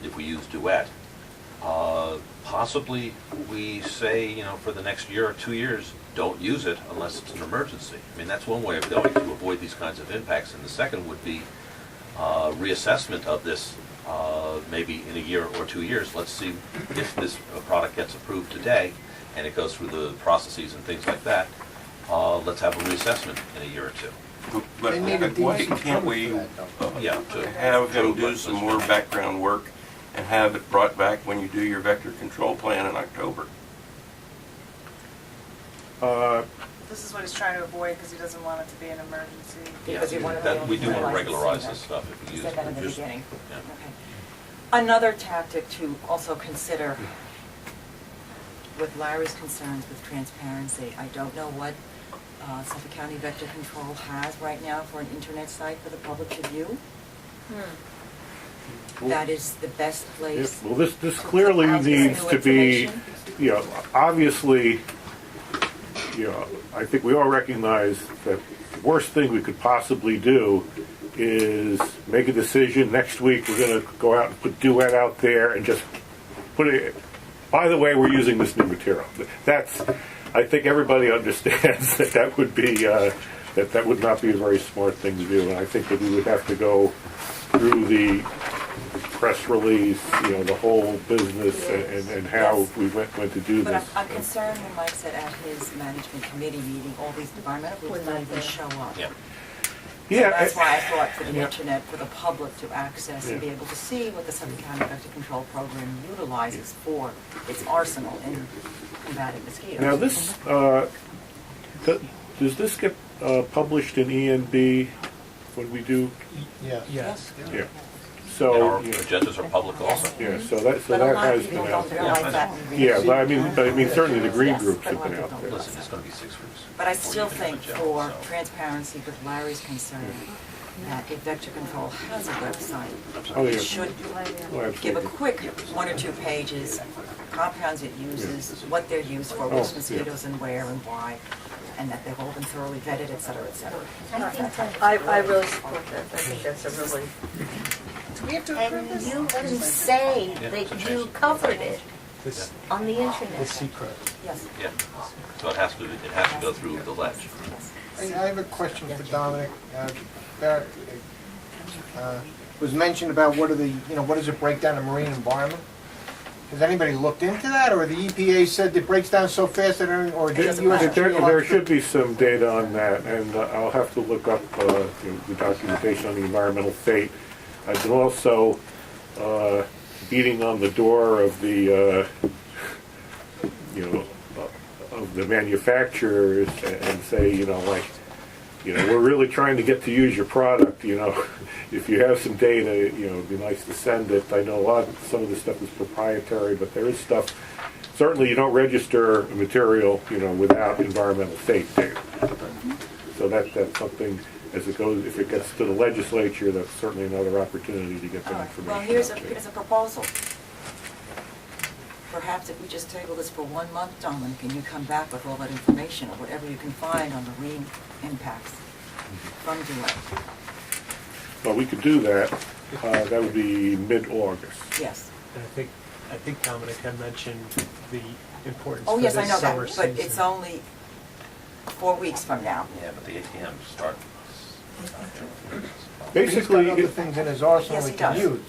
if we use duet, Possibly we say, you know, for the next year or 2 years, don't use it unless it's an emergency. I mean, that's one way of going to avoid these kinds of impacts. And the second would be reassessment of this maybe in a year or 2 years. Let's see if this product gets approved today and it goes through the processes and things like that. Let's have a reassessment in a year or two. But They need a why DEC can't we permit for that, Yeah, have him do some more background work and have it brought back when you do your vector control plan in October? This is what he's trying to avoid because he doesn't want it to be an emergency. Because you want to that, we do want to realize regularize sooner. this stuff if we You use said that in it. the Just- beginning. yeah. Okay. Another tactic to also consider with Larry's concerns with transparency, I don't know what Suffolk County Vector Control has right now for an internet site for the public to view. That is the best place. Well, this clearly needs to be, you know, obviously, you know, I think we all recognize that the worst thing we could possibly do is make a decision, next week we're going to go out and put Duet out there and just put it, by the way, we're using this new material. That's, I think everybody understands that that would be, that would not be a very smart thing to do. And I think that we would have to go through the press release, you know, the whole business and how we went to do But this. I'm concerned when Mike said at his management committee meeting, all these environmental groups not even show up. Yeah. Yeah, So that's why I thought for the yeah. internet, for the public to access and be able to see what the Suffolk County Vector Control Program utilizes for its arsenal in combating mosquitoes. Now this, does this get published in ENB when we do? Yes. Yes. Yeah. And So, our you know, agendas are public also. yeah, so that But a lot has of been people out don't there. realize that. Yeah, but I mean certainly the green Yes, groups but have been a lot of out people there. don't. Listen, it's going to be 6 weeks. But I still before you think get a for job, so. transparency with Larry's concern, that if Vector Control has a website, Oh, yeah. it should Oh, give a absolutely. quick 1 or 2 pages, compounds it uses, what they're used for, Oh, which yeah. mosquitoes and where and why, and that they've all been thoroughly vetted, et cetera, et cetera. I really support that. I think that's a really, Do we have to approve And this? you can say Yeah, that it's a you change. covered it This, on the the internet. secret. Yes, Yeah. So it has to go through the ledge. yes. I have a question for Dominic. There was mentioned about what does it break down the marine environment? Has anybody looked into that, or the EPA said it breaks down so fast that, or the U.S. There should be some data on that, and I'll have to look up you know, the documentation on the environmental fate. I've been also beating on the door of the, you know, of the manufacturers and say, you know, like, you know, we're really trying to get to use your product, you know. If you have some data, you know, it'd be nice to send it. I know some of this stuff is proprietary, but there is stuff, certainly you don't register a material, you know, without environmental fate data. So that's something, as it goes, if it gets to the legislature, that's certainly another opportunity to get All that right, information. well, here's out there. a proposal. Perhaps if we just table this for 1 month, Dominic, and you come back with all that information, or whatever you can find on marine impacts from Duet. Well, we could do that. That would be mid-August. Yes. And I think Dominic had mentioned the importance Oh, for yes, I this know summer that, but season. it's only 4 weeks from now. Yeah, but the ATMs start. Basically, He's got other things in his arsenal Yes, he he can does. use.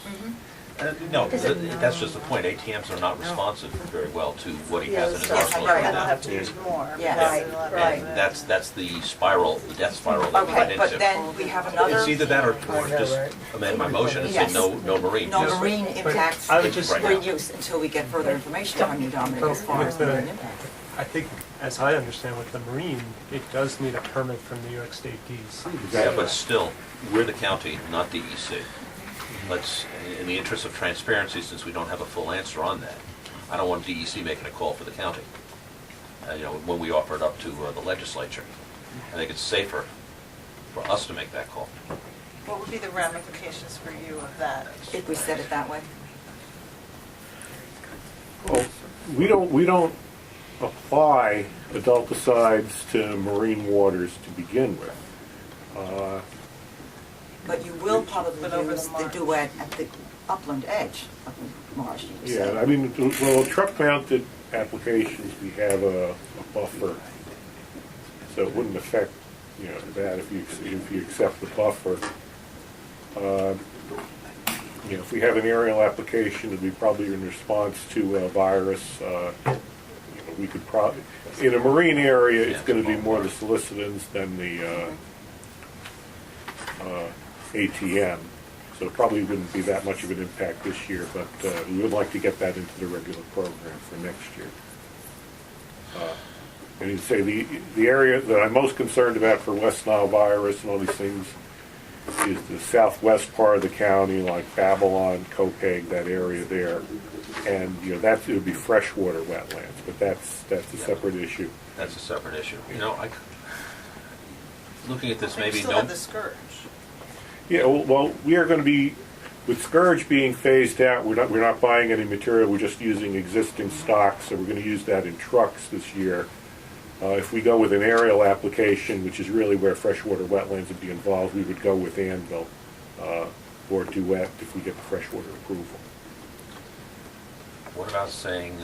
No, that's just the point. ATMs are not responsive very well to what he has in his Yes, I arsenal know, right and now. I'll have to use more. Yes. because Right, it'll have right. And that's the spiral, the death spiral that we went Okay, but into. then we have another. It's either that or just amend my motion and say Yes. no marine. No Just- marine impacts I would just- for use until we get further information from you, Dominic, as far as But marine impacts. I think, as I understand with the marine, it does need a permit from New York State DEC. Yeah, but still, we're the county, not DEC. Let's, in the interest of transparency, since we don't have a full answer on that, I don't want DEC making a call for the county. You know, when we offer it up to the legislature, I think it's safer for us to make that call. What would be the ramifications for you of that? If we said it that way. Well, we don't apply adulticides to marine waters to begin with. But you will probably But over use the the month. Duet at the upland edge of the marsh, you were Yeah, saying. I mean, well, truck-mounted applications, we have a buffer, so it wouldn't affect, that if you accept the buffer. If we have an aerial application, it'd be probably in response to a virus. We could probably, in a marine area, it's going to be more the solicitants than the ATM. So it probably wouldn't be that much of an impact this year, but we would like to get that into the regular program for next year. And you'd say the area that I'm most concerned about for West Nile virus and all these things is the southwest part of the county, like Babylon, Copeg, that area there. And, it would be freshwater wetlands, but that's a separate issue. That's a separate issue. Looking at this, maybe You still have the scourge. Yeah, well, we are going to be, with scourge being phased out, we're not buying any material, we're just using existing stock, so we're going to use that in trucks this year. If we go with an aerial application, which is really where freshwater wetlands would be involved, we would go with Anvil or Duet if we get the freshwater approval. What about saying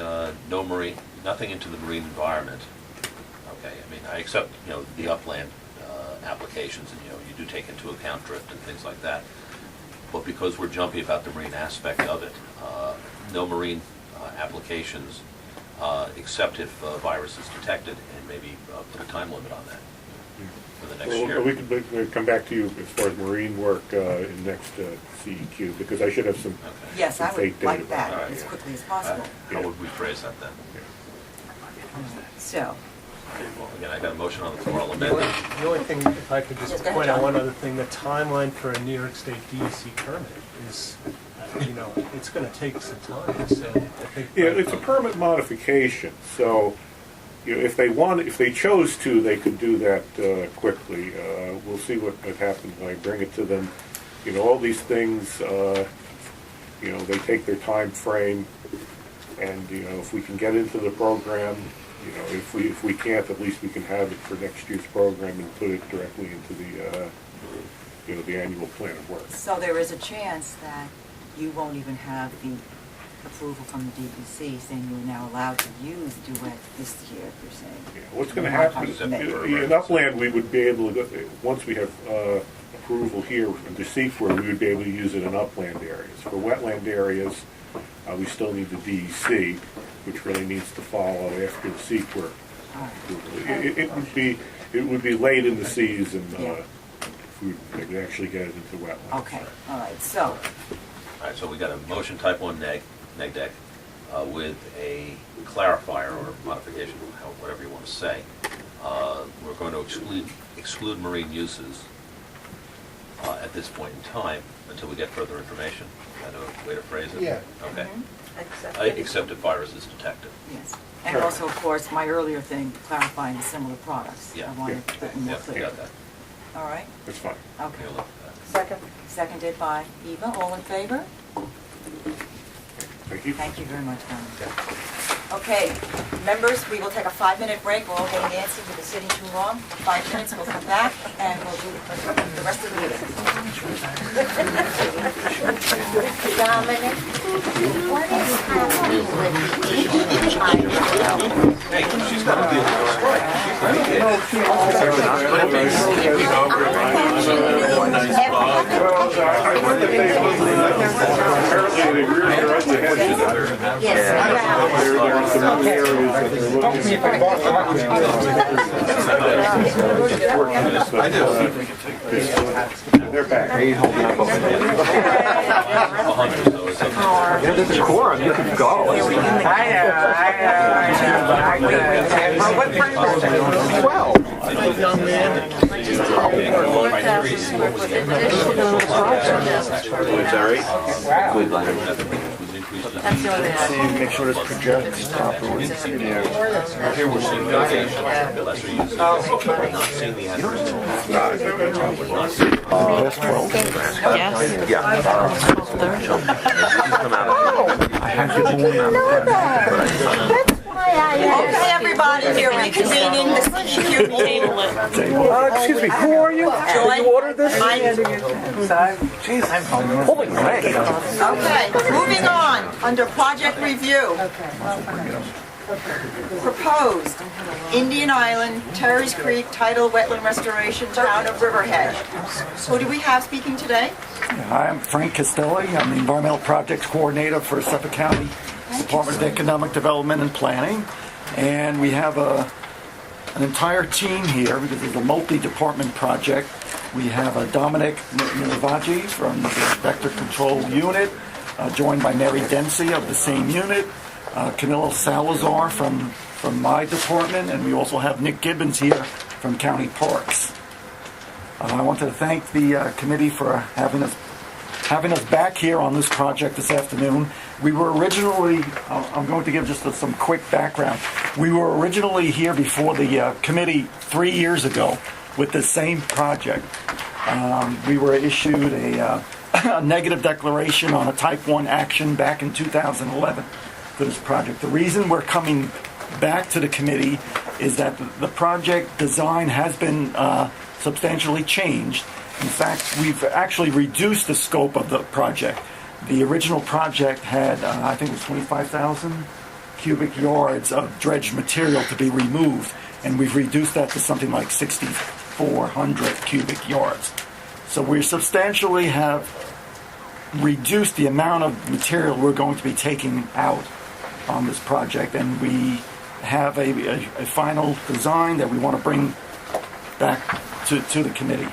nothing into the marine environment? Okay, I mean, I accept, the upland applications, and, you do take into account drift and things like that. But because we're jumpy about the marine aspect of it, no marine applications except if virus is detected, and maybe put a time limit on that for the next year. We could come back to you as far as marine work in next CEQ, because I should have some Yes, some I fake would data. like that as quickly as possible. How would we phrase that then? So, Well, again, I got a motion on the floor. I'll amend it. The only thing, if I could Yes, just go ahead, point out John. one other thing, the timeline for a New York State DEC permit is, it's going to take some time, so I think. Yeah, it's a permit modification, so, if they chose to, they could do that quickly. We'll see what happens when I bring it to them. All these things, they take their time frame, and, if we can get into the program, if we can't, at least we can have it for next year's program and put it directly into the annual plan of work. so there is a chance that you won't even have the approval from the DEC saying you are now allowed to use Duet this year, you're saying? Yeah, what's going to happen, in upland, we would be able to, once we have approval here from the CEQA, we would be able to use it in upland areas. For wetland areas, we still need the DEC, which really needs to follow after the CEQA approval. It would be late in the season if we could actually get it into wetlands. Okay, all right, so, All right, so we got a motion type 1 neg deck with a clarifier or modification, whatever you want to say. We're going to exclude marine uses at this point in time until we get further information. Is that a way to phrase it? Yeah. Okay. Mhm. Except if virus is detected. yes. And also, of course, my earlier thing, clarifying the similar products. Yeah. I wanted to put more Yeah, we clear. got that. All right? That's fine. Okay. We'll look at that. Second. Seconded by Eva, all in favor? Thank you. Thank you very much, Don. Okay, members, we will take a 5-minute break. We're all getting antsy because it's sitting too long. For 5 minutes, we'll come back and we'll do the rest of the meeting. Dominic, what is happening with the Hey, she's got to deal with this, right? Apparently, they reared their ugly heads. There are some areas that they're looking I do. They're back. There's a quorum, you can go. Young man. That's the only thing. Make sure this projects properly. Here we're seeing mitigation, lesser uses. We're not seeing the adverse. We're not seeing. Past 12? Yeah. I had to know that. That's why I Okay, everybody, we're reconvening the CEQ meeting. Excuse me, who are you? Did you order this? Holy crap. Okay, moving on, under project review. Proposed, Indian Island, Terry's Creek, Tidal Wetland Restoration, Town of Riverhead. Who do we have speaking today? Hi, I'm Frank Castelli. I'm the Environmental Projects Coordinator for Suffolk County Department of Economic Development and Planning. And we have an entire team here because it's a multi-department project. We have Dominic Milivaggi from the Vector Control Unit, joined by Mary Dempsey of the same unit, Camilo Salazar from my department, and we also have Nick Gibbons here from County Parks. I want to thank the committee for having us back here on this project this afternoon. We were originally, I'm going to give just some quick background. We were originally here before the committee 3 years ago with the same project. We were issued a negative declaration on a Type 1 action back in 2011 for this project. The reason we're coming back to the committee is that the project design has been substantially changed. In fact, we've actually reduced the scope of the project. The original project had, I think it was 25,000 cubic yards of dredged material to be removed, and we've reduced that to something like 6,400 cubic yards. So we substantially have reduced the amount of material we're going to be taking out on this project, and we have a final design that we want to bring back to the committee.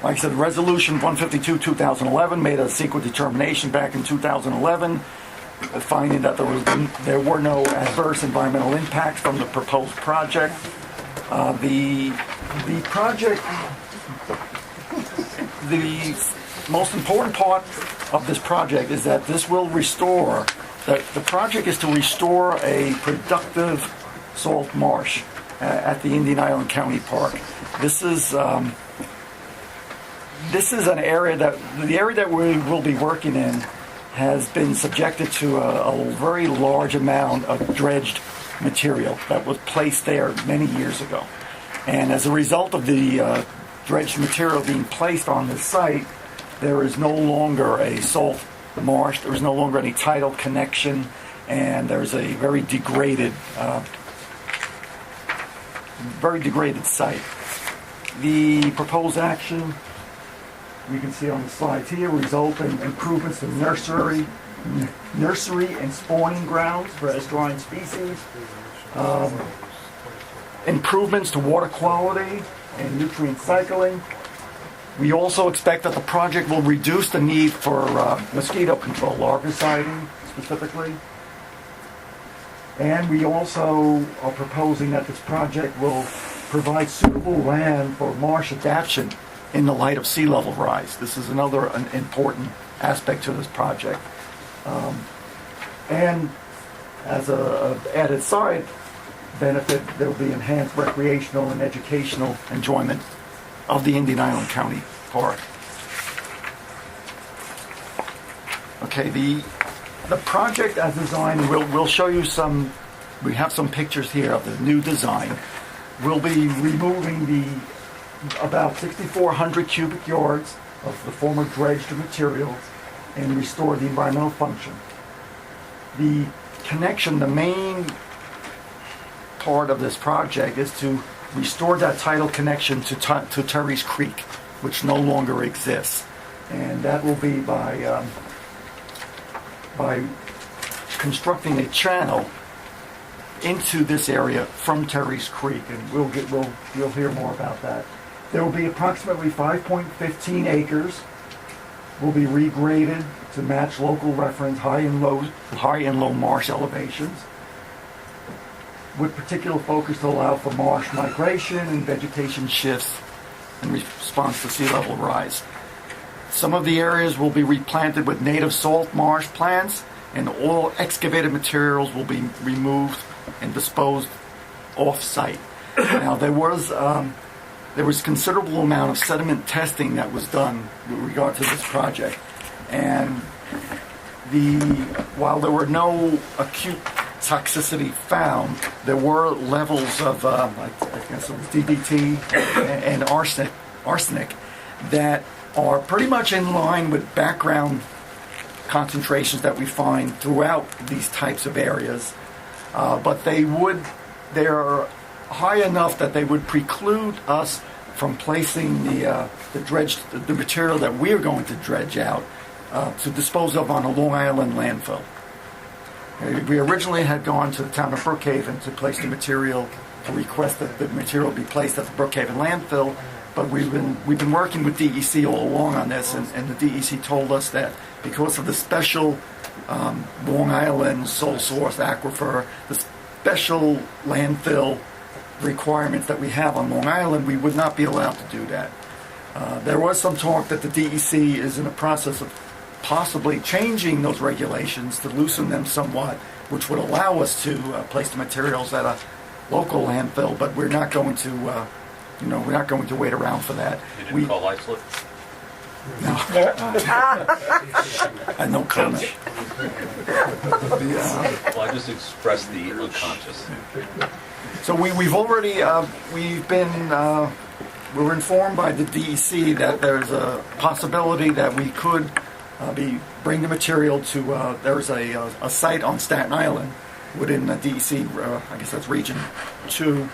Like I said, Resolution 152-2011 made a secret determination back in 2011, finding that there were no adverse environmental impacts from the proposed project. The most important part of this project is that this will restore, that the project is to restore a productive salt marsh at the Indian Island County Park. This is an area the area that we will be working in has been subjected to a very large amount of dredged material that was placed there many years ago. And as a result of the dredged material being placed on this site, there is no longer a salt marsh, there is no longer any tidal connection, and there's a very degraded site. The proposed action, we can see on the slides here, result in improvements to nursery and spawning grounds for estuarine species, improvements to water quality and nutrient cycling. We also expect that the project will reduce the need for mosquito control, larviciding specifically. And we also are proposing that this project will provide suitable land for marsh adaptation in the light of sea level rise. This is another important aspect to this project. And as an added side benefit, there will be enhanced recreational and educational enjoyment of the Indian Island County Park. Okay, the project as designed, we'll show you we have some pictures here of the new design. We'll be removing about 6,400 cubic yards of the former dredged materials and restore the environmental function. The connection, the main part of this project is to restore that tidal connection to Terry's Creek, which no longer exists. And that will be by constructing a channel into this area from Terry's Creek, and you'll hear more about that. There will be approximately 5.15 acres will be regraded to match local reference high and low marsh elevations, with particular focus to allow for marsh migration and vegetation shifts in response to sea level rise. Some of the areas will be replanted with native salt marsh plants, and all excavated materials will be removed and disposed off-site. Now, there was considerable amount of sediment testing that was done with regard to this project, and while there were no acute toxicity found, there were levels of, I guess it was DDT and arsenic that are pretty much in line with background concentrations that we find throughout these types of areas. But they're high enough that they would preclude us from placing the material that we're going to dredge out to dispose of on a Long Island landfill. We originally had gone to the town of Brookhaven to place the material, to request that the material be placed at the Brookhaven landfill, but we've been working with DEC all along on this, and the DEC told us that because of the special Long Island sole source aquifer, the special landfill requirements that we have on Long Island, we would not be allowed to do that. There was some talk that the DEC is in the process of possibly changing those regulations to loosen them somewhat, which would allow us to place the materials at a local landfill, but we're not going to, we're not going to wait around for that. You didn't call Iceland? No. No comment. Well, I just expressed the unconscious. So we've already, we were informed by the DEC that there's a possibility that we could bring the material to, there's a site on Staten Island within the DEC, I guess that's Region 2,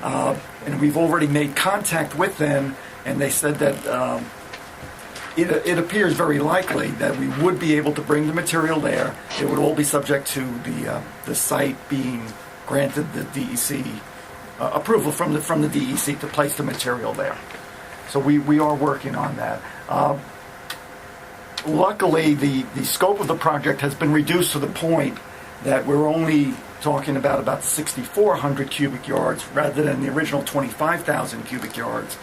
and we've already made contact with them, and they said that it appears very likely that we would be able to bring the material there. It would all be subject to the site being granted the DEC approval from the DEC to place the material there. So we are working on that. Luckily, the scope of the project has been reduced to the point that we're only talking about 6,400 cubic yards rather than the original 25,000 cubic yards.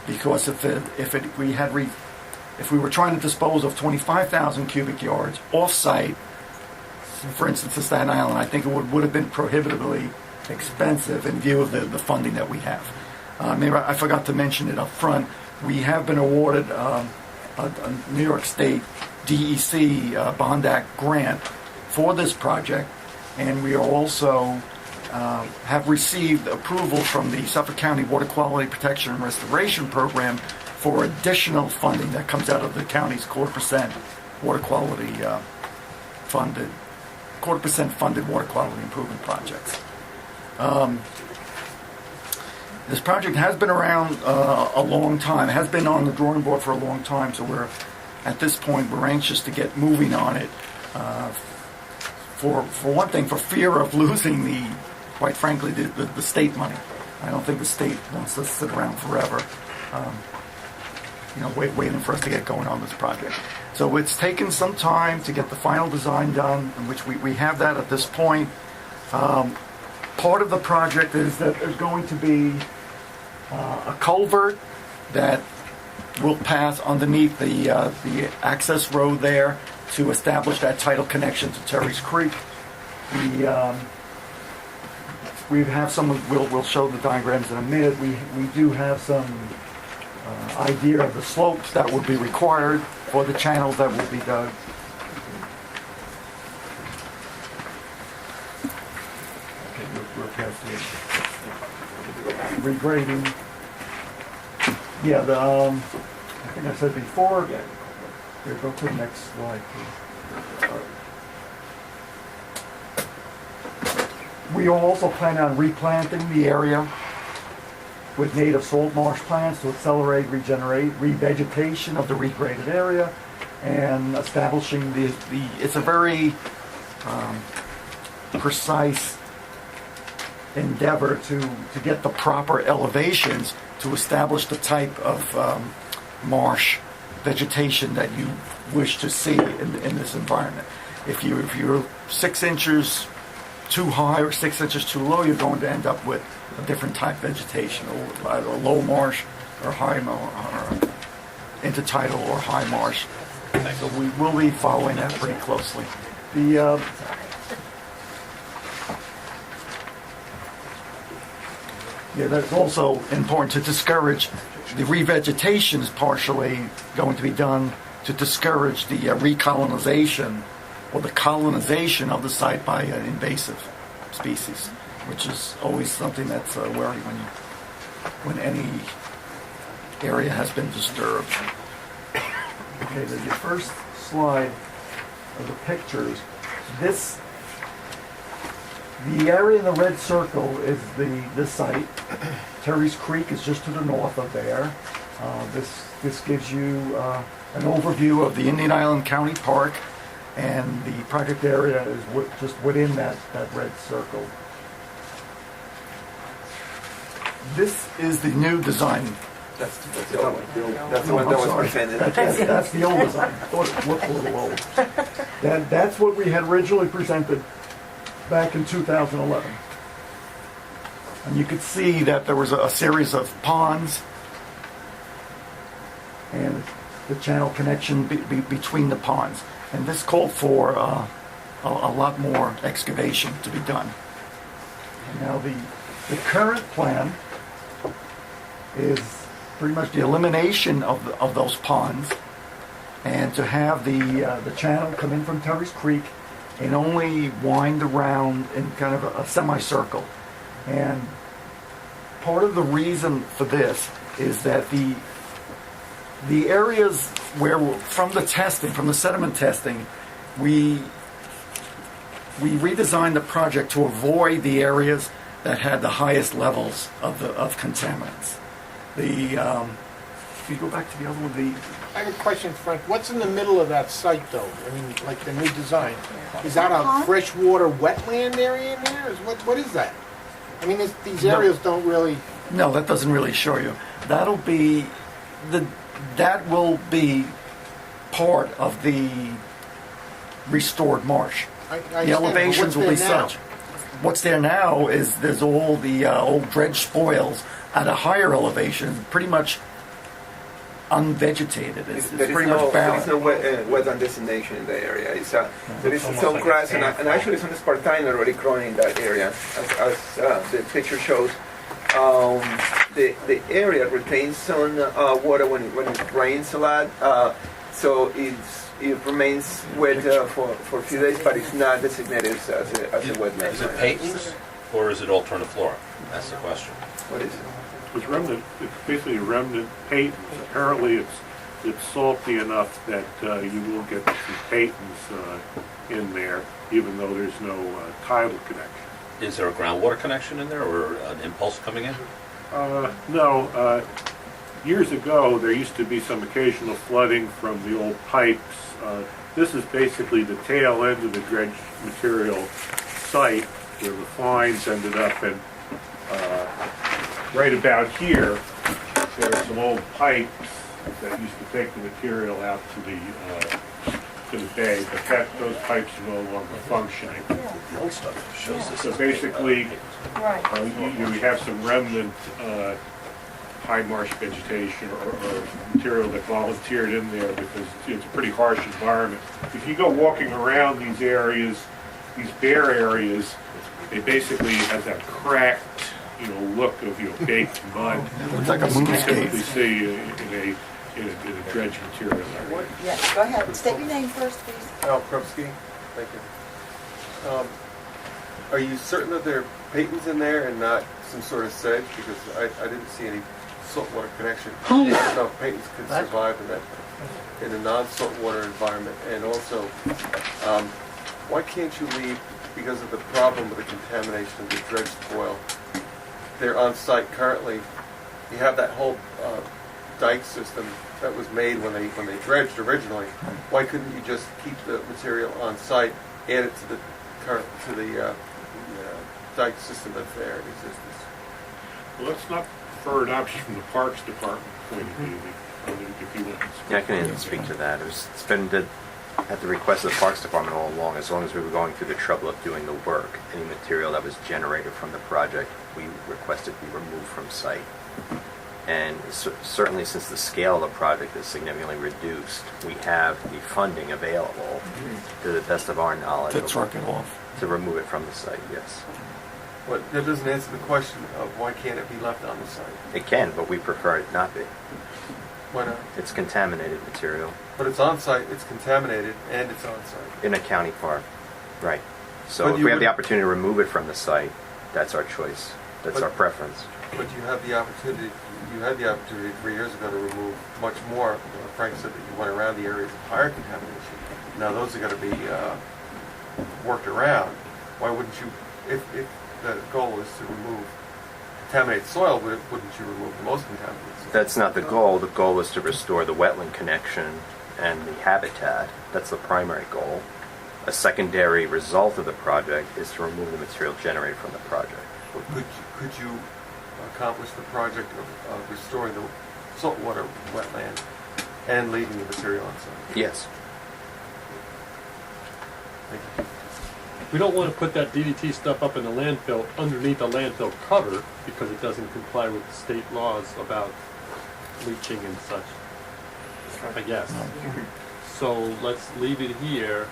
Because if we were trying to dispose of 25,000 cubic yards off-site, for instance, to Staten Island, I think it would have been prohibitively expensive in view of the funding that we have. Maybe I forgot to mention it up front. We have been awarded a New York State DEC Bond Act grant for this project, and we are also have received approval from the Suffolk County Water Quality Protection and Restoration Program for additional funding that comes out of the county's 4% water quality funded water quality improvement projects. This project has been around a long time. It has been on the drawing board for a long time, so at this point we're anxious to get moving on it. For one thing, for fear of losing quite frankly, the state money. I don't think the state wants us to sit around forever, waiting for us to get going on this project. So it's taken some time to get the final design done, in which we have that at this point. Part of the project is that there's going to be a culvert that will pass underneath the access road there to establish that tidal connection to Terry's Creek. We have some. We'll show the diagrams in a minute. We do have some idea of the slopes that would be required for the channels that will be dug. Okay, we're past the regrading. Yeah, I think I said before. Here, go to the next slide, please. We also plan on replanting the area with native salt marsh plants to accelerate, revegetation of the regraded area, and establishing it's a very precise endeavor to get the proper elevations to establish the type of marsh vegetation that you wish to see in this environment. If you're 6 inches too high or 6 inches too low, you're going to end up with a different type of vegetation, either low marsh or high marsh, or intertidal or high marsh. So we will be following that pretty closely. That's also important to discourage. The revegetation is partially going to be done to discourage the recolonization or the colonization of the site by invasive species, which is always something that's a worry when any area has been disturbed. Okay, the first slide of the pictures. The area in the red circle is the site. Terry's Creek is just to the north of there. This gives you an overview of the Indian Island County Park, and the project area is just within that red circle. This is the new design. That's the old one. That's the one that was presented. That's the old design. Thought it looked a little old. That's what we had originally presented back in 2011. And you could see that there was a series of ponds and the channel connection between the ponds. And this called for a lot more excavation to be done. And now the current plan is pretty much the elimination of those ponds, and to have the channel come in from Terry's Creek and only wind around in kind of a semicircle. And part of the reason for this is that the areas where, from the sediment testing, we redesigned the project to avoid the areas that had the highest levels of contaminants. If you go back to the other one, I have a question, Frank. What's in the middle of that site, though? I mean, like the new design. Is that a freshwater wetland area in there? What is that? I mean, these areas don't really... No, that doesn't really show you. That will be part of the restored marsh. The elevations will be such. What's there now is there's all the old dredge spoils at a higher elevation, pretty much unvegetated. It's pretty much barren. There is no wetland designation in the area. There is some grass and actually some spartina already growing in that area, as the picture shows. The area retains some water when it rains a lot, so it remains wet for a few days, but it's not designated as a wetland. Is it Peyton's or is it alternative flora? That's the question. What is it? It's remnant. It's basically remnant Peyton's. Apparently, it's salty enough that you will get some Peyton's in there, even though there's no tidal connection. Is there a groundwater connection in there or an impulse coming in? No. Years ago, there used to be some occasional flooding from the old pipes. This is basically the tail end of the dredge material site where the fines ended up, and right about here, there are some old pipes that used to take the material out to the bay, but those pipes are no longer functioning. The old stuff shows this. So basically, we have some remnant high marsh vegetation or material that volunteered in there because it's a pretty harsh environment. If you go walking around these areas, these bare areas, they basically have that cracked, look of baked mud. It's like a moonscape. We see in a dredge material area. Yes, go ahead. State your name first, please. Al Krupski. Thank you. Are you certain that there are Peyton's in there and not some sort of sedge? Because I didn't see any saltwater connection. I don't know if Peyton's could survive in a non-saltwater environment. And also, why can't you leave, because of the problem with the contamination of the dredge spoil? They're on site currently. You have that whole dike system that was made when they dredged originally. Why couldn't you just keep the material on site, add it to the dike system that's there in existence? Well, that's not preferred option from the Parks Department point of view. If you want to Yeah, I can speak to that. It's been at the request of the Parks Department all along. As long as we were going through the trouble of doing the work, any material that was generated from the project, we requested be removed from site. And certainly since the scale of the project is significantly reduced, we have the funding available to the best of our knowledge to truck it off, to remove it from the site, yes. But that doesn't answer the question of why can't it be left on the site? It can, but we prefer it not be. Why not? It's contaminated material. But it's on site, it's contaminated, and it's on site. In a county park, right. So But if you we have the would- opportunity to remove it from the site, that's our choice. That's But- our preference. But you had the opportunity 3 years ago to remove much more. Frank said that you went around the areas of higher contamination. Now those are going to be worked around. Why wouldn't you, if the goal is to remove contaminated soil, wouldn't you remove the most contaminated soil? That's not the goal. The goal is to restore the wetland connection and the habitat. That's the primary goal. A secondary result of the project is to remove the material generated from the project. Or could you accomplish the project of restoring the saltwater wetland and leaving the material on site? Yes. Thank you. We don't want to put that DDT stuff up in the landfill underneath the landfill cover because it doesn't comply with the state laws about leaching and such, I guess. So let's leave it here,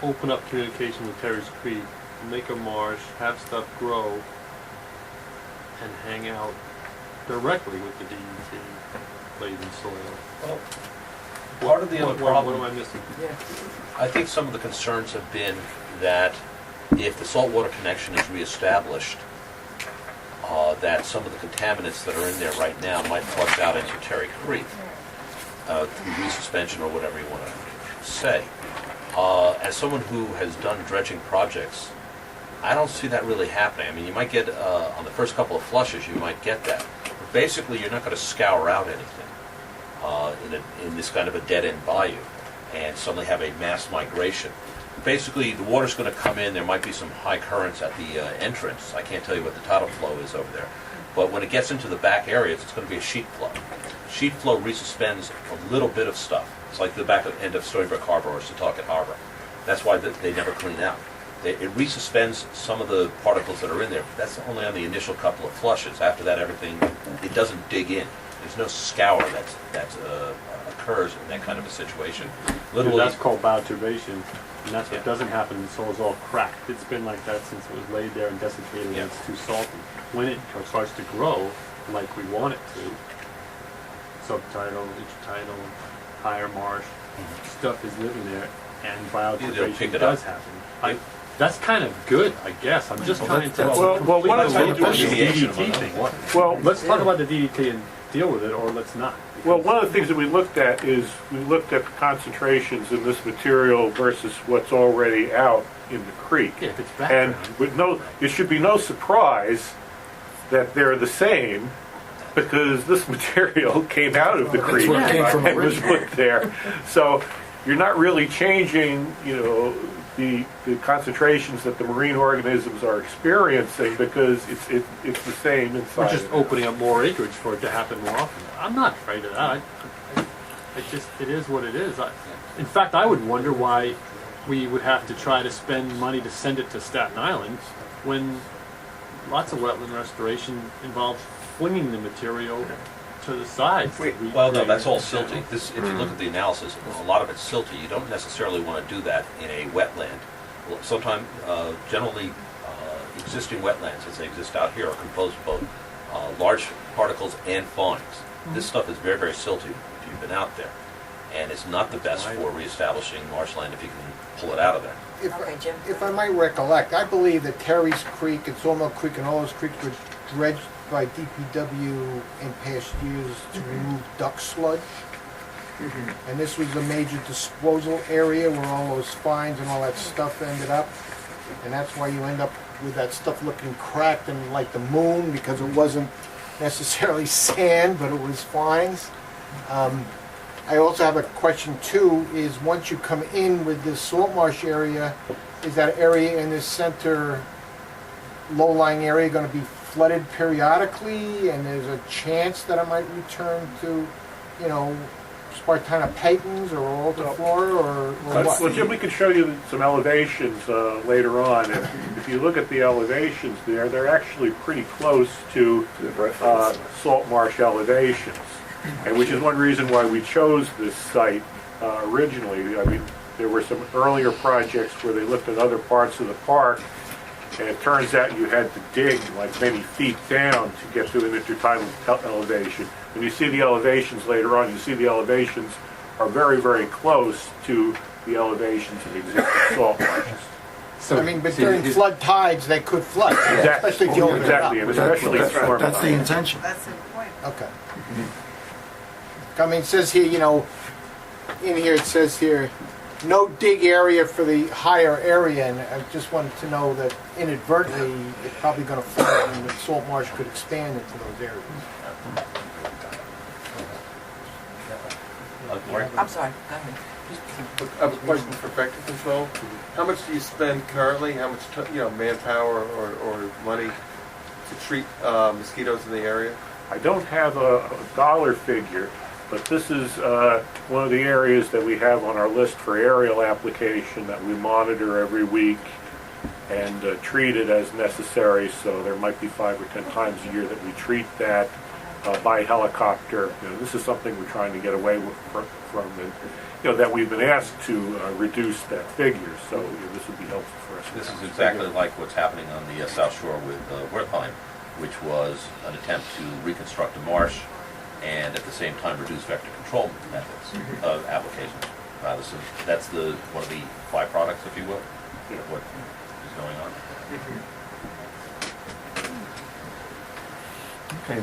open up communication with Terry's Creek, make a marsh, have stuff grow, and hang out directly with the DDT laden soil. Well, part of the other problem, What am I missing? I think some of the concerns have been that if the saltwater connection is reestablished, that some of the contaminants that are in there right now might flush out into Terry Creek through resuspension or whatever you want to say. As someone who has done dredging projects, I don't see that really happening. I mean, you might get, on the first couple of flushes, you might get that. But basically, you're not going to scour out anything in this kind of a dead-end bayou and suddenly have a mass migration. Basically, the water's going to come in. There might be some high currents at the entrance. I can't tell you what the tidal flow is over there. But when it gets into the back areas, it's going to be a sheet flow. Sheet flow resuspends a little bit of stuff. It's like the back end of Storybook Harbor or Setauket Harbor. That's why they never clean out. It resuspends some of the particles that are in there. That's only on the initial couple of flushes. After that, it doesn't dig in. There's no scour that occurs in that kind of a situation. Literally, that's called bioturbation, and that's what doesn't happen. The soil's all cracked. It's been like that since it was laid there and desiccated, and it's too salty. When it starts to grow, like we want it to, subtidal, intertidal, higher marsh, stuff is living there, and bioturbation does happen. That's kind of good, I guess. I'm just trying to. Well, one of the DDT thing. Well, let's talk about the DDT and deal with it, or let's not. Well, one of the things that we looked at is we looked at the concentrations in this material versus what's already out in the creek. Yeah, if it's background. And it should be no surprise that they're the same, because this material came out of the creek where it came from and was put there. So you're not really changing, the concentrations that the marine organisms are experiencing, because it's the same inside. We're just opening up more acreage for it to happen more often. I'm not afraid of that. It is what it is. In fact, I would wonder why we would have to try to spend money to send it to Staten Island when lots of wetland restoration involves flinging the material to the sides. Well, no, that's all silty. If you look at the analysis, a lot of it's silty. You don't necessarily want to do that in a wetland. Sometimes, generally, existing wetlands as they exist out here are composed of both large particles and fines. This stuff is very, very silty if you've been out there. And it's not the best for reestablishing marshland if you can pull it out of there. If I might recollect, I believe that Terry's Creek and Sawmill Creek and all those creeks were dredged by DPW in past years to remove duck sludge. And this was a major disposal area where all those fines and all that stuff ended up. And that's why you end up with that stuff looking cracked and like the moon, because it wasn't necessarily sand, but it was fines. I also have a question too, is once you come in with this salt marsh area, is that area in this center low-lying area going to be flooded periodically, and there's a chance that it might return to, Spartina Paytons or Alta Flora or what? Well, Jim, we can show you some elevations later on. If you look at the elevations there, they're actually pretty close to salt marsh elevations, and which is one reason why we chose this site originally. I mean, there were some earlier projects where they looked at other parts of the park, and it turns out you had to dig like many feet down to get to an intertidal elevation. When you see the elevations later on, you see the elevations are very, very close to the elevations of existing salt marshes. I mean, but during flood tides, they could flood, especially if you open it up. Exactly, and especially storm. That's the intention. That's the point. Okay. I mean, it says here, you know, in here it says here, no dig area for the higher area, and I just wanted to know that inadvertently, it's probably going to flood, and the salt marsh could expand into those areas. I'm sorry, go ahead. I have a question for vector control. How much do you spend currently, how much, manpower or money to treat mosquitoes in the area? I don't have a dollar figure, but this is one of the areas that we have on our list for aerial application that we monitor every week and treat it as necessary. So there might be 5 or 10 times a year that we treat that by helicopter. This is something we're trying to get away from and, that we've been asked to reduce that figure. So this would be helpful for us. This is exactly like what's happening on the South Shore with Wertheim, which was an attempt to reconstruct a marsh and at the same time reduce vector control methods of applications. So that's one of the byproducts, if you will, of what is going on. Okay,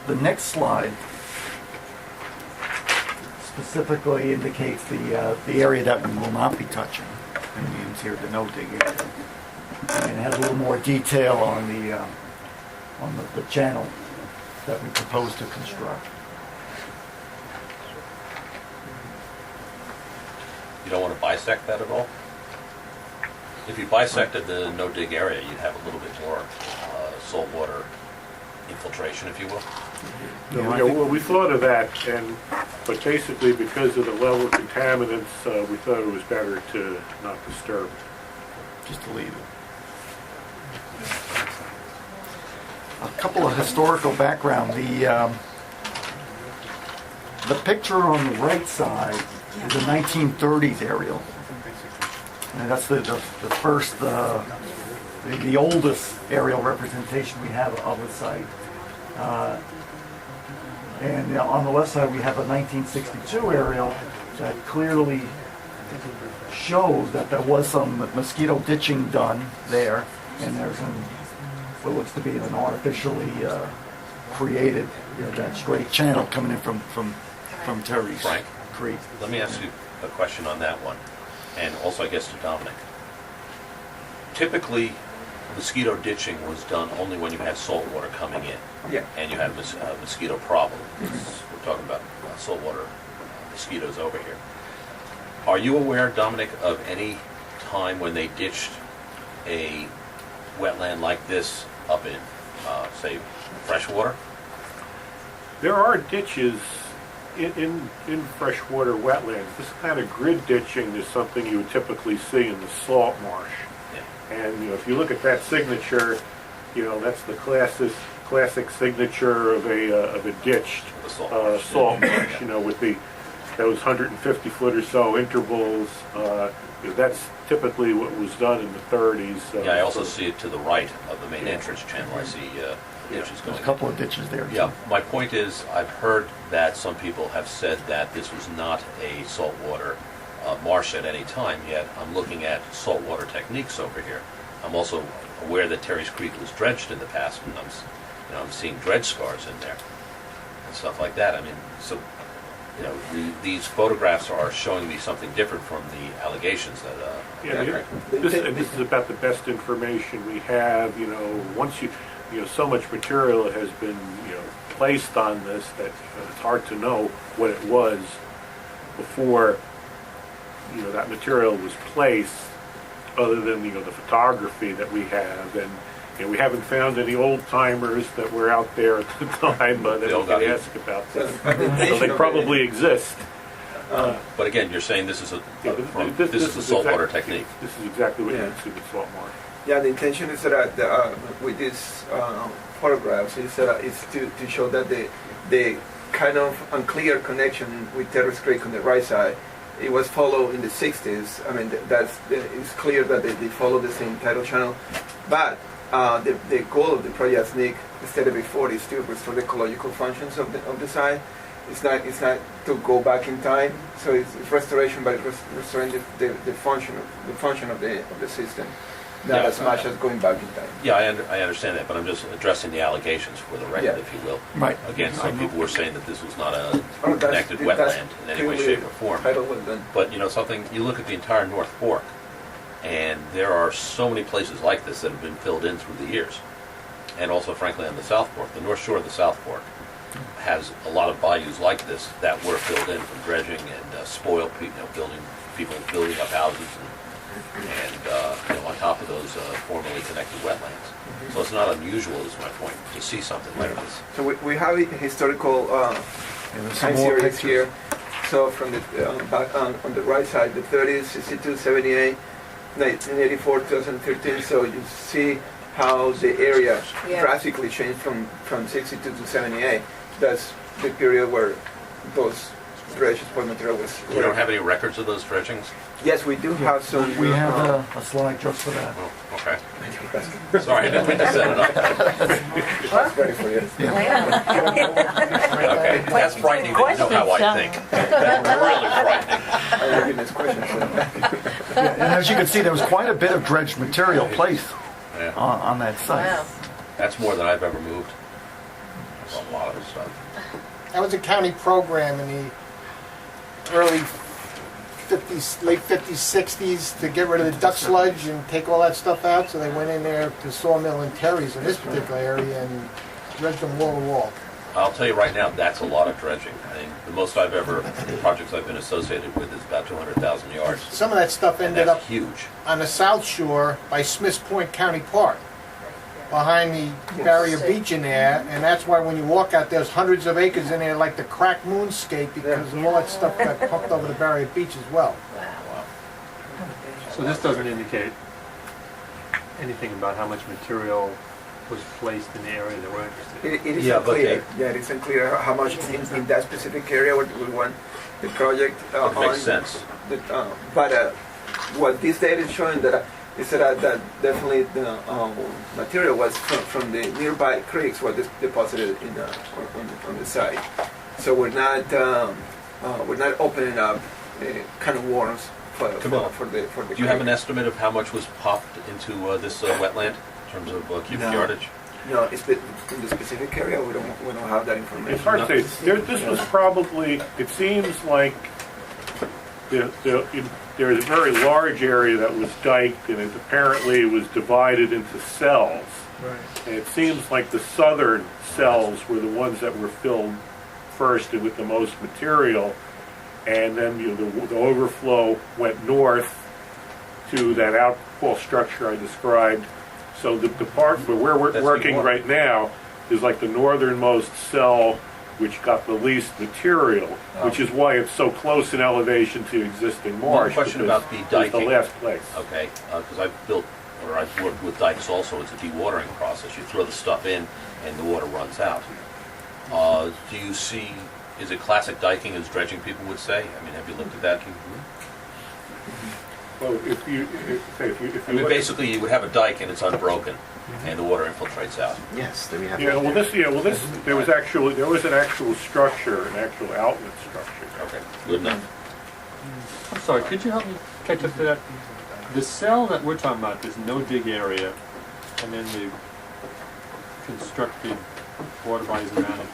the next slide specifically indicates the area that we will not be touching. It means here the no dig area. And it has a little more detail on the channel that we propose to construct. You don't want to bisect that at all? If you bisected the no-dig area, you'd have a little bit more saltwater infiltration, if you will. Well, we thought of that, but basically because of the level of contaminants, we thought it was better to not disturb it. Just to leave it. A couple of historical background. The picture on the right side is a 1930s aerial. And that's the first, the oldest aerial representation we have of the site. And on the left side we have a 1962 aerial that clearly shows that there was some mosquito ditching done there, and there's what looks to be an artificially created, that straight channel coming in from Terry's Frank, Creek. Let me ask you a question on that one, and also I guess to Dominic. Typically, mosquito ditching was done only when you had salt water coming in, and you had a mosquito problem. We're talking about saltwater mosquitoes over here. Are you aware, Dominic, of any time when they ditched a wetland like this up in, say, freshwater? There are ditches in freshwater wetlands. This kind of grid ditching is something you would typically see in the salt marsh. And if you look at that signature, that's the classic signature of a ditched salt marsh. With those 150-foot or so intervals. That's typically what was done in the 30s. I also see it to the right of the main entrance channel. I see ditches going. There's a couple of ditches there. Yeah, my point is, I've heard that some people have said that this was not a saltwater marsh at any time, yet I'm looking at saltwater techniques over here. I'm also aware that Terry's Creek was dredged in the past, and I'm seeing dredge scars in there and stuff like that. I mean, so these photographs are showing me something different from the allegations that. This is about the best information we have. Once so much material has been placed on this that it's hard to know what it was before that material was placed, other than the photography that we have, and we haven't found any old timers that were out there at the time that we can ask about that. So they probably exist. But again, you're saying this is a saltwater technique. This is exactly what you see with salt marsh. Yeah, the intention is that with these photographs is to show that the kind of unclear connection with Terrace Creek on the right side, it was followed in the 60s. I mean, it's clear that they follow the same tidal channel. But the goal of the project, as Nick stated before, is to restore the ecological functions of the site. It's not to go back in time. So it's restoration, but it's restoring the function of the system, not as much as going back in time. Yeah, I understand that, but I'm just addressing the allegations for the record, if you will. Right. Again, some people were saying that this was not a connected wetland in any way, shape, or form. But you know something, you look at the entire North Fork, and there are so many places like this that have been filled in through the years. And also, frankly, on the South Fork, the North Shore of the South Fork has a lot of bayous like this that were filled in from dredging and spoil, people building up houses and on top of those formerly connected wetlands. So it's not unusual, is my point, to see something like this. So we have a historical time series here. So from the back on the right side, the 30s, 62, 78, 1984, 2013. So you see how the area drastically changed from 62 to 78. That's the period where those dredge spoil material was. You don't have any records of those dredgings? Yes, we do have some. We have a slide just for that. Oh, okay. Sorry, I didn't mean to set it up. That's ready for you. Okay, that's frightening that you know how I think. That's really frightening. This question. And as you can see, there was quite a bit of dredged material placed on that site. Wow. That's more than I've ever moved. That's a lot of stuff. That was a county program in the early 50s, late 50s, 60s to get rid of the duck sludge and take all that stuff out. So they went in there to Sawmill and Terry's in this particular area and dredged them wall to wall. I'll tell you right now, that's a lot of dredging. I mean, the most I've ever, the projects I've been associated with is about 200,000 yards. Some of that stuff ended up huge on the South Shore by Smiths Point County Park, behind the barrier beach in there, and that's why when you walk out, there's hundreds of acres in there like the cracked moonscape because all that stuff got pumped over the barrier beach as well. So this doesn't indicate anything about how much material was placed in the area that we're interested in. It isn't clear. Yeah, it isn't clear how much in that specific area what we want the project It makes sense. But what this data is showing is that definitely the material was from the nearby creeks were deposited on the site. So we're not opening up kind of worms for the. Do you have an estimate of how much was popped into this wetland in terms of cubic yardage? No, it's in the specific area. We don't have that information. It's hard to say. This was probably. It seems like there is a very large area that was diked, and it apparently was divided into cells. Right. And it seems like the southern cells were the ones that were filled first and with the most material, and then the overflow went north to that outfall structure I described. So the part where we're working right now is like the northernmost cell, which got the least material, which is why it's so close in elevation to existing marsh. One question about the diking. It's the last place. Okay, because I've worked with dikes also. It's a dewatering process. You throw the stuff in, and the water runs out. Do you see? Is it classic diking, as dredging people would say? I mean, have you looked at that? Well, if you basically, you would have a dike and it's unbroken, and the water infiltrates out. Yes, then we have. There was an actual structure, an actual outlet structure. Okay, good enough. I'm sorry, could you help me catch up to that? The cell that we're talking about, there's no dig area, and then the constructed water bodies around it.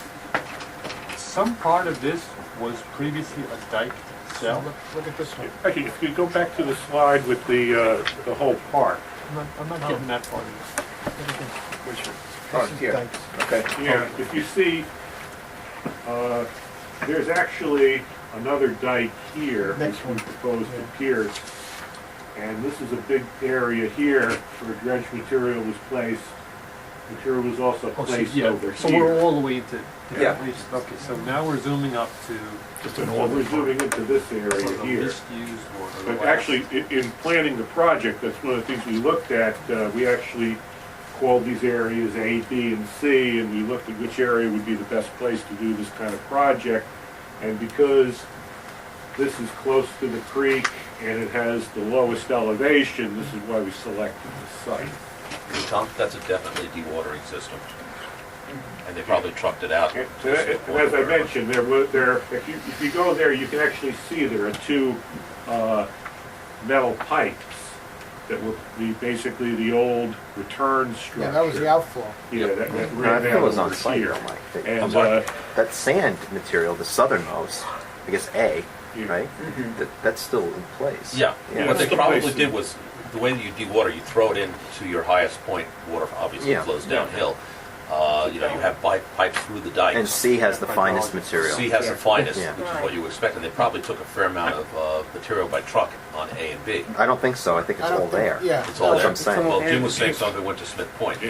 Some part of this was previously a dike cell. Look at this one. Actually, if you go back to the slide with the whole park. I'm not getting that part of it. Which one? Oh, here. Okay. Yeah, if you see, there's actually another dike here, which we proposed to pierce. And this is a big area here where dredge material was placed. Material was also placed over here. So we're all the way into. Yeah. Okay, so now we're zooming up to. We're zooming into this area here. Misused water. But actually, in planning the project, that's one of the things we looked at. We actually called these areas A, B, and C, and we looked at which area would be the best place to do this kind of project. And because this is close to the creek and it has the lowest elevation, this is why we selected this site. Tom, that's a definitely dewatering system. And they probably trucked it out. And as I mentioned, if you go there, you can actually see there are two metal pipes that would be basically the old return structure. Yeah, that was the outflow. Yeah, that I ran think it down was on over site, here. though, Mike. And That sand material, the southernmost, I guess A, right? That's still in place. Yeah, Yeah. what they That's the probably place. did was, the way that you dewater, you throw it into your highest point, water obviously Yeah. flows downhill. You have pipes through the dikes. And C has the finest material. C has the finest, Yeah. which is what you expect, and they probably took a fair amount of material by truck on A and B. I don't think so. I think it's all there. Yeah. It's all That's there. what I'm saying. Well, Jim was saying some of it went to Smith Point.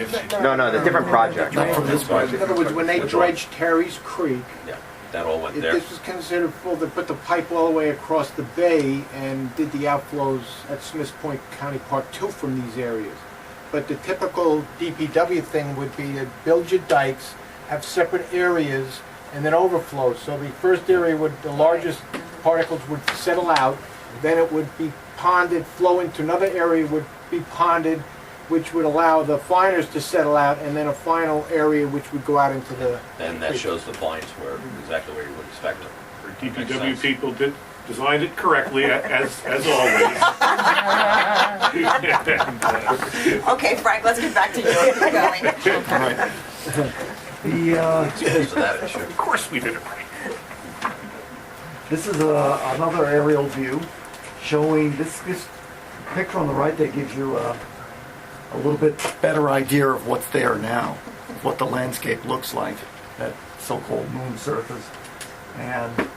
No, the different project. In other words, when they Which one? dredged Terry's Creek, Yeah, that all went if there. this was considered full, they put the pipe all the way across the bay and did the outflows at Smiths Point County Park 2 from these areas. But the typical DPW thing would be to build your dikes, have separate areas, and then overflow. So the first area would, the largest particles would settle out, then it would be ponded, flow into another area, would be ponded, which would allow the finers to settle out, and then a final area which would go out into the... And that shows the points where, exactly where you would expect them. DPW people designed it correctly, as always. Okay, Frank, let's get back to you. Keep going. All right. So that issue. Of course we did it right. This is another aerial view showing this picture on the right that gives you a little bit better idea of what's there now, what the landscape looks like, that so-called moon surface. And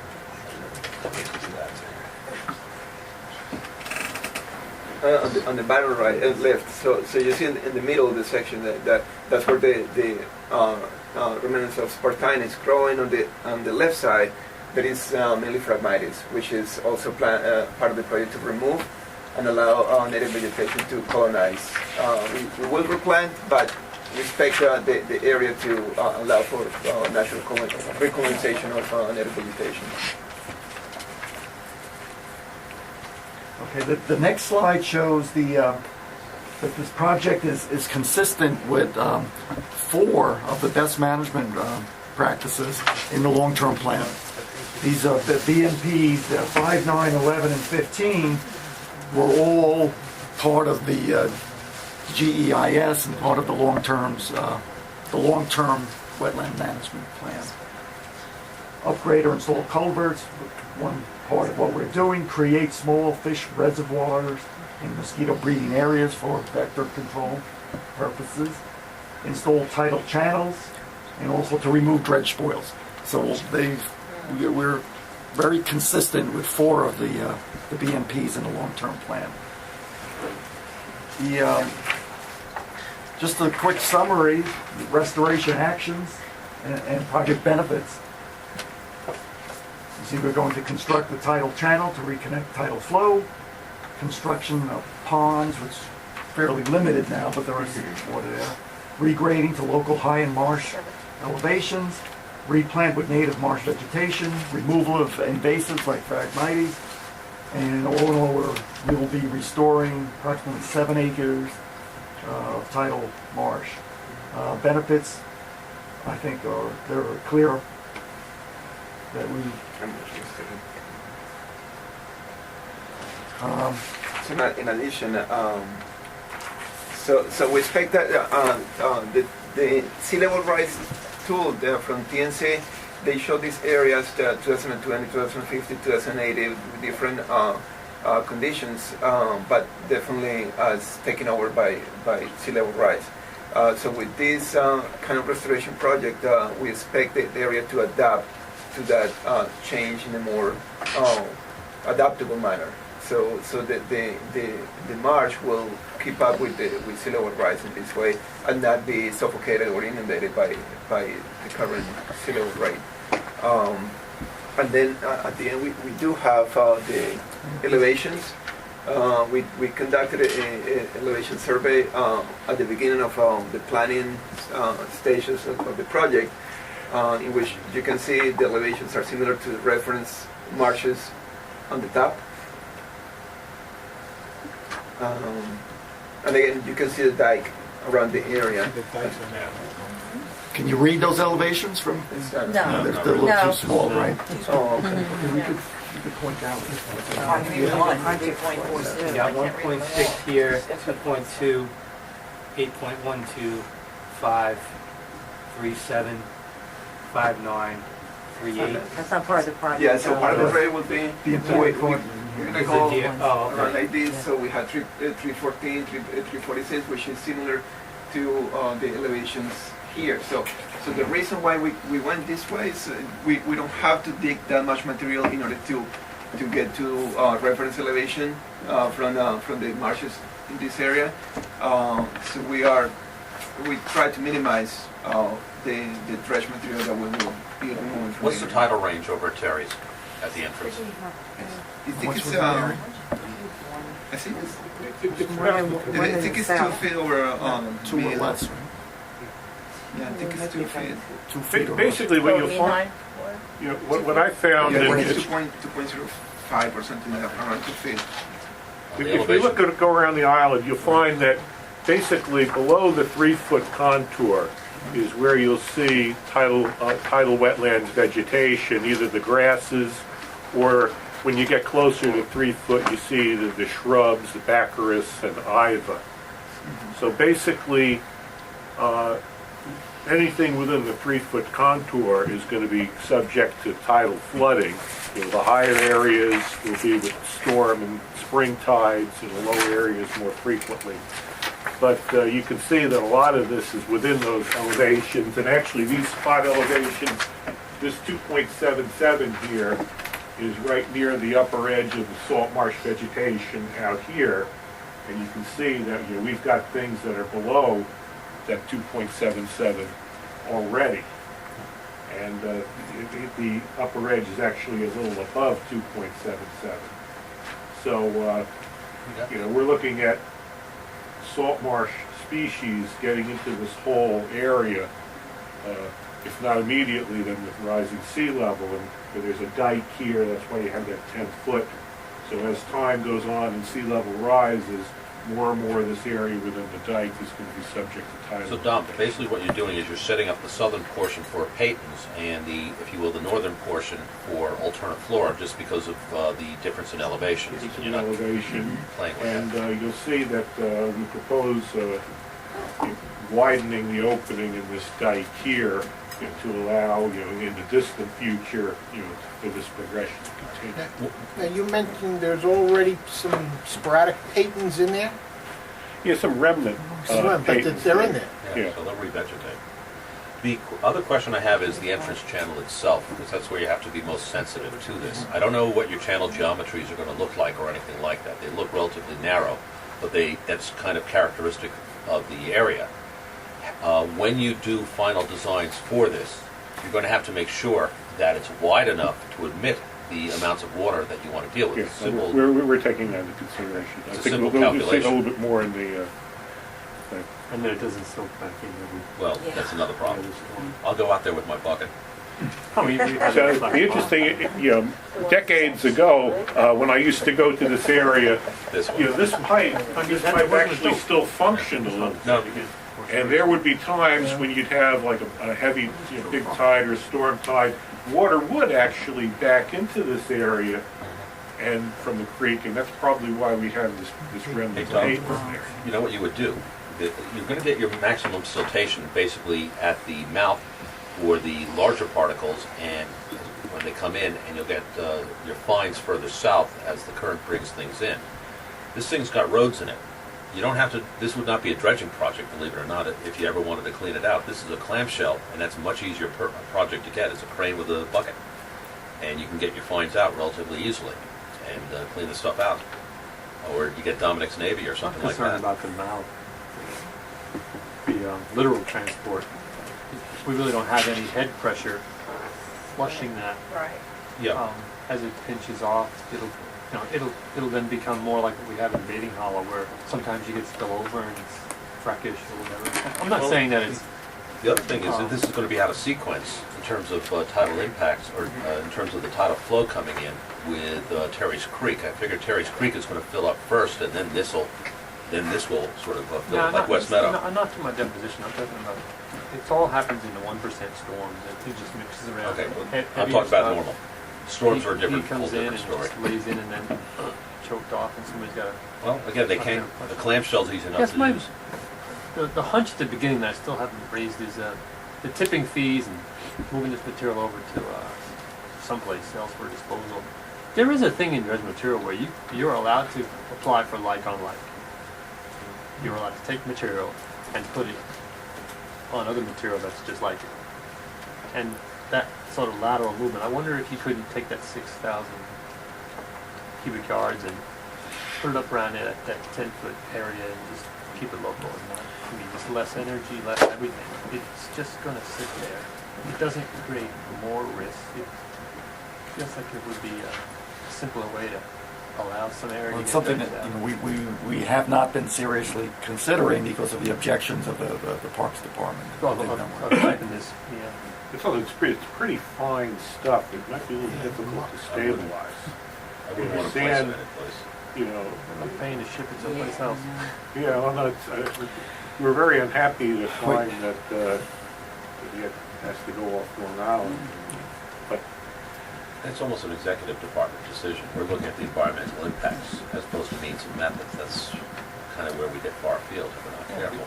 on the bottom right and left. So you see in the middle of the section that's where the remnants of spartina is growing. On the left side, there is mainly Phragmites, which is also part of the project to remove and allow native vegetation to colonize. We will replant, but we expect the area to allow for natural recolonization of native vegetation. okay, the next slide shows that this project is consistent with 4 of the best management practices in the long-term plan. These the BMPs 5, 9, 11, and 15 were all part of the GEIS and part of the long-term wetland management plan. Upgrade or install culverts, one part of what we're doing. Create small fish reservoirs in mosquito breeding areas for vector control purposes. Install tidal channels, and also to remove dredge spoils. So we're very consistent with 4 of the BMPs in the long-term plan. Just a quick summary: restoration actions and project benefits. You see, we're going to construct the tidal channel to reconnect tidal flow. Construction of ponds, which is fairly limited now, but there is water there. Regrading to local high and marsh elevations. Replant with native marsh vegetation. Removal of invasives like Phragmites. And all in all, we will be restoring approximately 7 acres of tidal marsh. Benefits, I think, they're clear that we. So in addition, so we expect that the sea level rise tool from TNC, they show these areas 2020, 2050, 2080 with different conditions, but definitely as taken over by sea level rise. So with this kind of restoration project, we expect the area to adapt to that change in a more adaptable manner. So the marsh will keep up with sea level rise in this way and not be suffocated or inundated by the current sea level rate. And then at the end we do have the elevations. We conducted an elevation survey at the beginning of the planning stages of the project, in which you can see the elevations are similar to the reference marshes on the top. And again, you can see the dike around the area. Can you read those elevations from? No. They're a little No. too small, right? Oh, okay. You could point out. $3.42. You got 1.6 here, 2.2, 8.12, 5, 3.7, 5.9, 3.8. That's not part of the project. Yeah, so part of the rate would be, we're gonna go Is it here? Oh, okay. around like this, so we had 314, 346, which is similar to the elevations here. So the reason why we went this way is we don't have to dig that much material in order to get to reference elevation from the marshes in this area. So we try to minimize the dredge material that we will be removing from What's the tidal range over at Terry's at the entrance? I think it's I think it's 2 feet over 2 or less. Yeah, I think it's 2 feet. 2 feet. Basically, what you'll find, you know, what I found, Yeah, I and think it's it's, 2.05 or something like that, around 2 feet. if you look at go around the island, you'll find that basically below the 3-foot contour is where you'll see tidal wetlands vegetation, either the grasses or when you get closer to 3 foot, you see the shrubs, the baccharis and iva. So basically, anything within the 3-foot contour is going to be subject to tidal flooding. You know, the higher areas will be with storm and spring tides, and the lower areas more frequently. But you can see that a lot of this is within those elevations, and actually these spot elevations, this 2.77 here is right near the upper edge of the salt marsh vegetation out here, and you can see that, you know, we've got things that are below that 2.77 already, and the upper edge is actually a little above 2.77. So you know, we're looking at salt marsh species getting into this whole area, if not immediately, then with rising sea level. And there's a dike here, that's why you have that 10 foot. So as time goes on and sea level rises, more and more of this area within the dike is going to be subject to tidal. So Dom, basically what you're doing is you're setting up the southern portion for Peyton's and the, if you will, the northern portion for alternate flora, just because of the difference in elevations. Difference And in you're not elevation, playing with and that. you'll see that we propose widening the opening in this dike here, you know, to allow, you know, in the distant future, you know, for this progression to continue. Now, you mentioned there's already some sporadic patents in there? Yeah, some remnant But patents. they're in there. Yeah, so they'll revegetate. The other question I have is the entrance channel itself, because that's where you have to be most sensitive to this. I don't know what your channel geometries are going to look like or anything like that. They look relatively narrow, but that's kind of characteristic of the area. When you do final designs for this, you're going to have to make sure that it's wide enough to admit the amounts of water that you want to deal with. Yes, Simple, we're taking that into consideration. It's a I think simple we'll see a calculation. little bit more in the thing. And then it doesn't soak back in every... well, that's another problem. I'll go out there with my bucket. Oh, we had So that. the interesting, you know, decades ago, when I used to go to this area, This one. you know, this pipe actually still functioned a little. No, And there would be times when you'd have like a heavy, you know, big tide or storm tide, water would actually back into this area and from the creek, and that's probably why we have this remnant Hey, Tom. paper there. you know what you would do? You're going to get your maximum siltation basically at the mouth for the larger particles, and when they come in, and you'll get your fines further south as the current brings things in. This thing's got roads in it. You don't have to, this would not be a dredging project, believe it or not, if you ever wanted to clean it out. This is a clamshell, and that's a much easier project to get. It's a crane with a bucket. And you can get your fines out relatively easily and clean the stuff out. Or you get Dominic's Navy or I'm something like concerned that. about the mouth, the literal transport. We really don't have any head pressure flushing that. Right. Yeah. As it pinches off, it'll then become more like what we have in Bathing Hollow, where sometimes you get spillover and it's frackish or whatever. I'm not Well, saying that it's... The other thing is that this is going to be out of sequence in terms of tidal impacts, or in terms of the tidal flow coming in with Terry's Creek. I figure Terry's Creek is going to fill up first, and then this will then this will sort of fill No, it, like West Meadow. I'm not talking about deposition, I'm talking about, it all happens in the 1% storms, it just mixes around. Okay, well, I'm Heavier talking about stuff, normal. Storms are a different, He whole comes in different and story. just lays in and then choked off, and somebody's got to. Well, again, they can't, the clamshell's easy enough Yes, to my, use. the hunch at the beginning that I still haven't raised is the tipping fees and moving this material over to someplace else for disposal. There is a thing in your material where you're allowed to apply for like on like. You're allowed to take material and put it on other material that's just like it. And that sort of lateral movement, I wonder if you couldn't take that 6,000 cubic yards and put it up around that 10-foot area and just keep it local and not, I mean, just less energy, less everything. It's just going to sit there. It doesn't create more risk. It feels like it would be a simpler way to allow some area Well, to it's get something things that out. we have not been seriously considering because of the objections of the Parks Department. Of typing this, yeah. It's pretty fine stuff. It might be a little difficult to stabilize. I wouldn't want to place it Sand, in a place. you know. I'm paying to ship it someplace else. Yeah, well, no, we're very unhappy to find that it has to go off Long Island. But It's almost an executive department decision. We're looking at the environmental impacts as opposed to means and methods. That's kind of where we get far afield if we're not careful.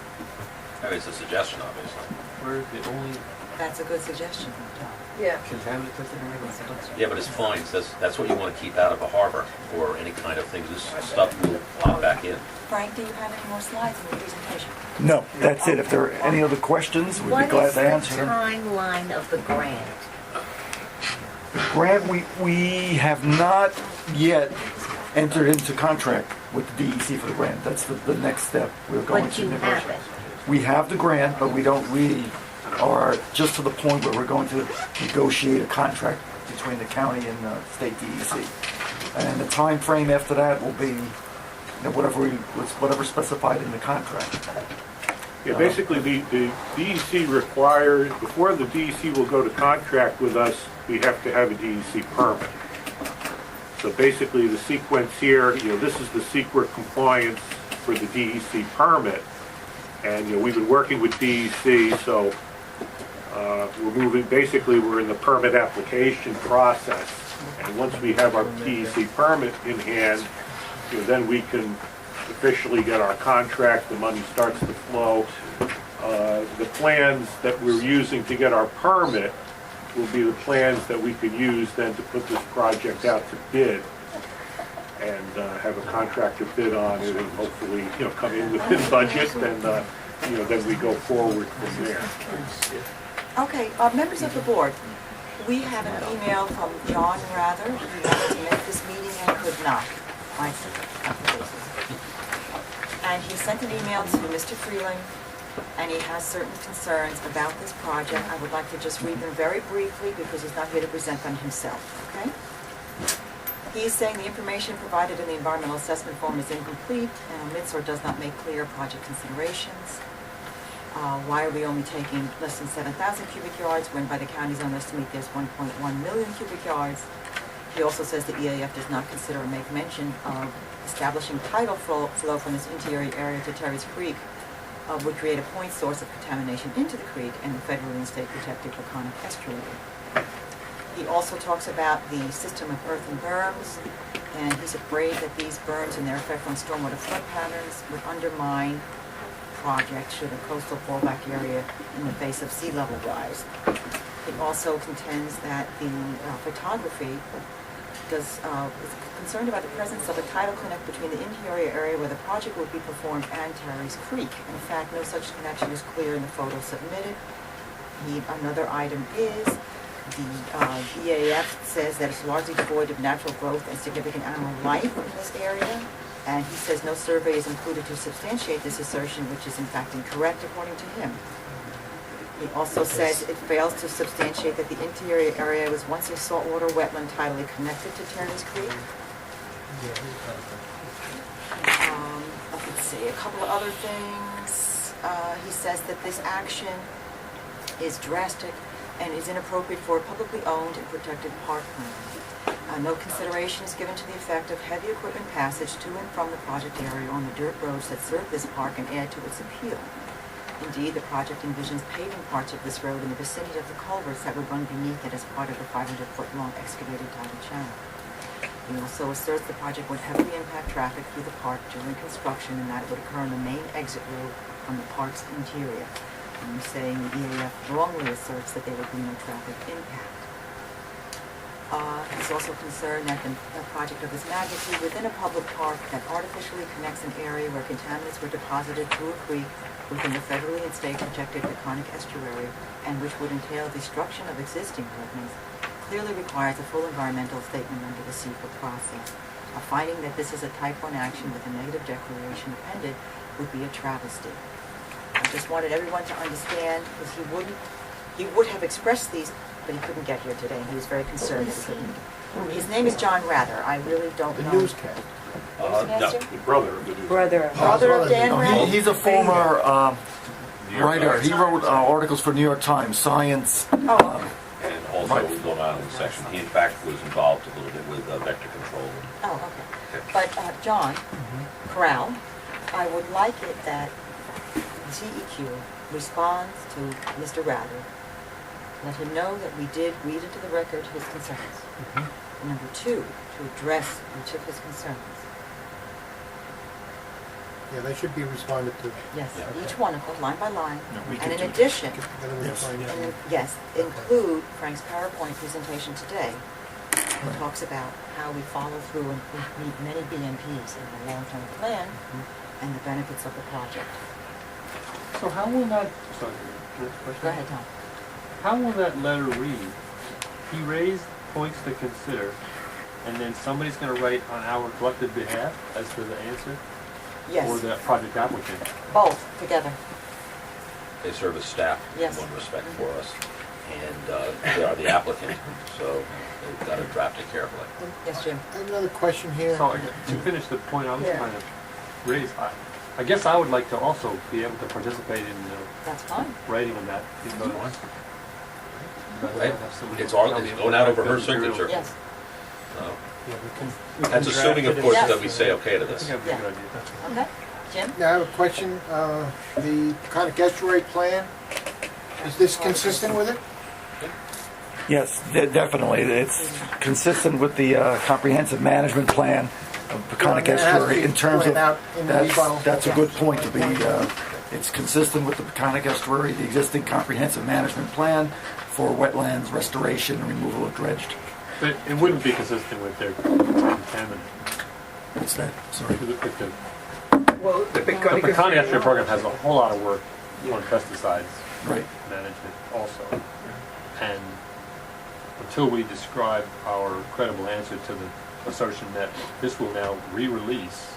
I mean, it's a suggestion, obviously. We're the only That's a good suggestion, Tom. Yeah. contaminant testing area. Yeah, but it's fines. That's what you want to keep out of a harbor or any kind of thing. This stuff will pop back in. Frank, do you have any more slides in your presentation? No, that's it. If there are any other questions, we'd be glad to answer them. What is the timeline of the grant? Grant, we have not yet entered into contract with the DEC for the grant. That's the next step. We're going But to you negotiate. have it. We have the grant, but we are just to the point where we're going to negotiate a contract between the county and the state DEC. And the time frame after that will be whatever specified in the contract. yeah, basically the DEC requires, before the DEC will go to contract with us, we have to have a DEC permit. So basically the sequence here, this is the secret compliance for the DEC permit. And we've been working with DEC, so we're in the permit application process. And once we have our DEC permit in hand, then we can officially get our contract, the money starts to flow. The plans that we're using to get our permit will be the plans that we could use then to put this project out to bid and have a contractor bid on it and hopefully, come in within budget and, then we go forward from there. Okay, members of the board, we have an email from John Rather. He wanted to make this meeting and could not. And he sent an email to Mr. Freeling, and he has certain concerns about this project. I would like to just read them very briefly because he's not here to present them himself, okay? He's saying the information provided in the environmental assessment form is incomplete and omits or does not make clear project considerations. Why are we only taking less than 7,000 cubic yards when by the county's own estimate there's 1.1 million cubic yards? He also says the EAF does not consider or make mention of establishing tidal flow from this interior area to Terry's Creek would create a point source of contamination into the creek and the federally and state protected Peconic estuary. He also talks about the system of earthen berms, and he's afraid that these berms and their effect on stormwater flood patterns would undermine project should a coastal fallback area in the face of sea level rise. It also contends that the photography is concerned about the presence of a tidal connect between the interior area where the project would be performed and Terry's Creek. In fact, no such connection is clear in the photo submitted. Another item is the EAF says that it's largely devoid of natural growth and significant animal life in this area. And he says no survey is included to substantiate this assertion, which is in fact incorrect according to him. He also says it fails to substantiate that the interior area was once a saltwater wetland tidally connected to Terry's Creek. Let's see, a couple of other things. He says that this action is drastic and is inappropriate for a publicly owned and protected parkland. No consideration is given to the effect of heavy equipment passage to and from the project area on the dirt roads that serve this park and add to its appeal. Indeed, the project envisions paving parts of this road in the vicinity of the culverts that would run beneath it as part of the 500-foot-long excavated tidal channel. He also asserts the project would heavily impact traffic through the park during construction and that it would occur on the main exit road from the park's interior. And you're saying the EAF wrongly asserts that there would be no traffic impact. He's also concerned that a project of this magnitude within a public park that artificially connects an area where contaminants were deposited through a creek within the federally and state protected Peconic estuary and which would entail destruction of existing wetlands clearly requires a full environmental statement under the CEQA process. A finding that this is a type 1 action with a negative declaration appended would be a travesty. I just wanted everyone to understand because he would have expressed these, but he couldn't get here today. He was very concerned that he couldn't. His name is John Rather. I really don't know. The newscast. No, The brother of the news. Brother. Brother of Dan Rather? He's a former New York writer. Times. He wrote articles for New York Times, Science. And also going on in the section, he in fact was involved a little bit with vector control. Oh, okay. But John Corral, I would like it that CEQ responds to Mr. Rather. Let him know that we did read into the record his concerns. And number 2, to address each of his concerns. Yeah, they should be responded to. Yes, each one of them, line by line. we And can in do- addition, Yes. include Frank's PowerPoint presentation today. It talks about how we follow through and we meet many BMPs in the long-term plan and the benefits of the project. So how will that, sorry, next question? Go ahead, Tom. How will that letter read? He raised points to consider, and then somebody's gonna write on our collective behalf as to the answer? Yes. Or the project applicant? Both together. They serve as staff Yes. in one respect for us, and they are the applicant, so they've got to draft it carefully. Yes, Jim. I have another question here. So to finish the point I was Yeah. trying to raise, I guess I would like to also be able to participate in That's fine. writing on that because Right? It's going out over her signature. Yes. So, Yeah, that's assuming, of course, that we say okay to I this. think that'd be a good idea. Okay. Jim? Now, I have a question. The Peconic estuary plan, is this consistent with it? Yes, definitely. It's consistent with the comprehensive management plan of Peconic Yeah, it has to Estuary be in terms pointed out in the rebuttal. that's a good point to be. It's consistent with the Peconic Estuary, the existing comprehensive management plan for wetlands restoration and removal of dredged. But it wouldn't be consistent with their contaminant. What's that? Sorry. Well, the The Peconic Estuary program has a whole lot of work on pesticides Right. management also. And until we describe our credible answer to the assertion that this will now re-release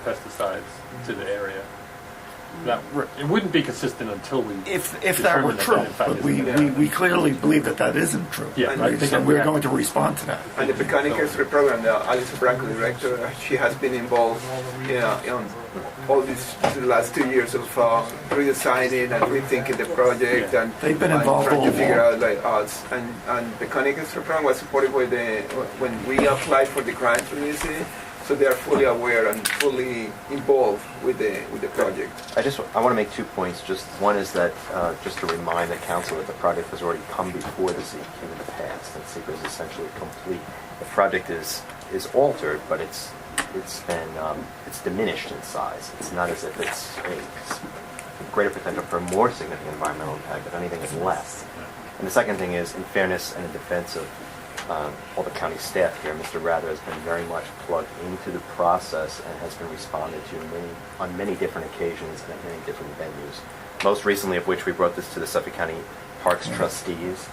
pesticides to the area, that it wouldn't be consistent until we If that were determine true, in fact but is- we clearly believe that that isn't true. Yeah, And I Right? think So that we're going to respond to that. And the Peconic Estuary program, Alice Branco, director, she has been involved in all these the last 2 years of redesigning and rethinking the project and They've been and involved trying all to figure along. out like us. And the Peconic Estuary program was supported by when we applied for the grant from the city, so they are fully aware and fully involved with the project. I want to make 2 points. Just one is that just to remind the council that the project has already come before the CEQ in the past, and CEQA is essentially complete. The project is altered, but it's diminished in size. It's not as if it's a greater potential for more significant environmental impact. If anything, it's less. And the second thing is, in fairness and in defense of all the county staff here, Mr. Rather has been very much plugged into the process and has been responded to on many different occasions and at many different venues. Most recently of which we brought this to the Suffolk County Parks trustees.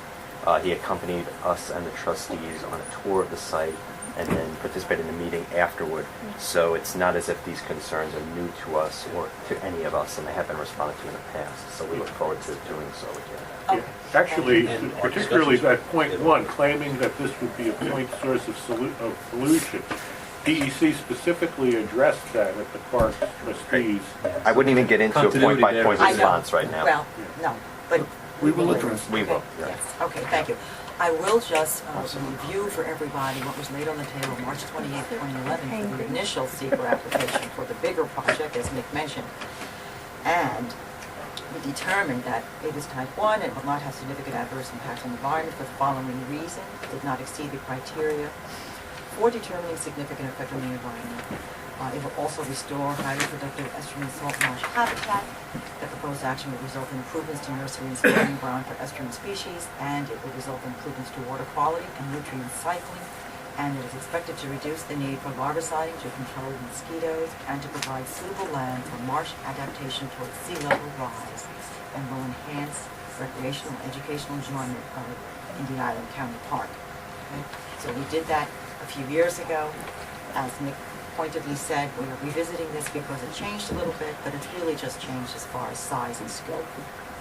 He accompanied us and the trustees on a tour of the site and then participated in the meeting afterward. So it's not as if these concerns are new to us or to any of us, and they have been responded to in the past. So we look forward to doing so again. Yeah. Actually, particularly at point 1, claiming that this would be a point source of pollution, DEC specifically addressed that at the park trustees. I wouldn't even get into a point-by-point I know. response right now. Well, no, but We will address. We will, yeah. yes. Okay, thank you. I will just review for everybody what was laid on the table March 28, 2011 for the initial secret application for the bigger project, as Nick mentioned. And we determined that it is type 1 and will not have significant adverse impacts on the environment for the following reason. It did not exceed the criteria for determining significant effect on the environment. It will also restore highly productive estuarine salt marsh habitat. The proposed action will result in improvements to nursery and spawning ground for estuarine species, and it will result in improvements to water quality and nutrient cycling, and it is expected to reduce the need for larviciding to control mosquitoes and to provide suitable land for marsh adaptation towards sea level rise, and will enhance recreational and educational enjoyment of Indian Island County Park. Okay? So we did that a few years ago. As Nick pointedly said, we are revisiting this because it changed a little bit, but it's really just changed as far as size and scope.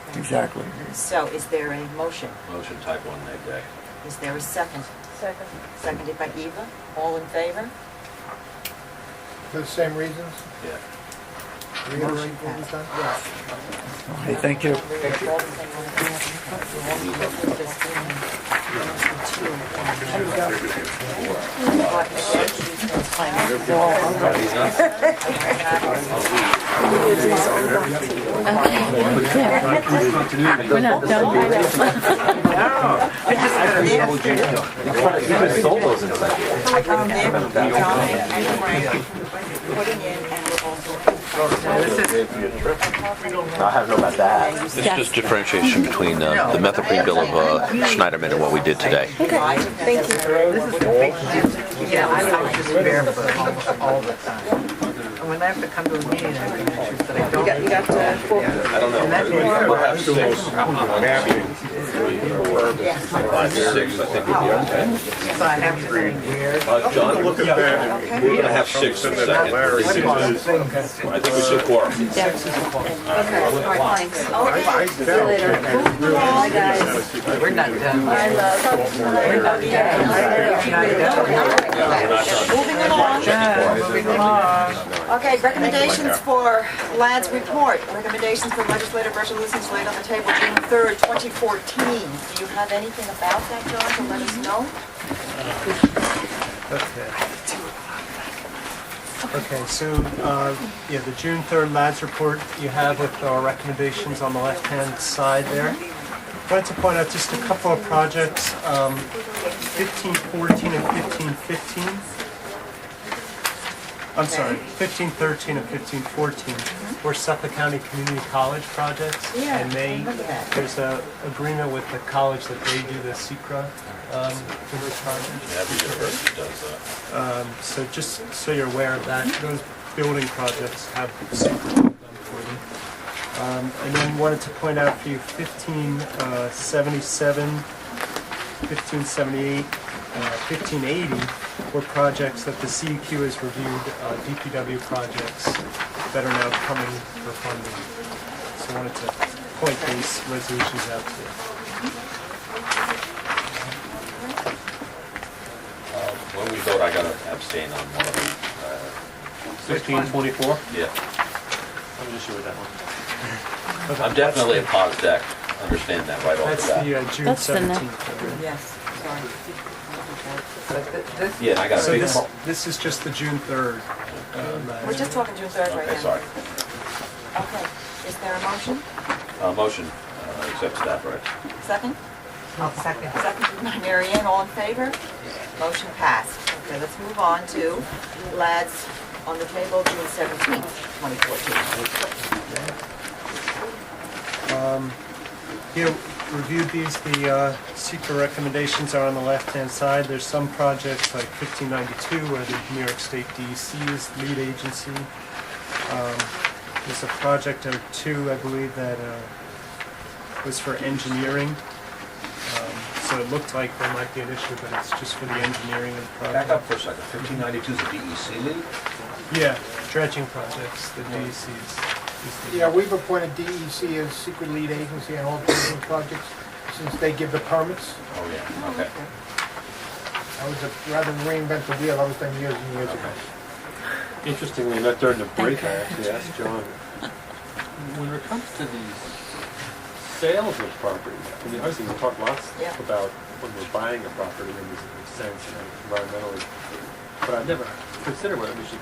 Okay? Exactly. So is there a motion? Motion type 1, neg deck. Is there a second? Second. Seconded by Eva. All in favor? For the same reasons? Yeah. Reiterate what we've done? Yes. Hey, thank you. We're not done. I don't know about that. It's just differentiation between the method bill of Schneiderman and what we did today. Okay, thank you. Yeah, I just barefoot all the time. And when I have to come to a meeting, I have to make sure that I don't. You got 4? I don't know. We'll have 6. 5, 6, I think would be okay. So I have to bring weird. John, we're going to have 6 in a second. I think we should quorum. Okay, all right, thanks. Okay, see you later. Bye, guys. We're not done. I love. We're not done. Moving along. Okay, recommendations for LAD's report. Recommendations for legislative resolutions laid on the table June 3rd, 2014. Do you have anything about that, John, to let us know? Okay, so, yeah, the June 3rd LADS report you have with our recommendations on the left-hand side there. I wanted to point out just a couple of projects, 1514 and 1515. I'm sorry, 1513 and 1514 were Suffolk County Community College projects. Yeah, And I remember that. there's a agreement with the college that they do the SECRA for those projects. Every university does that. So just so you're aware of that, those building projects have SECRA done for them. And then wanted to point out for you 1577, 1578, 1580 were projects that the CEQ has reviewed, DPW projects that are now coming for funding. So I wanted to point these resolutions out to you. When we vote, I got to abstain on one of them. 1624? Yeah. I'm just sure with that one. I'm definitely a pause deck. Understand that right off That's the the bat. June That's the 17th. Yes, sorry. Yeah, and I got So a big... this is just the June 3rd. We're just talking June 3rd right now. Okay, sorry. Okay, is there a motion? Motion, accept staff recs. Second? I'll second. Second by Mary Ann, all in favor? Motion passed. Okay, let's move on to LAD's on the table, June 17th, 2014. Here, reviewed these, the secret recommendations are on the left-hand side. There's some projects like 1592 where the New York State DEC is the lead agency. There's a project or two, I believe, that was for engineering. So it looked like there might be an issue, but it's just for the engineering of the project. Back up for a second. 1592 is the DEC lead? Yeah, dredging projects, the DEC's. Yeah, we've appointed DEC as secret lead agency on all building projects since they give the permits. Oh, yeah, okay. I was, rather than reinvent the wheel, I was done years and years ago. Interestingly, not during the break, I actually asked John, when it comes to these sales of property, I mean, obviously we talk lots Yeah. about when we're buying a property in this sense, environmentally, but I've never considered whether we should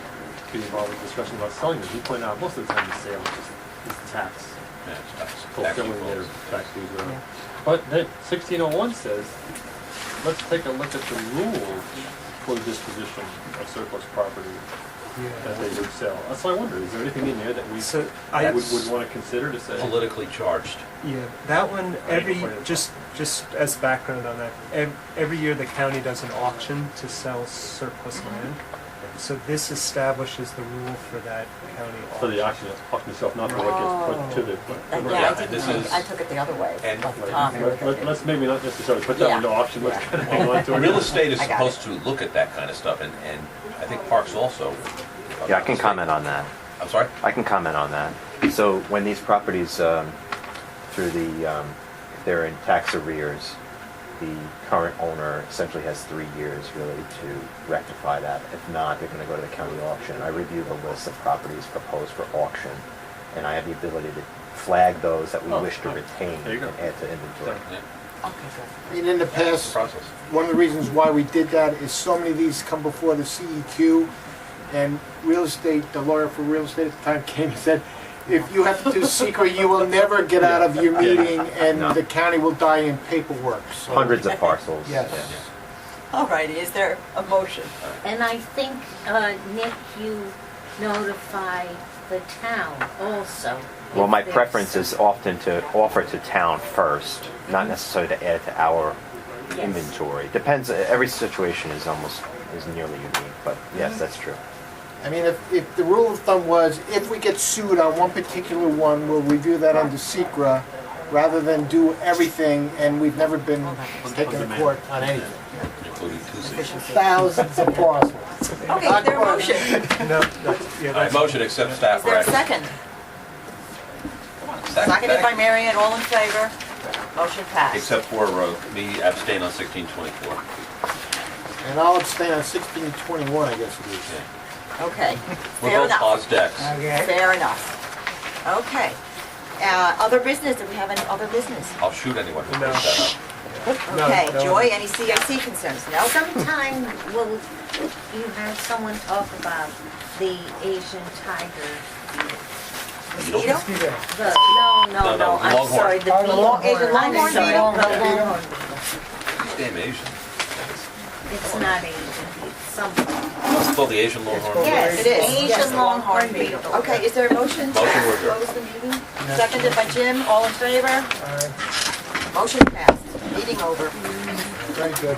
be involved in discussion about selling them. You point out most of the time the sale is tax, Yeah, it's tax. fulfilling their tax dues. Yeah. But then 1601 says, let's take a look at the rules for the disposition of surplus property that they would sell. So I wonder, is there anything in there that we would want to consider to say? Politically charged. Yeah, that one, just as background on that, every year the county does an auction to sell surplus land. So this establishes the rule for that county auction. For the auction itself, not for what gets put to the... I took it the other way. Let's maybe not necessarily put that into auction, let's kind of hang on to it. Real estate is supposed to look at that kind of stuff, and I think parks also. Yeah, I can comment on that. I'm sorry? I can comment on that. So when these properties, through the, if they're in tax arrears, the current owner essentially has 3 years really to rectify that. If not, they're going to go to the county auction. I review the list of properties proposed for auction, and I have the ability to flag those that we wish to retain and add to inventory. And in the past, one of the reasons why we did that is so many of these come before the CEQ, and real estate, the lawyer for real estate at the time came and said, if you have to do secret, you will never get out of your meeting, and the county will die in paperwork. So. Hundreds of parcels. Yes. All righty, is there a motion? And I think, Nick, you notify the town also. Well, my if there's preference is often to offer to town first, not necessarily to add to our inventory. Depends, every situation is nearly unique, but yes, that's true. I mean, if the rule of thumb was, if we get sued on one particular one, we'll review that under secra, rather than do everything, and we've never been taken to court on anything. Thousands of parcels. Okay, is there a motion? I motion to accept staff Is there a rec. second? Seconded by Marion, all in favor? Motion passed. Except for me abstain on 1624. And I'll abstain on 1621, I guess it is. Okay, We're fair both enough. pause decks. Fair enough. Okay. Other business, do we have any other business? I'll shoot anyone who brings that up. Okay, Joy, any CIC concerns? No? Sometime will you have someone talk about the Asian tiger? Mosquito? No, I'm Longhorn. sorry, the Oh, the beetle. Asian longhorn I'm sorry, beetle? the longhorn. It's damn Asian. It's not Asian, it's something. It's called the Asian longhorn. Yes, it is. Asian Yes, longhorn beetle. beetle. Okay, is there a motion to Motion to adjourn. close the meeting? Seconded by Jim, all in favor? Motion passed. Meeting over. Very good.